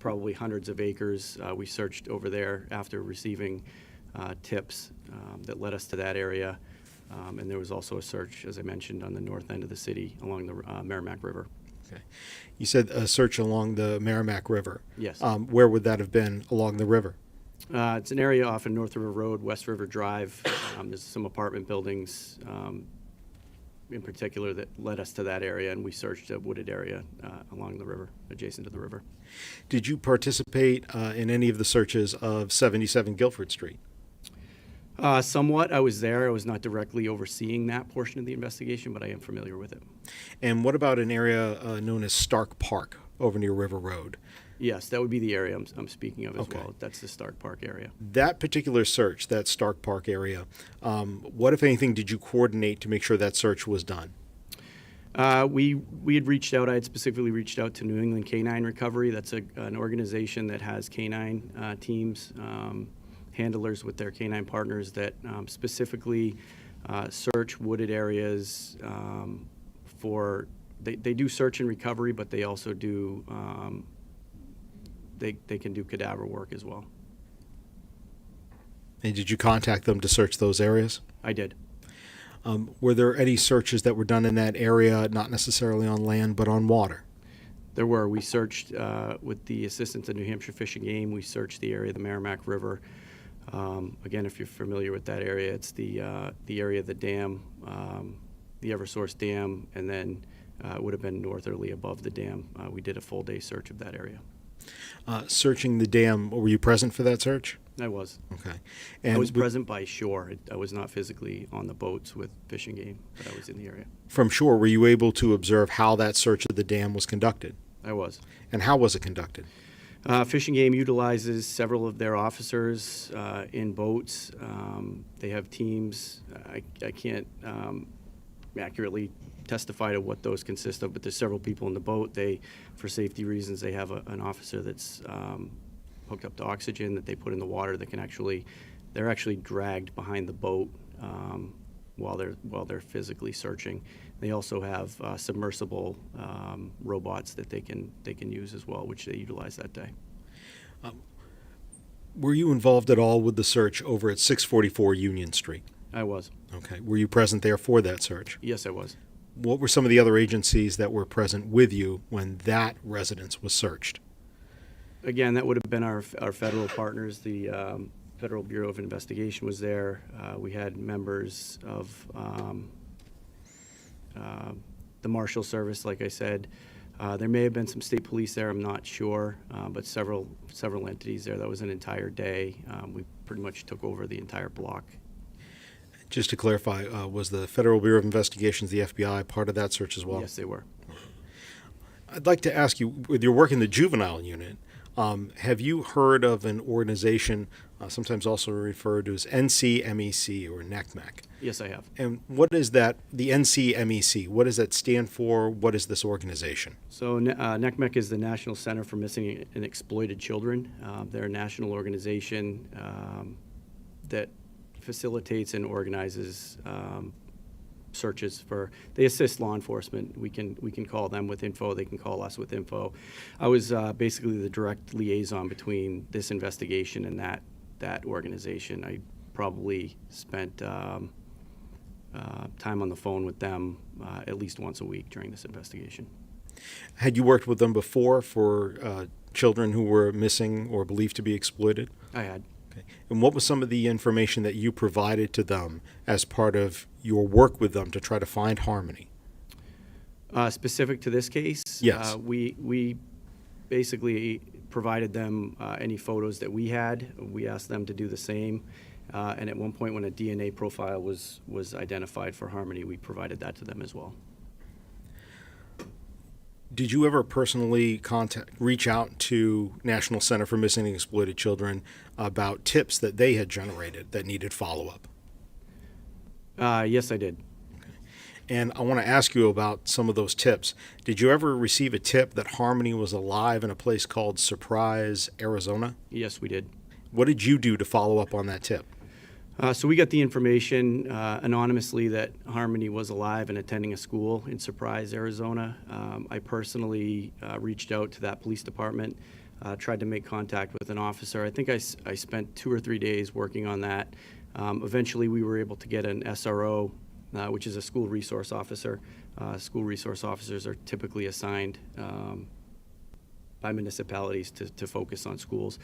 probably hundreds of acres. We searched over there after receiving tips that led us to that area. And there was also a search, as I mentioned, on the north end of the city along the Merrimack River. Okay. You said a search along the Merrimack River. Yes. Where would that have been along the river? It's an area off of North River Road, West River Drive. There's some apartment buildings in particular that led us to that area, and we searched a wooded area along the river, adjacent to the river. Did you participate in any of the searches of 77 Guilford Street? Somewhat. I was there. I was not directly overseeing that portion of the investigation, but I am familiar with it. And what about an area known as Stark Park over near River Road? Yes, that would be the area I'm speaking of as well. That's the Stark Park area. That particular search, that Stark Park area, what, if anything, did you coordinate to make sure that search was done? We had reached out. I had specifically reached out to New England Canine Recovery. That's an organization that has canine teams, handlers with their canine partners that specifically search wooded areas for. They do search and recovery, but they also do. They can do cadaver work as well. And did you contact them to search those areas? I did. Were there any searches that were done in that area, not necessarily on land, but on water? There were. We searched with the assistance of New Hampshire Fish and Game. We searched the area of the Merrimack River. Again, if you're familiar with that area, it's the area of the dam, the Eversource Dam, and then it would have been northerly above the dam. We did a full day search of that area. Searching the dam, were you present for that search? I was. Okay. And I was present by shore. I was not physically on the boats with Fish and Game, but I was in the area. From shore, were you able to observe how that search of the dam was conducted? I was. And how was it conducted? Fish and Game utilizes several of their officers in boats. They have teams. I can't accurately testify to what those consist of, but there's several people in the boat. For safety reasons, they have an officer that's hooked up to oxygen that they put in the water that can they're actually dragged behind the boat while they're physically searching. They also have submersible robots that they can use as well, which they utilize that day. Were you involved at all with the search over at 644 Union Street? I was. Okay. Were you present there for that search? Yes, I was. What were some of the other agencies that were present with you when that residence was searched? Again, that would have been our federal partners. The Federal Bureau of Investigation was there. We had members of the Marshal Service, like I said. There may have been some state police there, I'm not sure, but several entities there. That was an entire day. We pretty much took over the entire block. Just to clarify, was the Federal Bureau of Investigations, the FBI, part of that search as well? Yes, they were. I'd like to ask you, with your work in the juvenile unit, have you heard of an organization, sometimes also referred to as NCMEC or NECMEC? Yes, I have. And what is that, the NCMEC, what does that stand for? What is this organization? So NECMEC is the National Center for Missing and Exploited Children. They're a national organization that facilitates and organizes searches for. They assist law enforcement. We can call them with info. They can call us with info. I was basically the direct liaison between this investigation and that organization. I probably spent time on the phone with them at least once a week during this investigation. Had you worked with them before for children who were missing or believed to be exploited? I had. Okay. And what was some of the information that you provided to them as part of your work with them to try to find harmony? Specific to this case, yes. We basically provided them any photos that we had. We asked them to do the same. And at one point when a DNA profile was identified for Harmony, we provided that to them as well. Did you ever personally reach out to National Center for Missing and Exploited Children about tips that they had generated that needed follow-up? Yes, I did. Okay. And I want to ask you about some of those tips. Did you ever receive a tip that Harmony was alive in a place called Surprise, Arizona? Yes, we did. What did you do to follow up on that tip? So we got the information anonymously that Harmony was alive and attending a school in Surprise, Arizona. I personally reached out to that police department, tried to make contact with an officer. I think I spent 2 or 3 days working on that. Eventually, we were able to get an SRO, which is a school resource officer. School resource officers are typically assigned by municipalities to focus on schools.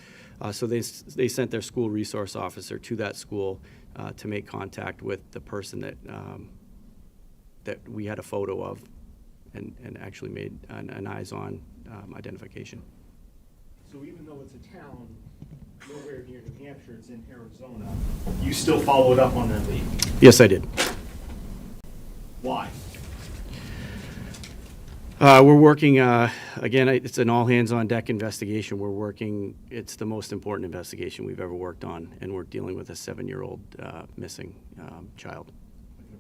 So they sent their school resource officer to that school to make contact with the person that we had a photo of and actually made an eyes-on identification. So even though it's a town nowhere near New Hampshire, it's in Arizona, you still followed up on that lead? Yes, I did. Why? We're working, again, it's an all-hands-on-deck investigation. We're working, it's the most important investigation we've ever worked on, and we're dealing with a 7-year-old missing child.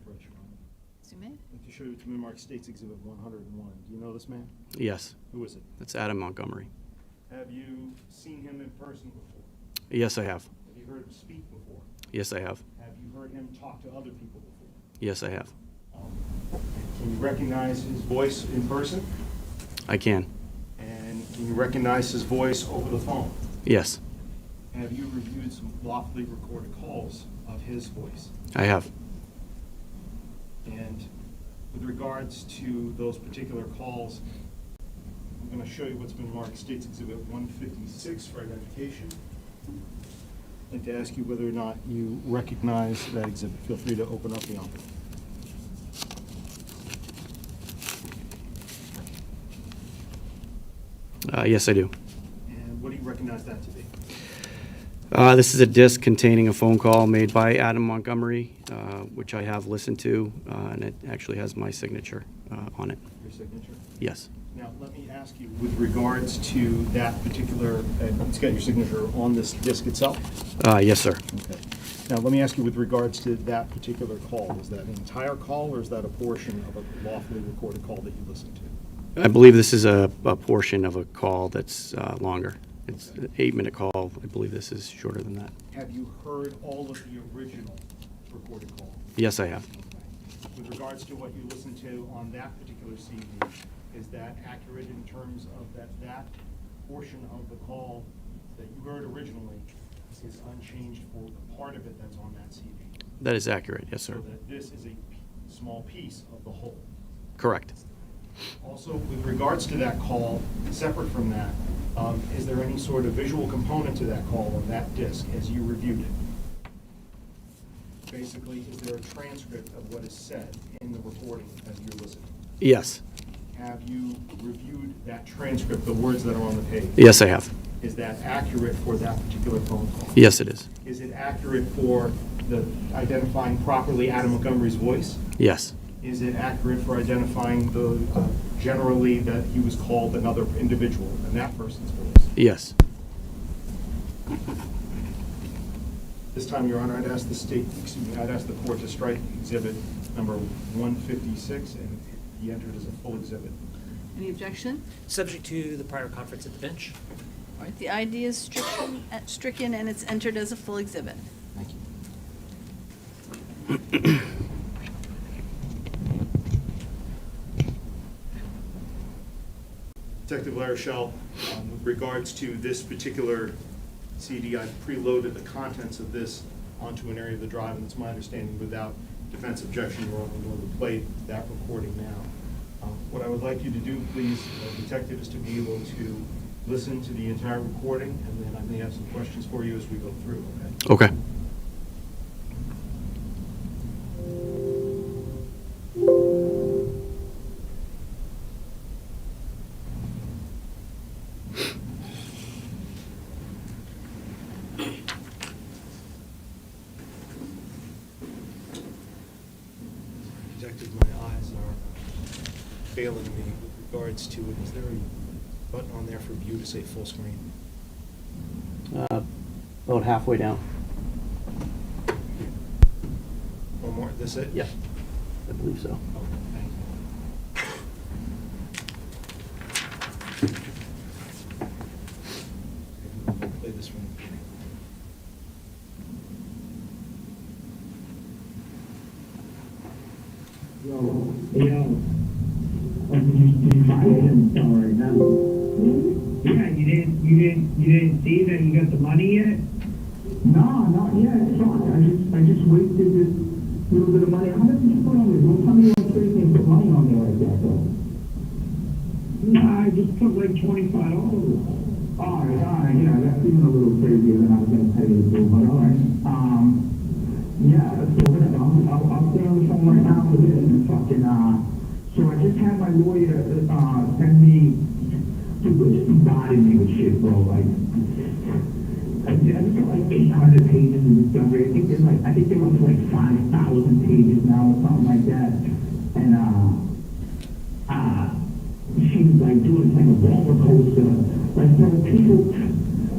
I'd like to show you Mark State's Exhibit 101. Do you know this man? Yes. Who is it? That's Adam Montgomery. Have you seen him in person before? Yes, I have. Have you heard him speak before? Yes, I have. Have you heard him talk to other people before? Yes, I have. Can you recognize his voice in person? I can. And can you recognize his voice over the phone? Yes. Have you reviewed some lawfully recorded calls of his voice? I have. And with regards to those particular calls, I'm going to show you what's been marked State's Exhibit 156 for identification. I'd like to ask you whether or not you recognize that exhibit. Feel free to open up the envelope. Yes, I do. And what do you recognize that to be? This is a disc containing a phone call made by Adam Montgomery, which I have listened to, and it actually has my signature on it. Your signature? Yes. Now, let me ask you, with regards to that particular, it's got your signature on this disc itself? Yes, sir. Okay. Now, let me ask you, with regards to that particular call, is that an entire call, or is that a portion of a lawfully recorded call that you listened to? I believe this is a portion of a call that's longer. It's an 8-minute call. I believe this is shorter than that. Have you heard all of the original recorded call? Yes, I have. Okay. With regards to what you listened to on that particular CD, is that accurate in terms of that portion of the call that you heard originally is unchanged for the part of it that's on that CD? That is accurate, yes, sir. So that this is a small piece of the whole? Correct. Also, with regards to that call, separate from that, is there any sort of visual component to that call on that disc as you reviewed it? Basically, is there a transcript of what is said in the recording as you listen? Yes. have you reviewed that transcript, the words that are on the page? Yes, I have. Is that accurate for that particular phone call? Yes, it is. Is it accurate for the identifying properly Adam Montgomery's voice? Yes. Is it accurate for identifying the generally that he was called another individual and that person's voice? Yes. This time, Your Honor, I'd ask I'd ask the court to strike exhibit number 156 and be entered as a full exhibit. Any objection? Subject to the prior conference at the bench. All right, the ID is stricken and it's entered as a full exhibit. Thank you. Detective Larochelle, with regards to this particular CD, I've preloaded the contents of this onto an area of the drive, and it's my understanding without defense objection, we're going to play that recording now. What I would like you to do, please, Detective, is to be able to listen to the entire recording, and then I may have some questions for you as we go through, okay? Okay. Detective, my eyes are failing me with regards to it. Is there a button on there for view to say full screen? About halfway down. One more, this it? Yeah, I believe so. Okay, thank you. Play this one. Yo, yeah, you didn't see that you got the money yet? No, not yet. Sorry, I just wasted this little bit of money. How much did you put on this? Don't tell me you don't put money on there like that, though. Nah, I just put like $25. All right, yeah, that's even a little crazier than I was gonna pay you to, but all right. Yeah, so whatever. I'll stay on the phone right now for this and fucking, so I just had my lawyer, send me, he bodied me with shit, bro, like, I just got like 800 pages of discovery. I think they're up to like 5,000 pages now or something like that. And, she was like doing like a roller coaster. Like, bro, people,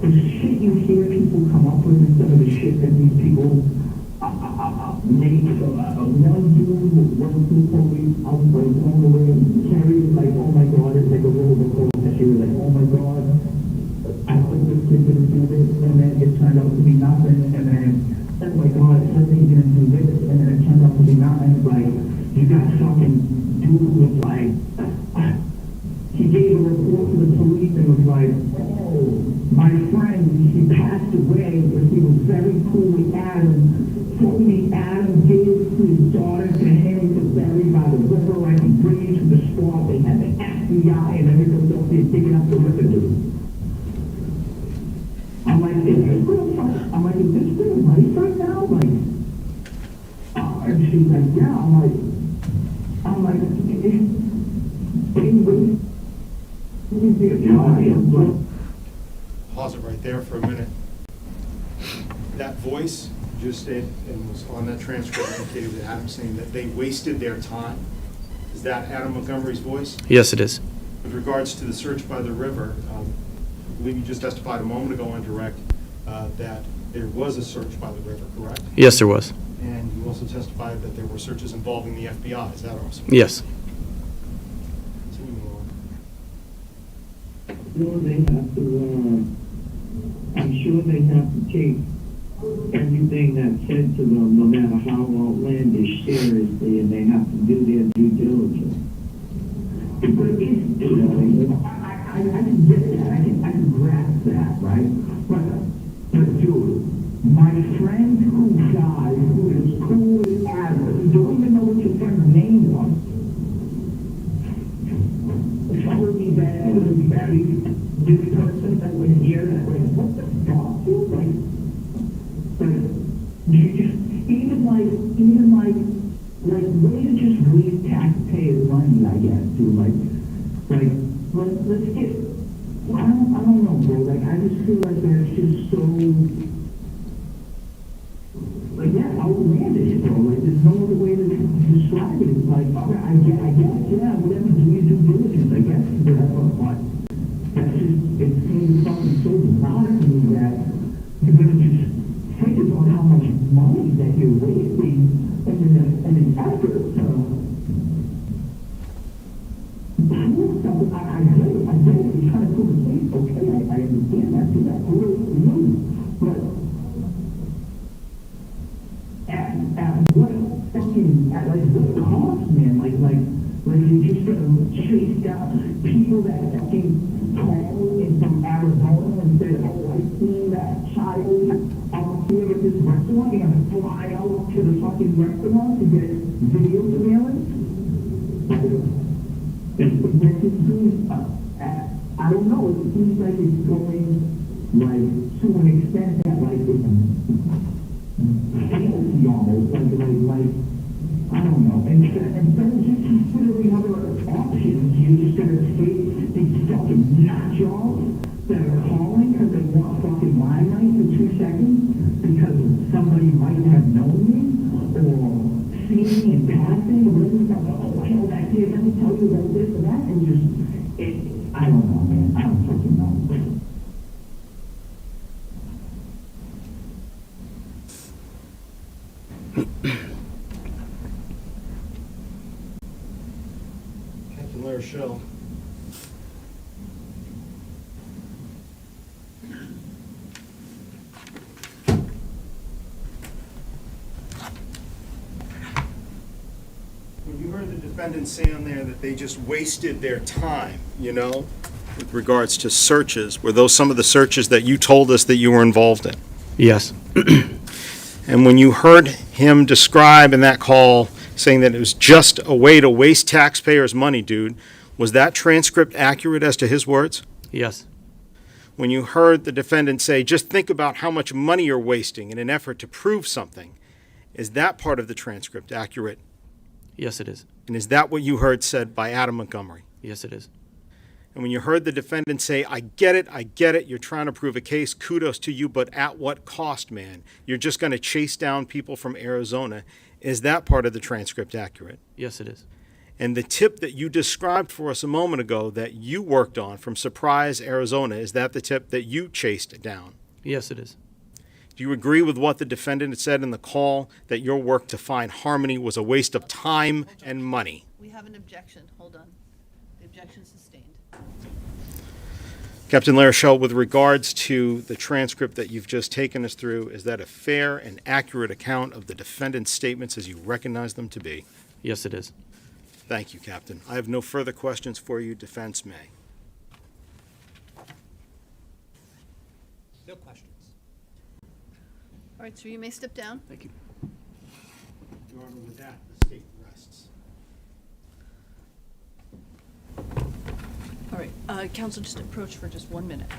the shit you hear people come up with and some of the shit that these people make, one dude, one police, I was like on the way, Carrie was like, oh my god, it's like a roller coaster. She was like, oh my god, I thought this kid gonna do this, and then it turned out to be nothing, and then, oh my god, I thought he's gonna do this, and then it turned out to be nothing. Like, you got fucking dude who was like, he gave a report to the police and was like, oh, my friend, he passed away, but he was very cool with Adam. Told me Adam gave his daughter to him to bury by the river like he brings to the spot. They had the FBI and everything up there digging up the river, dude. I'm like, is this real life right now? Like, and she's like, yeah. I'm like, Pause it right there for a minute. That voice just said, and was on that transcript indicated with Adam saying that they wasted their time. Is that Adam Montgomery's voice? Yes, it is. With regards to the search by the river, I believe you just testified a moment ago on direct that there was a search by the river, correct? Yes, there was. And you also testified that there were searches involving the FBI. Is that also? Yes. I'm sure they have to take everything that's said to them, no matter how outlandish, seriously, and they have to do their due diligence. But it's, you know, I can get that, I can grasp that, right? But dude, my friend who died, who is cool with Adam, you don't even know what your friend's name was. Told me that it was a very good person that was here, that was, what the fuck, dude? Like, you just, even like, way to just waste taxpayers' money, I guess, dude. Like, let's get, I don't know, bro, like, I just feel like that's just so, like, yeah, outlandish, bro, like, there's no other way to describe it. It's like, okay, I guess, yeah, whatever, do your due diligence, I guess, whatever, but that's just, it seems fucking so bizarre to me that you're gonna just think about how much money that you're wasting in an effort to prove something. I get it, you're trying to prove a case, okay, I understand that, do that, really, but at what fucking, at like what cost, man, like you're just gonna chase down people that fucking call in from Arizona and say, oh, I seen that child out here at this restaurant, you're gonna fly out to the fucking restaurant to get video surveillance? I don't know, it seems like it's going, like, to an extent that, like, it's fantasy almost, like, I don't know, instead of just considering other options, you're just gonna take these fucking nut jobs that are calling because they want fucking limelight for 2 seconds because somebody might have known me or seen me in passing or whatever, oh, I know that kid, let me tell you about this and that, and just, I don't know, man, I don't fucking know. Captain Larachelle. When you heard the defendant say on there that they just wasted their time, you know, with regards to searches, were those some of the searches that you told us that you were involved in? Yes. And when you heard him describe in that call saying that it was just a way to waste taxpayers' money, dude, was that transcript accurate as to his words? Yes. When you heard the defendant say, just think about how much money you're wasting in an effort to prove something, is that part of the transcript accurate? Yes, it is. And is that what you heard said by Adam Montgomery? Yes, it is. And when you heard the defendant say, I get it, you're trying to prove a case, kudos to you, but at what cost, man? You're just going to chase down people from Arizona. Is that part of the transcript accurate? Yes, it is. And the tip that you described for us a moment ago that you worked on from Surprise, Arizona, is that the tip that you chased down? Yes, it is. Do you agree with what the defendant had said in the call, that your work to find Harmony was a waste of time and money? We have an objection. Hold on. The objection sustained. Captain Larachelle, with regards to the transcript that you've just taken us through, is that a fair and accurate account of the defendant's statements as you recognize them to be? Yes, it is. Thank you, Captain. I have no further questions for you. Defense may. No questions. All right, sir, you may step down. Thank you. Your Honor, with that, the state rests. All right, counsel, just approach for just 1 minute.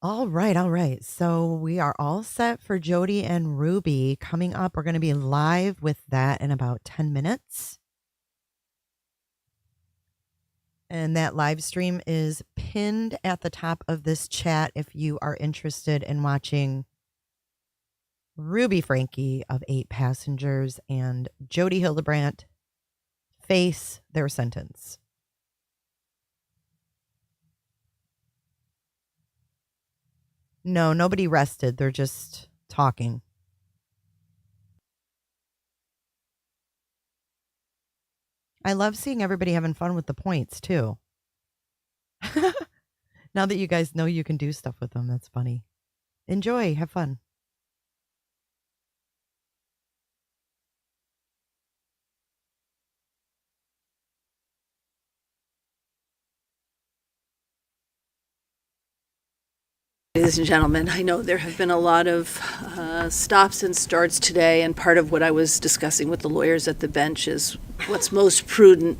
All right, all right. So we are all set for Jody and Ruby. Coming up, we're going to be live with that in about 10 minutes. And that live stream is pinned at the top of this chat if you are interested in watching Ruby Frankie of 8 Passengers and Jody Hildebrandt face their sentence. No, nobody rested. They're just talking. I love seeing everybody having fun with the points, too. Now that you guys know you can do stuff with them, that's funny. Enjoy. Have fun. Ladies and gentlemen, I know there have been a lot of stops and starts today, and part of what I was discussing with the lawyers at the bench is what's most prudent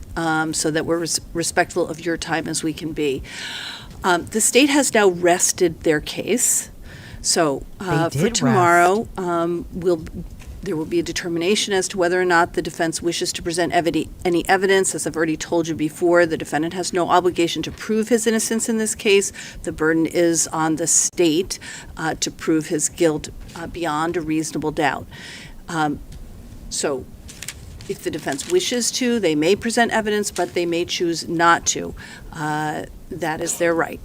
so that we're respectful of your time as we can be. The state has now rested their case, so for tomorrow, there will be a determination as to whether or not the defense wishes to present any evidence. As I've already told you before, the defendant has no obligation to prove his innocence in this case. The burden is on the state to prove his guilt beyond a reasonable doubt. So if the defense wishes to, they may present evidence, but they may choose not to. That is their right.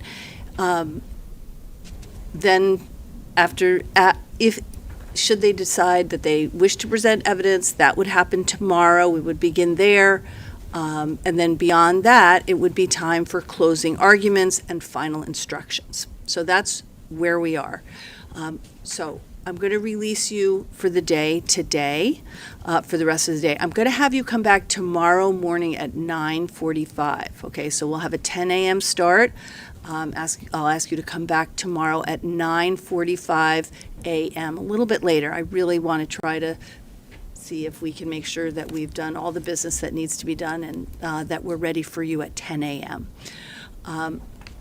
Then should they decide that they wish to present evidence, that would happen tomorrow. We would begin there. And then beyond that, it would be time for closing arguments and final instructions. So that's where we are. So I'm going to release you for the day today, for the rest of the day. I'm going to have you come back tomorrow morning at 9:45. Okay, so we'll have a 10 a.m. start. I'll ask you to come back tomorrow at 9:45 a.m., a little bit later. I really want to try to see if we can make sure that we've done all the business that needs to be done and that we're ready for you at 10 a.m.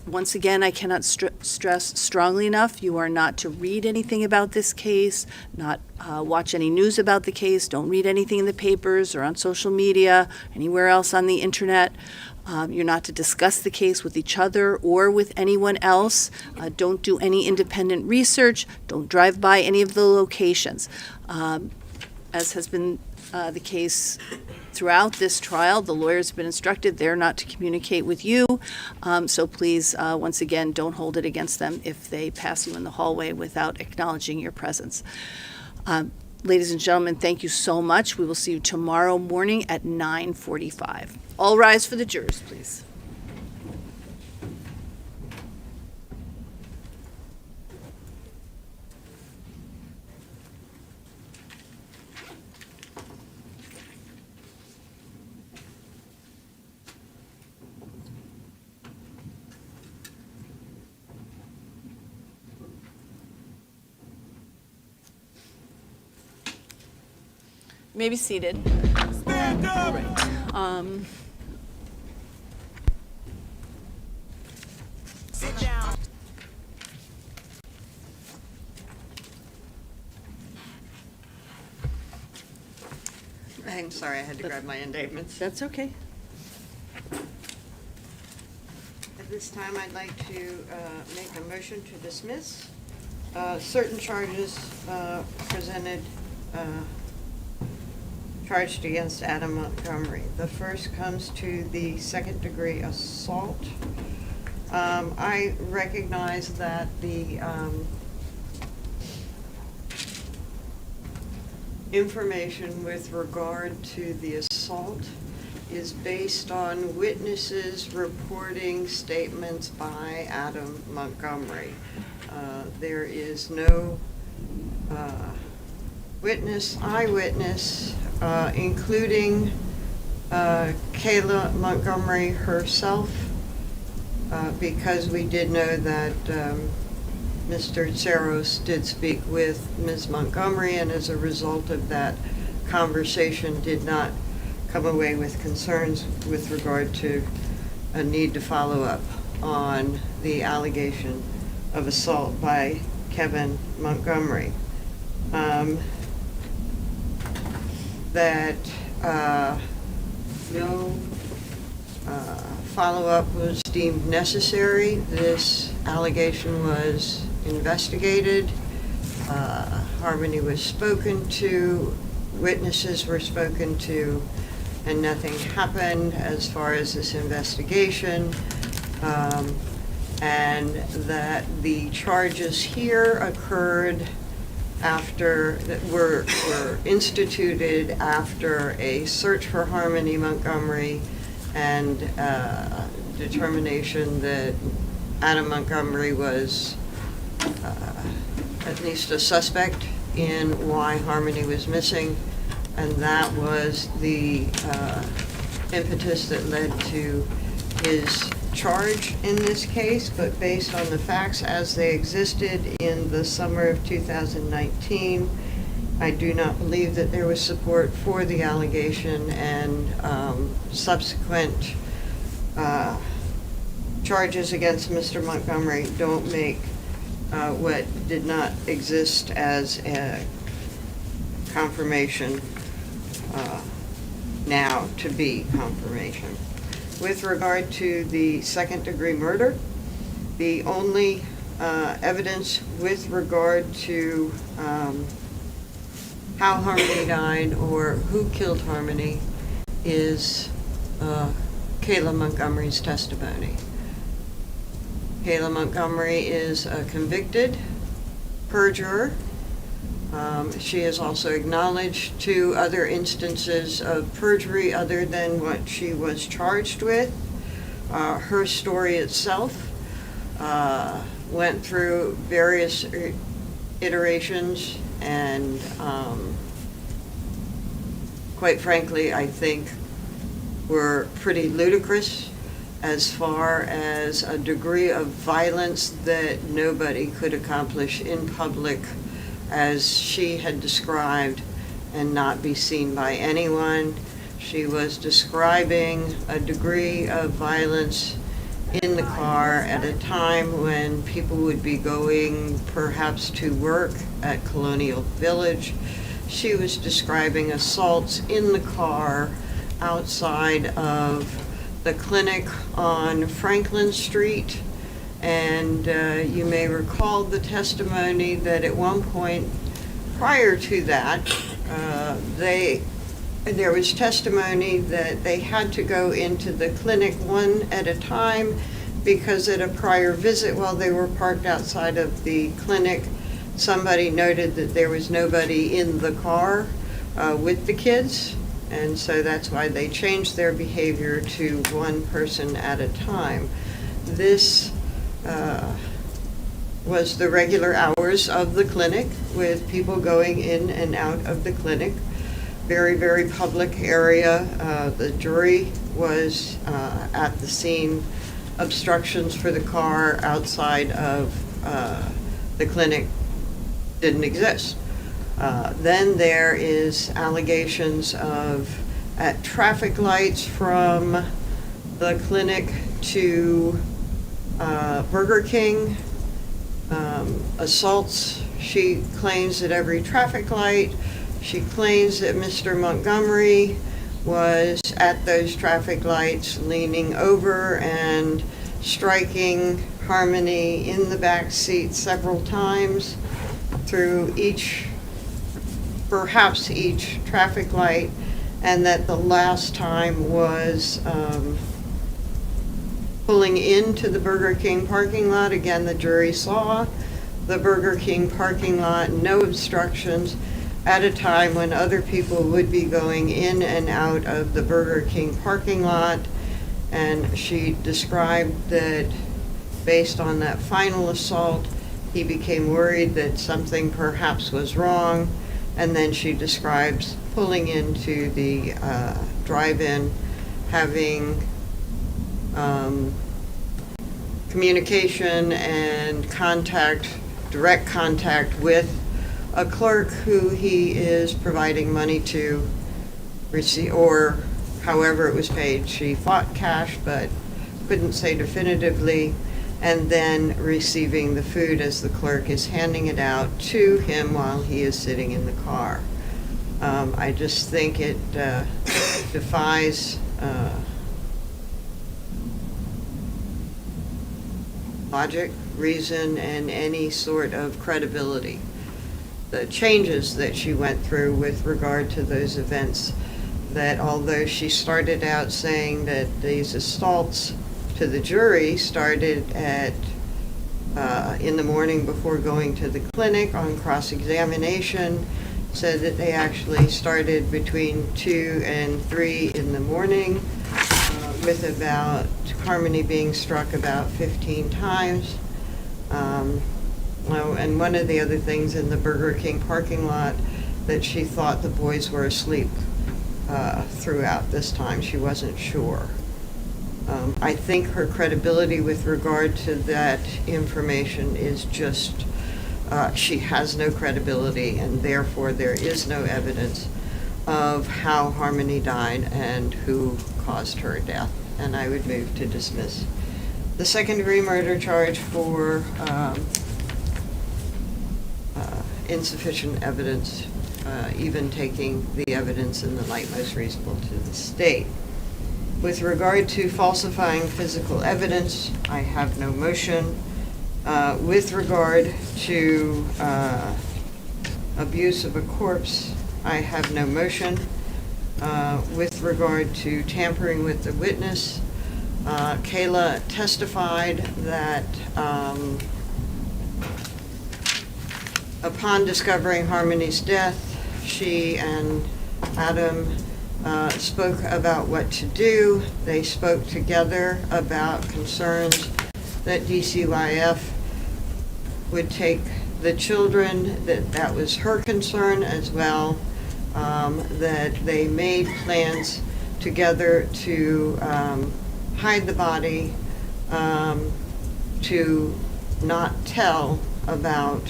Once again, I cannot stress strongly enough, you are not to read anything about this case, not watch any news about the case, don't read anything in the papers or on social media, anywhere else on the internet. You're not to discuss the case with each other or with anyone else. Don't do any independent research. Don't drive by any of the locations. As has been the case throughout this trial, the lawyers have been instructed they're not to communicate with you. So please, once again, don't hold it against them if they pass you in the hallway without acknowledging your presence. Ladies and gentlemen, thank you so much. We will see you tomorrow morning at 9:45. All rise for the jurors, please. You may be seated. Stand up. All right. Sit down. I'm sorry, I had to grab my indictments. That's okay. At this time, I'd like to make a motion to dismiss certain charges presented, charged against Adam Montgomery. The first comes to the second-degree assault. I recognize that the information with regard to the assault is based on witnesses reporting statements by Adam Montgomery. There is no eyewitness, including Kayla Montgomery herself, because we did know that Mr. Tsaros did speak with Ms. Montgomery, and as a result of that conversation did not come away with concerns with regard to a need to follow up on the allegation of assault by Kevin Montgomery. That no follow-up was deemed necessary. This allegation was investigated. Harmony was spoken to, witnesses were spoken to, and nothing happened as far as this investigation. And that the charges here occurred after, that were instituted after a search for Harmony Montgomery and determination that Adam Montgomery was at least a suspect in why Harmony was missing, and that was the impetus that led to his charge in this case. But based on the facts as they existed in the summer of 2019, I do not believe that there was support for the allegation, and subsequent charges against Mr. Montgomery don't make what did not exist as a confirmation now to be confirmation. With regard to the second-degree murder, the only evidence with regard to how Harmony died or who killed Harmony is Kayla Montgomery's testimony. Kayla Montgomery is a convicted perjurer. She has also acknowledged 2 other instances of perjury other than what she was charged with. Her story itself went through various iterations, and quite frankly, I think were pretty ludicrous as far as a degree of violence that nobody could accomplish in public as she had described and not be seen by anyone. She was describing a degree of violence in the car at a time when people would be going perhaps to work at Colonial Village. She was describing assaults in the car outside of the clinic on Franklin Street. And you may recall the testimony that at one point prior to that, there was testimony that they had to go into the clinic one at a time because at a prior visit while they were parked outside of the clinic, somebody noted that there was nobody in the car with the kids. And so that's why they changed their behavior to one person at a time. This was the regular hours of the clinic with people going in and out of the clinic. Very, very public area. The jury was at the scene. Obstructions for the car outside of the clinic didn't exist. Then there is allegations of at traffic lights from the clinic to Burger King, assaults. She claims at every traffic light. She claims that Mr. Montgomery was at those traffic lights leaning over and striking Harmony in the back seat several times through perhaps each traffic light, and that the last time was pulling into the Burger King parking lot. Again, the jury saw the Burger King parking lot, no obstructions, at a time when other people would be going in and out of the Burger King parking lot. And she described that based on that final assault, he became worried that something perhaps was wrong. And then she describes pulling into the drive-in, having communication and direct contact with a clerk who he is providing money to receive, or however it was paid. She fought cash, but couldn't say definitively. and then receiving the food as the clerk is handing it out to him while he is sitting in the car. I just think it defies logic, reason, and any sort of credibility. The changes that she went through with regard to those events, that although she started out saying that these assaults to the jury started at in the morning before going to the clinic on cross-examination, said that they actually started between 2 and 3 in the morning, with about Harmony being struck about 15 times. And one of the other things in the Burger King parking lot, that she thought the boys were asleep throughout this time. She wasn't sure. I think her credibility with regard to that information is just, she has no credibility, and therefore there is no evidence of how Harmony died and who caused her death. And I would move to dismiss the second-degree murder charge for insufficient evidence, even taking the evidence in the light most reasonable to the state. With regard to falsifying physical evidence, I have no motion. With regard to abuse of a corpse, I have no motion. With regard to tampering with the witness, Kayla testified that upon discovering Harmony's death, she and Adam spoke about what to do. They spoke together about concerns that DCYF would take the children, that was her concern as well, that they made plans together to hide the body, to not tell about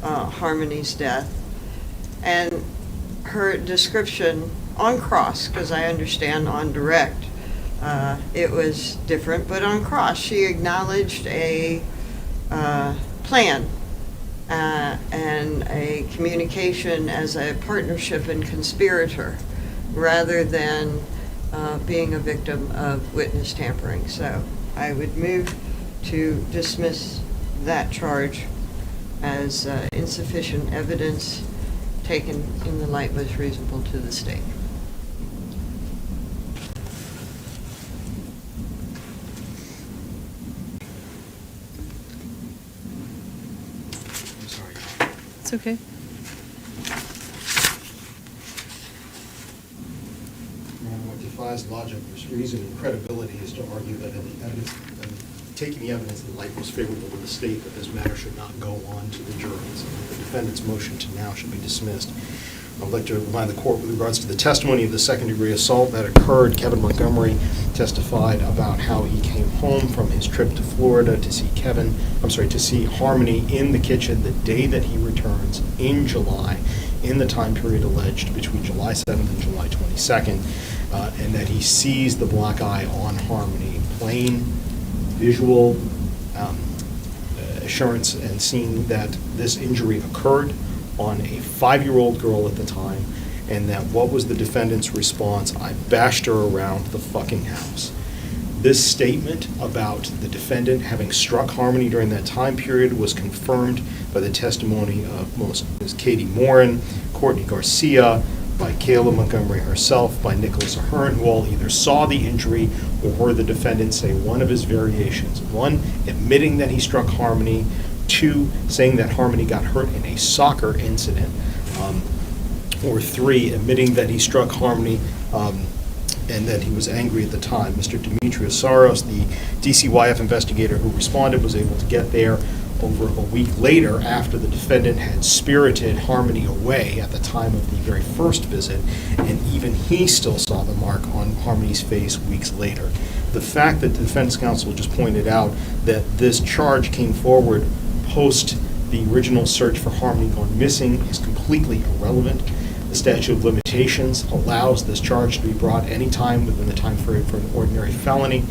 Harmony's death. And her description on cross, because I understand on direct it was different, but on cross she acknowledged a plan and a communication as a partnership and conspirator, rather than being a victim of witness tampering. So I would move to dismiss that charge as insufficient evidence taken in the light most reasonable to the state. It's okay. What defies logic, reason, and credibility is to argue that in the evidence, taking the evidence in the light most favorable to the state, that this matter should not go on to the juries. The defendant's motion to now should be dismissed. I would like to remind the court with regards to the testimony of the second-degree assault that occurred. Kevin Montgomery testified about how he came home from his trip to Florida to see Harmony in the kitchen the day that he returns in July, in the time period alleged between July 7th and July 22nd, and that he sees the black eye on Harmony. Plain visual assurance and seeing that this injury occurred on a 5-year-old girl at the time, and that what was the defendant's response? I bashed her around the fucking house. This statement about the defendant having struck Harmony during that time period was confirmed by the testimony of Ms. Katie Morin, Courtney Garcia, by Kayla Montgomery herself, by Nicholas Ahern, who all either saw the injury or heard the defendant say one of his variations. 1, admitting that he struck Harmony. 2, saying that Harmony got hurt in a soccer incident. Or 3, admitting that he struck Harmony and that he was angry at the time. Mr. Demetrius Saros, the DCYF investigator who responded, was able to get there over a week later after the defendant had spirited Harmony away at the time of the very first visit, and even he still saw the mark on Harmony's face weeks later. The fact that the defense counsel just pointed out that this charge came forward post the original search for Harmony gone missing is completely irrelevant. The statute of limitations allows this charge to be brought any time within the time frame for an ordinary felony.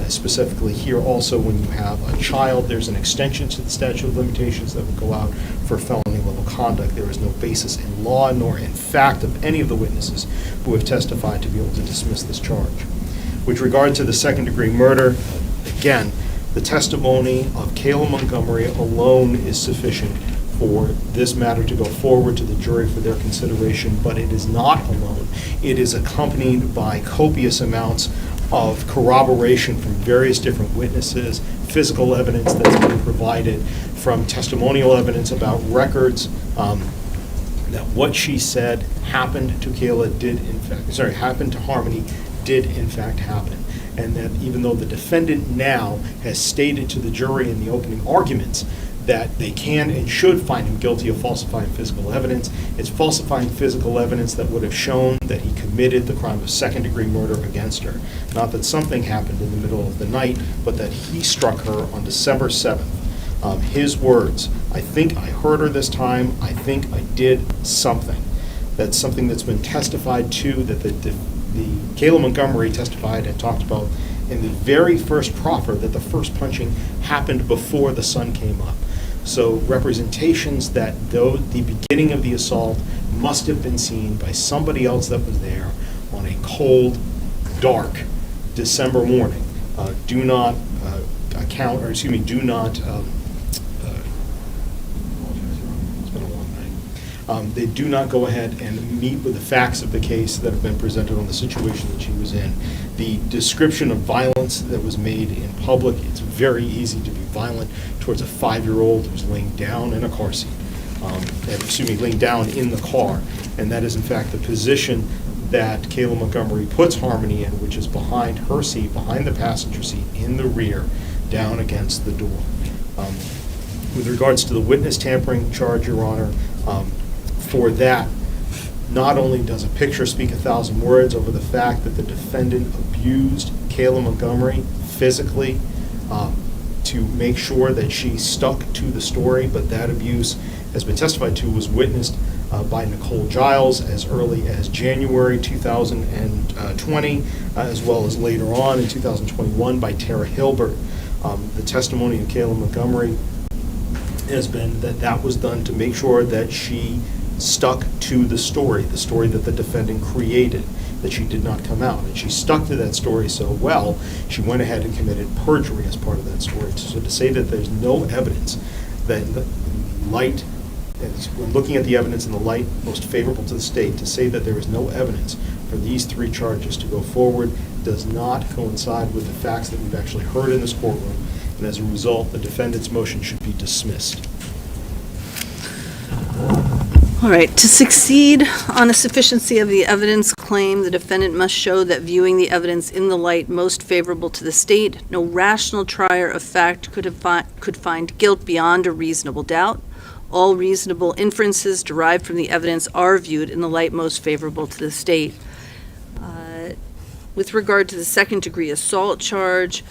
Specifically here also, when you have a child, there's an extension to the statute of limitations that would go out for felony level conduct. There is no basis in law nor in fact of any of the witnesses who have testified to be able to dismiss this charge. With regard to the second-degree murder, again, the testimony of Kayla Montgomery alone is sufficient for this matter to go forward to the jury for their consideration, but it is not alone. It is accompanied by copious amounts of corroboration from various different witnesses, physical evidence that's been provided, from testimonial evidence about records, that what she said happened to happened to Harmony did in fact happen. And that even though the defendant now has stated to the jury in the opening arguments that they can and should find him guilty of falsifying physical evidence, it's falsifying physical evidence that would have shown that he committed the crime of second-degree murder against her. Not that something happened in the middle of the night, but that he struck her on December 7th. His words, "I think I heard her this time, I think I did something." That's something that's been testified to, that the Kayla Montgomery testified and talked about in the very first proffer, that the first punching happened before the sun came up. So representations that though the beginning of the assault must have been seen by somebody else that was there on a cold, dark December morning do not they do not go ahead and meet with the facts of the case that have been presented on the situation that she was in. The description of violence that was made in public, it's very easy to be violent towards a 5-year-old who's laying down in a car seat, laying down in the car. And that is in fact the position that Kayla Montgomery puts Harmony in, which is behind her seat, behind the passenger seat, in the rear, down against the door. With regards to the witness tampering charge, Your Honor, for that, not only does a picture speak 1,000 words over the fact that the defendant abused Kayla Montgomery physically to make sure that she stuck to the story, but that abuse has been testified to, was witnessed by Nicole Giles as early as January 2020, as well as later on in 2021 by Tara Hilbert. The testimony of Kayla Montgomery has been that that was done to make sure that she stuck to the story that the defendant created, that she did not come out. And she stuck to that story so well, she went ahead and committed perjury as part of that story. So to say that there's no evidence, that in the light, when looking at the evidence in the light most favorable to the state, to say that there is no evidence for these 3 charges to go forward does not coincide with the facts that we've actually heard in this courtroom. And as a result, the defendant's motion should be dismissed. All right, to succeed on a sufficiency of the evidence claim, the defendant must show that viewing the evidence in the light most favorable to the state, no rational trier of fact could find guilt beyond a reasonable doubt. All reasonable inferences derived from the evidence are viewed in the light most favorable to the state. With regard to the second-degree assault charge,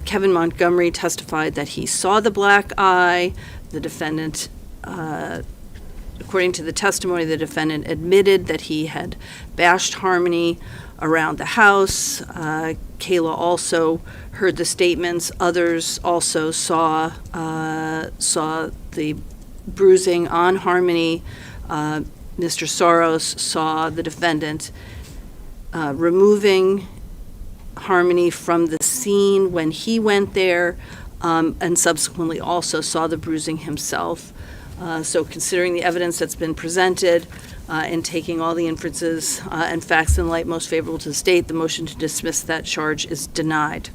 Kevin Montgomery testified that he saw the black eye. The defendant, according to the testimony, the defendant admitted that he had bashed Harmony around the house. Kayla also heard the statements. Others also saw the bruising on Harmony. Mr. Soros saw the defendant removing Harmony from the scene when he went there, and subsequently also saw the bruising himself. So considering the evidence that's been presented and taking all the inferences and facts in light most favorable to the state, the motion to dismiss that charge is denied.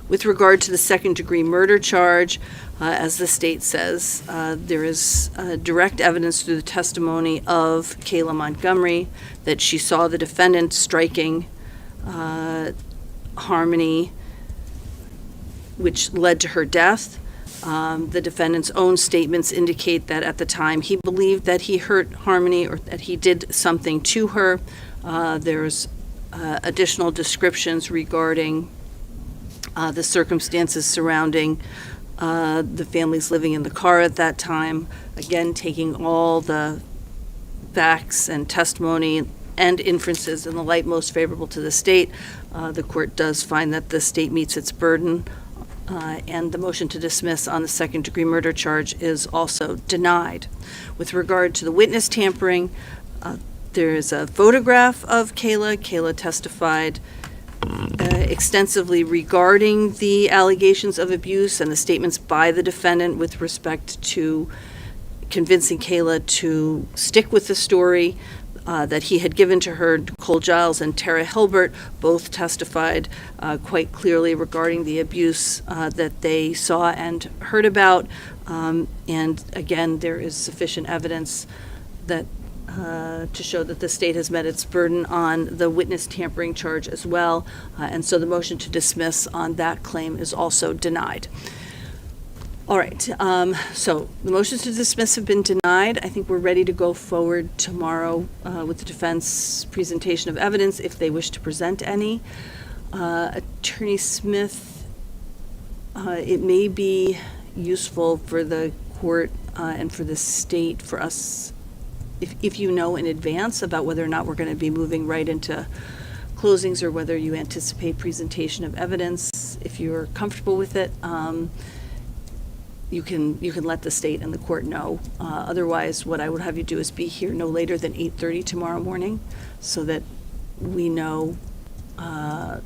With regard to the second-degree murder charge, as the state says, there is direct evidence through the testimony of Kayla Montgomery that she saw the defendant striking Harmony, which led to her death. The defendant's own statements indicate that at the time he believed that he hurt Harmony or that he did something to her. There's additional descriptions regarding the circumstances surrounding the families living in the car at that time. Again, taking all the facts and testimony and inferences in the light most favorable to the state. The court does find that the state meets its burden, and the motion to dismiss on the second-degree murder charge is also denied. With regard to the witness tampering, there is a photograph of Kayla. Kayla testified extensively regarding the allegations of abuse and the statements by the defendant with respect to convincing Kayla to stick with the story that he had given to her. Nicole Giles and Tara Hilbert both testified quite clearly regarding the abuse that they saw and heard about. And again, there is sufficient evidence that to show that the state has met its burden on the witness tampering charge as well. And so the motion to dismiss on that claim is also denied. All right, so the motions to dismiss have been denied. I think we're ready to go forward tomorrow with the defense presentation of evidence if they wish to present any. Attorney Smith, it may be useful for the court and for the state for us, if you know in advance about whether or not we're going to be moving right into closings or whether you anticipate presentation of evidence. If you're comfortable with it, you can let the state and the court know. Otherwise, what I would have you do is be here no later than 8:30 tomorrow morning so that we know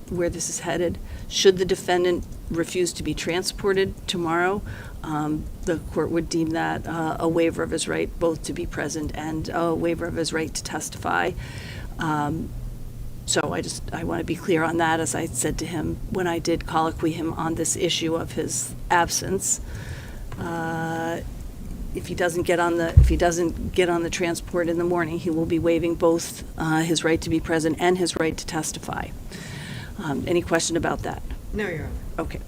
where this is headed. Should the defendant refuse to be transported tomorrow, the court would deem that a waiver of his right both to be present and a waiver of his right to testify. So I want to be clear on that, as I said to him when I did colloquy him on this issue of his absence. If he doesn't get on the transport in the morning, he will be waiving both his right to be present and his right to testify. Any question about that? No, Your Honor. Okay.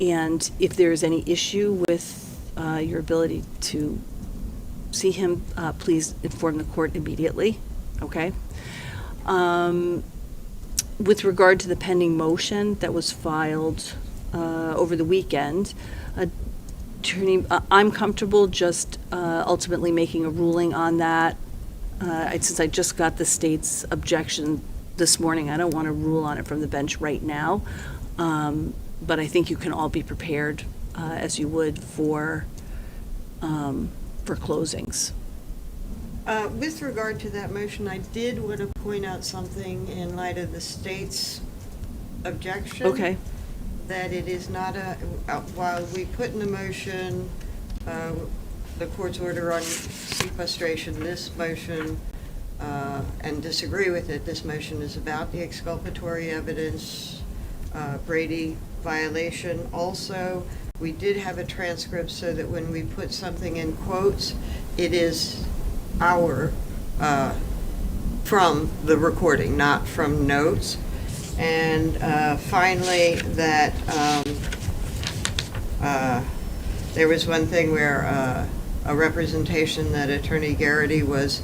And if there is any issue with your ability to see him, please inform the court immediately. Okay. With regard to the pending motion that was filed over the weekend, Attorney, I'm comfortable just ultimately making a ruling on that. Since I just got the state's objection this morning, I don't want to rule on it from the bench right now. But I think you can all be prepared as you would for closings. With regard to that motion, I did want to point out something in light of the state's objection. Okay. That it is not while we put in the motion the court's order on sequestration, this motion, and disagree with it, this motion is about the exculpatory evidence, Brady violation. Also, we did have a transcript so that when we put something in quotes, it is from the recording, not from notes. And finally, that there was one thing where a representation that Attorney Garrity was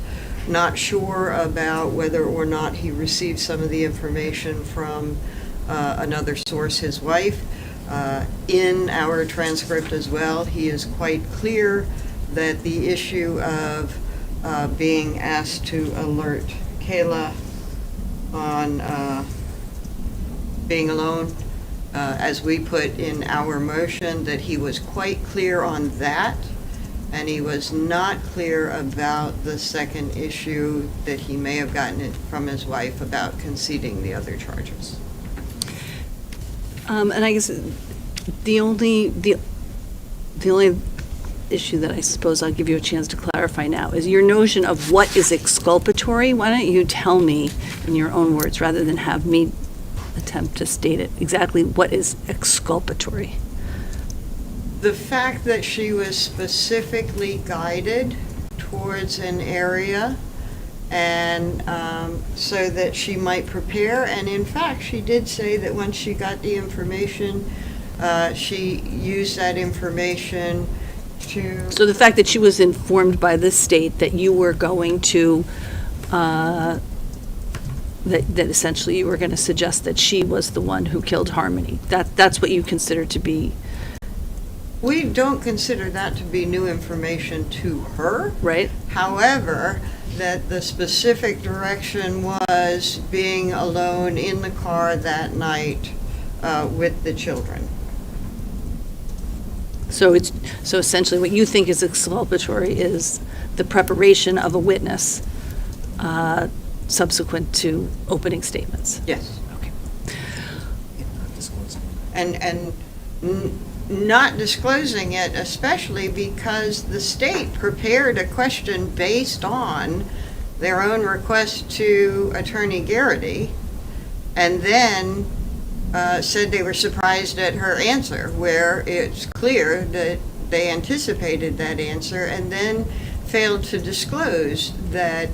not sure about whether or not he received some of the information from another source, his wife. In our transcript as well, he is quite clear that the issue of being asked to alert Kayla on being alone, as we put in our motion, that he was quite clear on that, and he was not clear about the second issue that he may have gotten it from his wife about conceding the other charges. And I guess the only issue that I suppose I'll give you a chance to clarify now is your notion of what is exculpatory. Why don't you tell me in your own words rather than have me attempt to state it, exactly what is exculpatory? The fact that she was specifically guided towards an area and so that she might prepare, and in fact she did say that once she got the information, she used that information to... So the fact that she was informed by the state that you were going to that essentially you were going to suggest that she was the one who killed Harmony. That's what you consider to be... We don't consider that to be new information to her. Right. However, that the specific direction was being alone in the car that night with the children. So essentially what you think is exculpatory is the preparation of a witness subsequent to opening statements. Yes. Okay. And not disclosing it, especially because the state prepared a question based on their own request to Attorney Garrity, and then said they were surprised at her answer, where it's clear that they anticipated that answer, and then failed to disclose that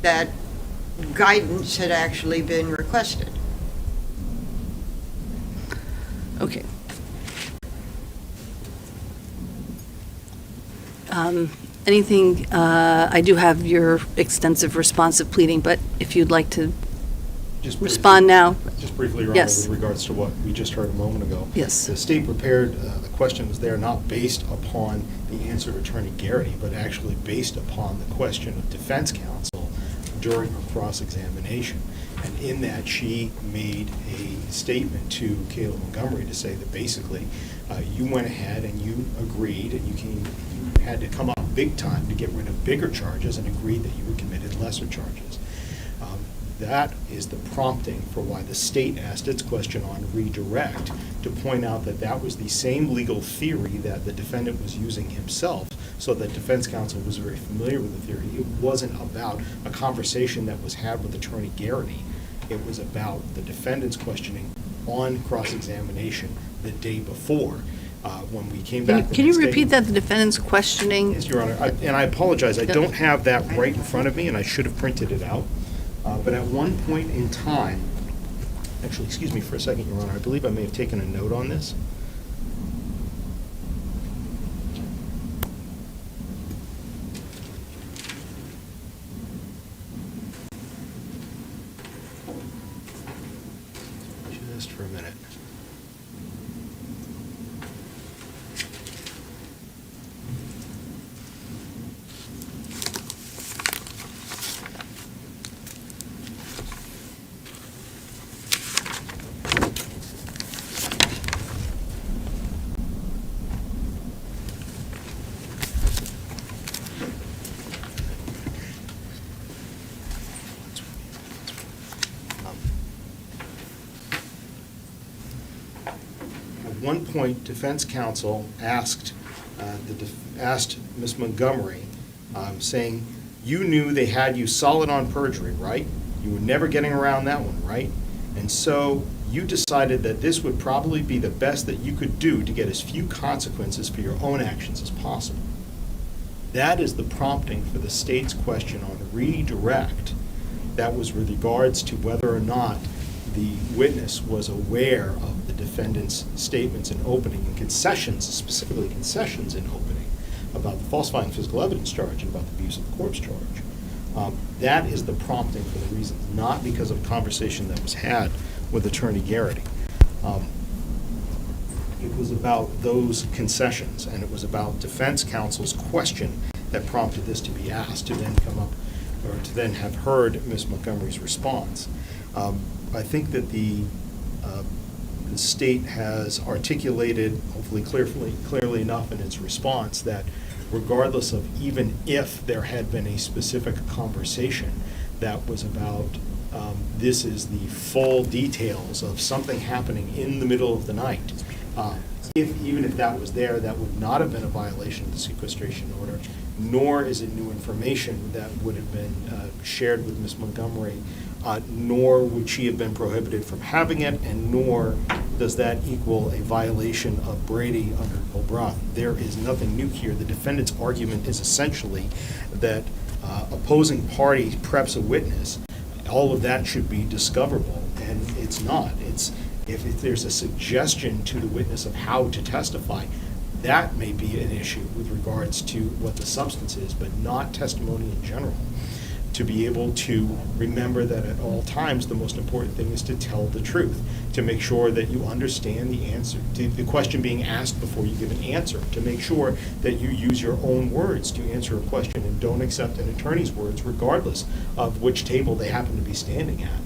that guidance had actually been requested. Okay. Anything, I do have your extensive responsive pleading, but if you'd like to Just briefly- respond now. Just briefly, Your Honor, Yes. with regards to what we just heard a moment ago. Yes. The state prepared, the question was there not based upon the answer of Attorney Garrity, but actually based upon the question of defense counsel during her cross-examination. And in that, she made a statement to Kayla Montgomery to say that basically, you went ahead and you agreed, and you had to come up big time to get rid of bigger charges and agreed that you were committed lesser charges. That is the prompting for why the state asked its question on redirect, to point out that that was the same legal theory that the defendant was using himself, so that defense counsel was very familiar with the theory. It wasn't about a conversation that was had with Attorney Garrity. It was about the defendant's questioning on cross-examination the day before. When we came back. Can you repeat that, the defendant's questioning? Yes, Your Honor, and I apologize, I don't have that right in front of me, and I should have printed it out. But at one point in time, actually, excuse me for a second, Your Honor, I believe I may have taken a note on this. Just for a minute. At one point, defense counsel asked Ms. Montgomery, saying, you knew they had you solid on perjury, right? You were never getting around that one, right? And so you decided that this would probably be the best that you could do to get as few consequences for your own actions as possible. That is the prompting for the state's question on redirect. That was with regards to whether or not the witness was aware of the defendant's statements in opening and concessions, specifically concessions in opening, about the falsifying physical evidence charge and about the abuse of corpse charge. That is the prompting for the reasons, not because of a conversation that was had with Attorney Garrity. It was about those concessions, and it was about defense counsel's question that prompted this to be asked, to then come up, or to then have heard Ms. Montgomery's response. I think that the state has articulated, hopefully clearly enough in its response, that regardless of even if there had been a specific conversation that was about this is the full details of something happening in the middle of the night, even if that was there, that would not have been a violation of the sequestration order, nor is it new information that would have been shared with Ms. Montgomery, nor would she have been prohibited from having it, and nor does that equal a violation of Brady under Gilbreth. There is nothing new here. The defendant's argument is essentially that opposing party preps a witness. All of that should be discoverable, and it's not. It's if there's a suggestion to the witness of how to testify, that may be an issue with regards to what the substance is, but not testimony in general. to be able to remember that at all times the most important thing is to tell the truth, to make sure that you understand the answer, to the question being asked before you give an answer, to make sure that you use your own words to answer a question and don't accept an attorney's words regardless of which table they happen to be standing at.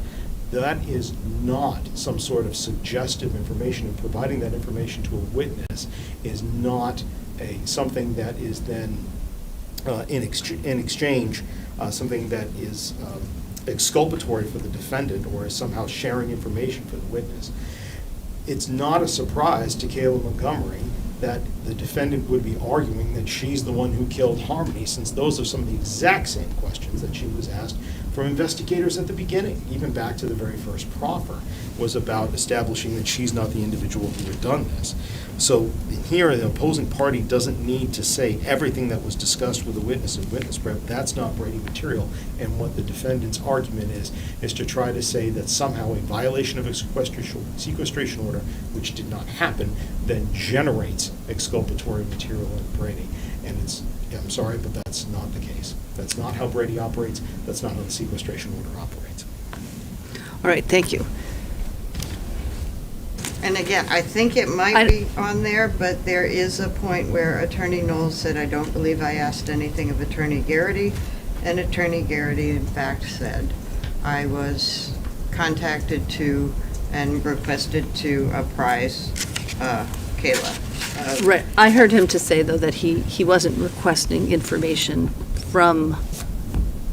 That is not some sort of suggestive information, and providing that information to a witness is not something that is then in exchange something that is exculpatory for the defendant or is somehow sharing information for the witness. It's not a surprise to Kayla Montgomery that the defendant would be arguing that she's the one who killed Harmony, since those are some of the exact same questions that she was asked from investigators at the beginning, even back to the very first proffer, was about establishing that she's not the individual who had done this. So here, the opposing party doesn't need to say everything that was discussed with the witness in witness prep. That's not Brady material. And what the defendant's argument is to try to say that somehow a violation of a sequestration order, which did not happen, then generates exculpatory material in Brady. And I'm sorry, but that's not the case. That's not how Brady operates. That's not how the sequestration order operates. All right, thank you. And again, I think it might be on there, but there is a point where Attorney Knowles said, I don't believe I asked anything of Attorney Garrity. And Attorney Garrity, in fact, said, I was contacted to and requested to apprise Kayla. Right. I heard him to say, though, that he wasn't requesting information from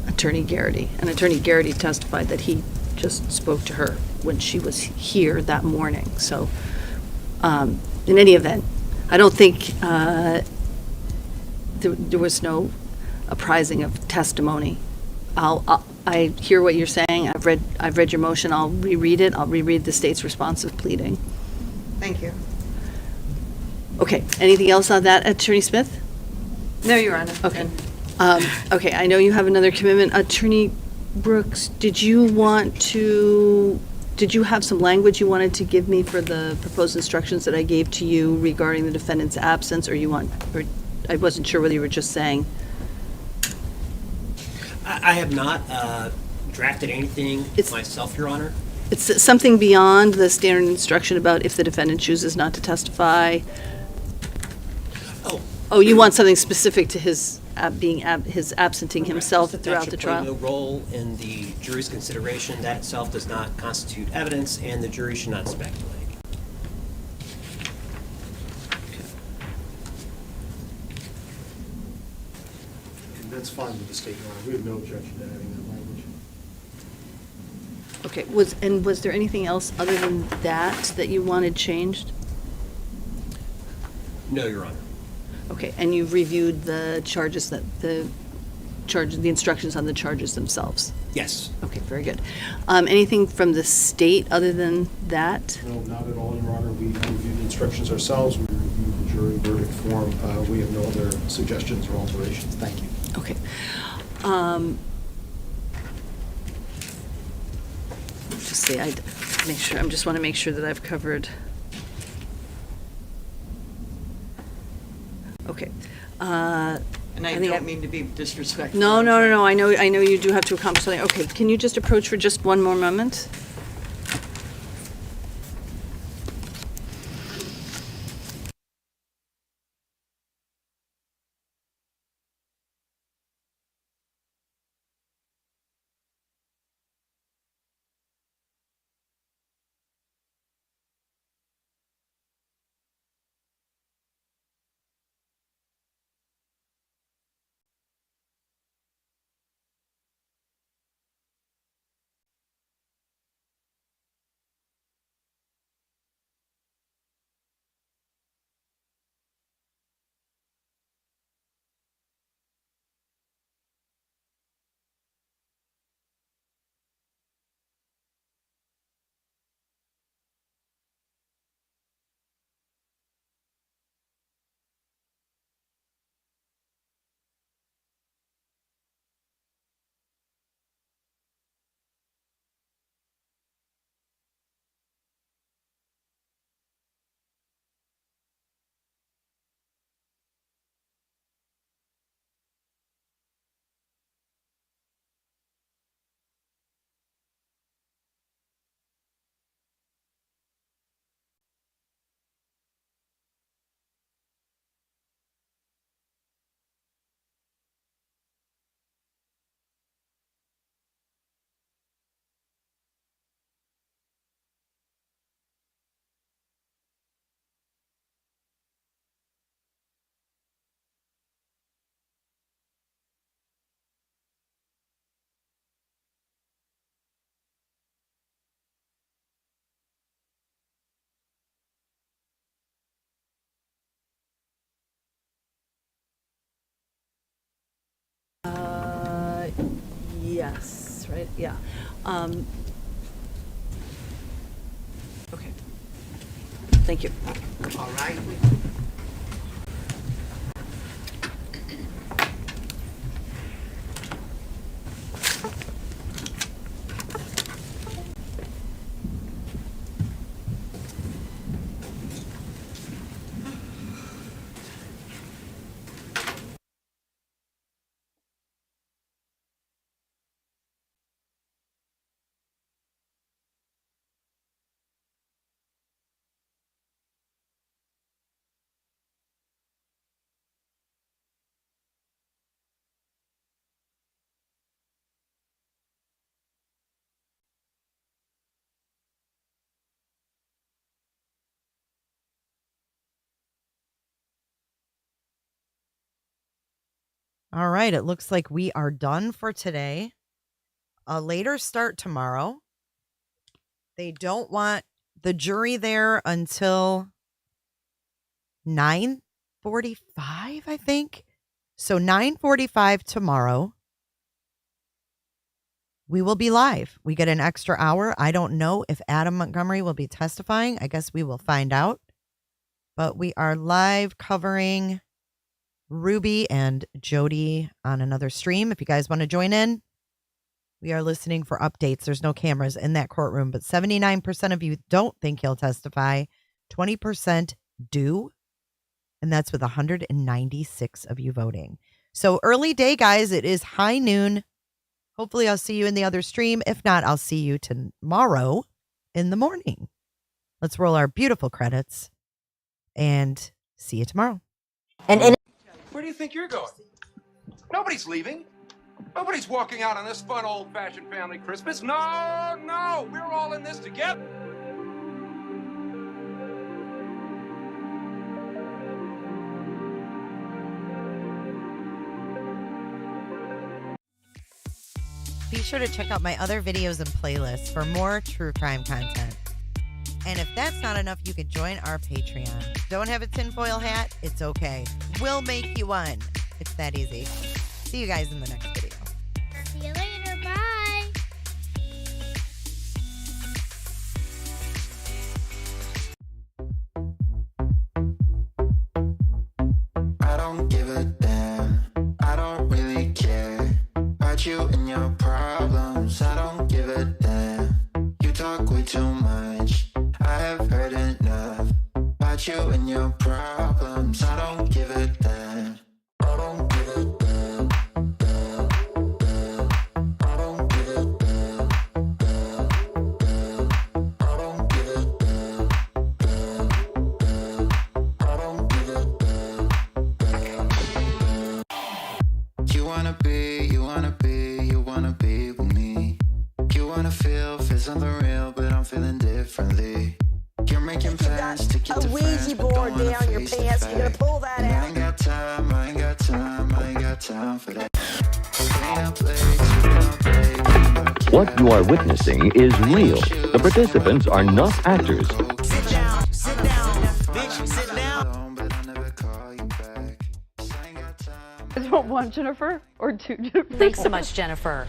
Attorney Garrity. And Attorney Garrity testified that he just spoke to her when she was here that morning. So in any event, I don't think there was no apprising of testimony. I hear what you're saying. I've read your motion. I'll reread it. I'll reread the state's responsive pleading. Thank you. Okay. Anything else on that, Attorney Smith? No, Your Honor. Okay. Okay. I know you have another commitment. Attorney Brooks, did you have some language you wanted to give me for the proposed instructions that I gave to you regarding the defendant's absence, or I wasn't sure whether you were just saying? I have not drafted anything myself, Your Honor. It's something beyond the standard instruction about if the defendant chooses not to testify. Oh, you want something specific to his his absenting himself throughout the trial? That should play no role in the jury's consideration. That itself does not constitute evidence, and the jury should not speculate. And that's fine with the state, Your Honor. We have no objection to adding that language. Okay. Was there anything else other than that you wanted changed? No, Your Honor. Okay, and you've reviewed the charges the instructions on the charges themselves? Yes. Okay, very good. Anything from the state other than that? No, not at all, Your Honor. We reviewed the instructions ourselves. We reviewed the jury verdict form. We have no other suggestions or alterations. Thank you. Okay. Just see, I just want to make sure that I've covered. Okay. And I don't mean to be disrespectful. No. I know you do have to accomplish something. Okay, can you just approach for just one more moment? Yes, right, yeah. Okay. Thank you. All right. All right, it looks like we are done for today. A later start tomorrow. They don't want the jury there until 9:45, I think. So 9:45 tomorrow. We will be live. We get an extra hour. I don't know if Adam Montgomery will be testifying. I guess we will find out. But we are live covering Ruby and Jody on another stream. If you guys want to join in, we are listening for updates. There's no cameras in that courtroom, but 79% of you don't think he'll testify. 20% do. And that's with 196 of you voting. So early day, guys. It is high noon. Hopefully I'll see you in the other stream. If not, I'll see you tomorrow in the morning. Let's roll our beautiful credits and see you tomorrow. Where do you think you're going? Nobody's leaving. Nobody's walking out on this fun old-fashioned family Christmas. No, we're all in this together. Be sure to check out my other videos and playlists for more true crime content. And if that's not enough, you can join our Patreon. Don't have a tinfoil hat? It's okay. We'll make you one. It's that easy. See you guys in the next video. See you later. Bye. I don't give a damn. I don't really care about you and your problems. I don't give a damn. You talk way too much. I have heard enough about you and your problems. I don't give a damn. I don't give a damn. Damn, damn. I don't give a damn. Damn, damn. I don't give a damn. Damn, damn. I don't give a damn. Damn, damn. You wanna be with me. You wanna feel something real, but I'm feeling differently. You're making plans to get to friends, but don't wanna face the fact. You're gonna pull that out. I ain't got time for that. What you are witnessing is real. The participants are not actors. Sit down, bitch, sit down. I don't want Jennifer or two Jennifer. Thanks so much, Jennifer.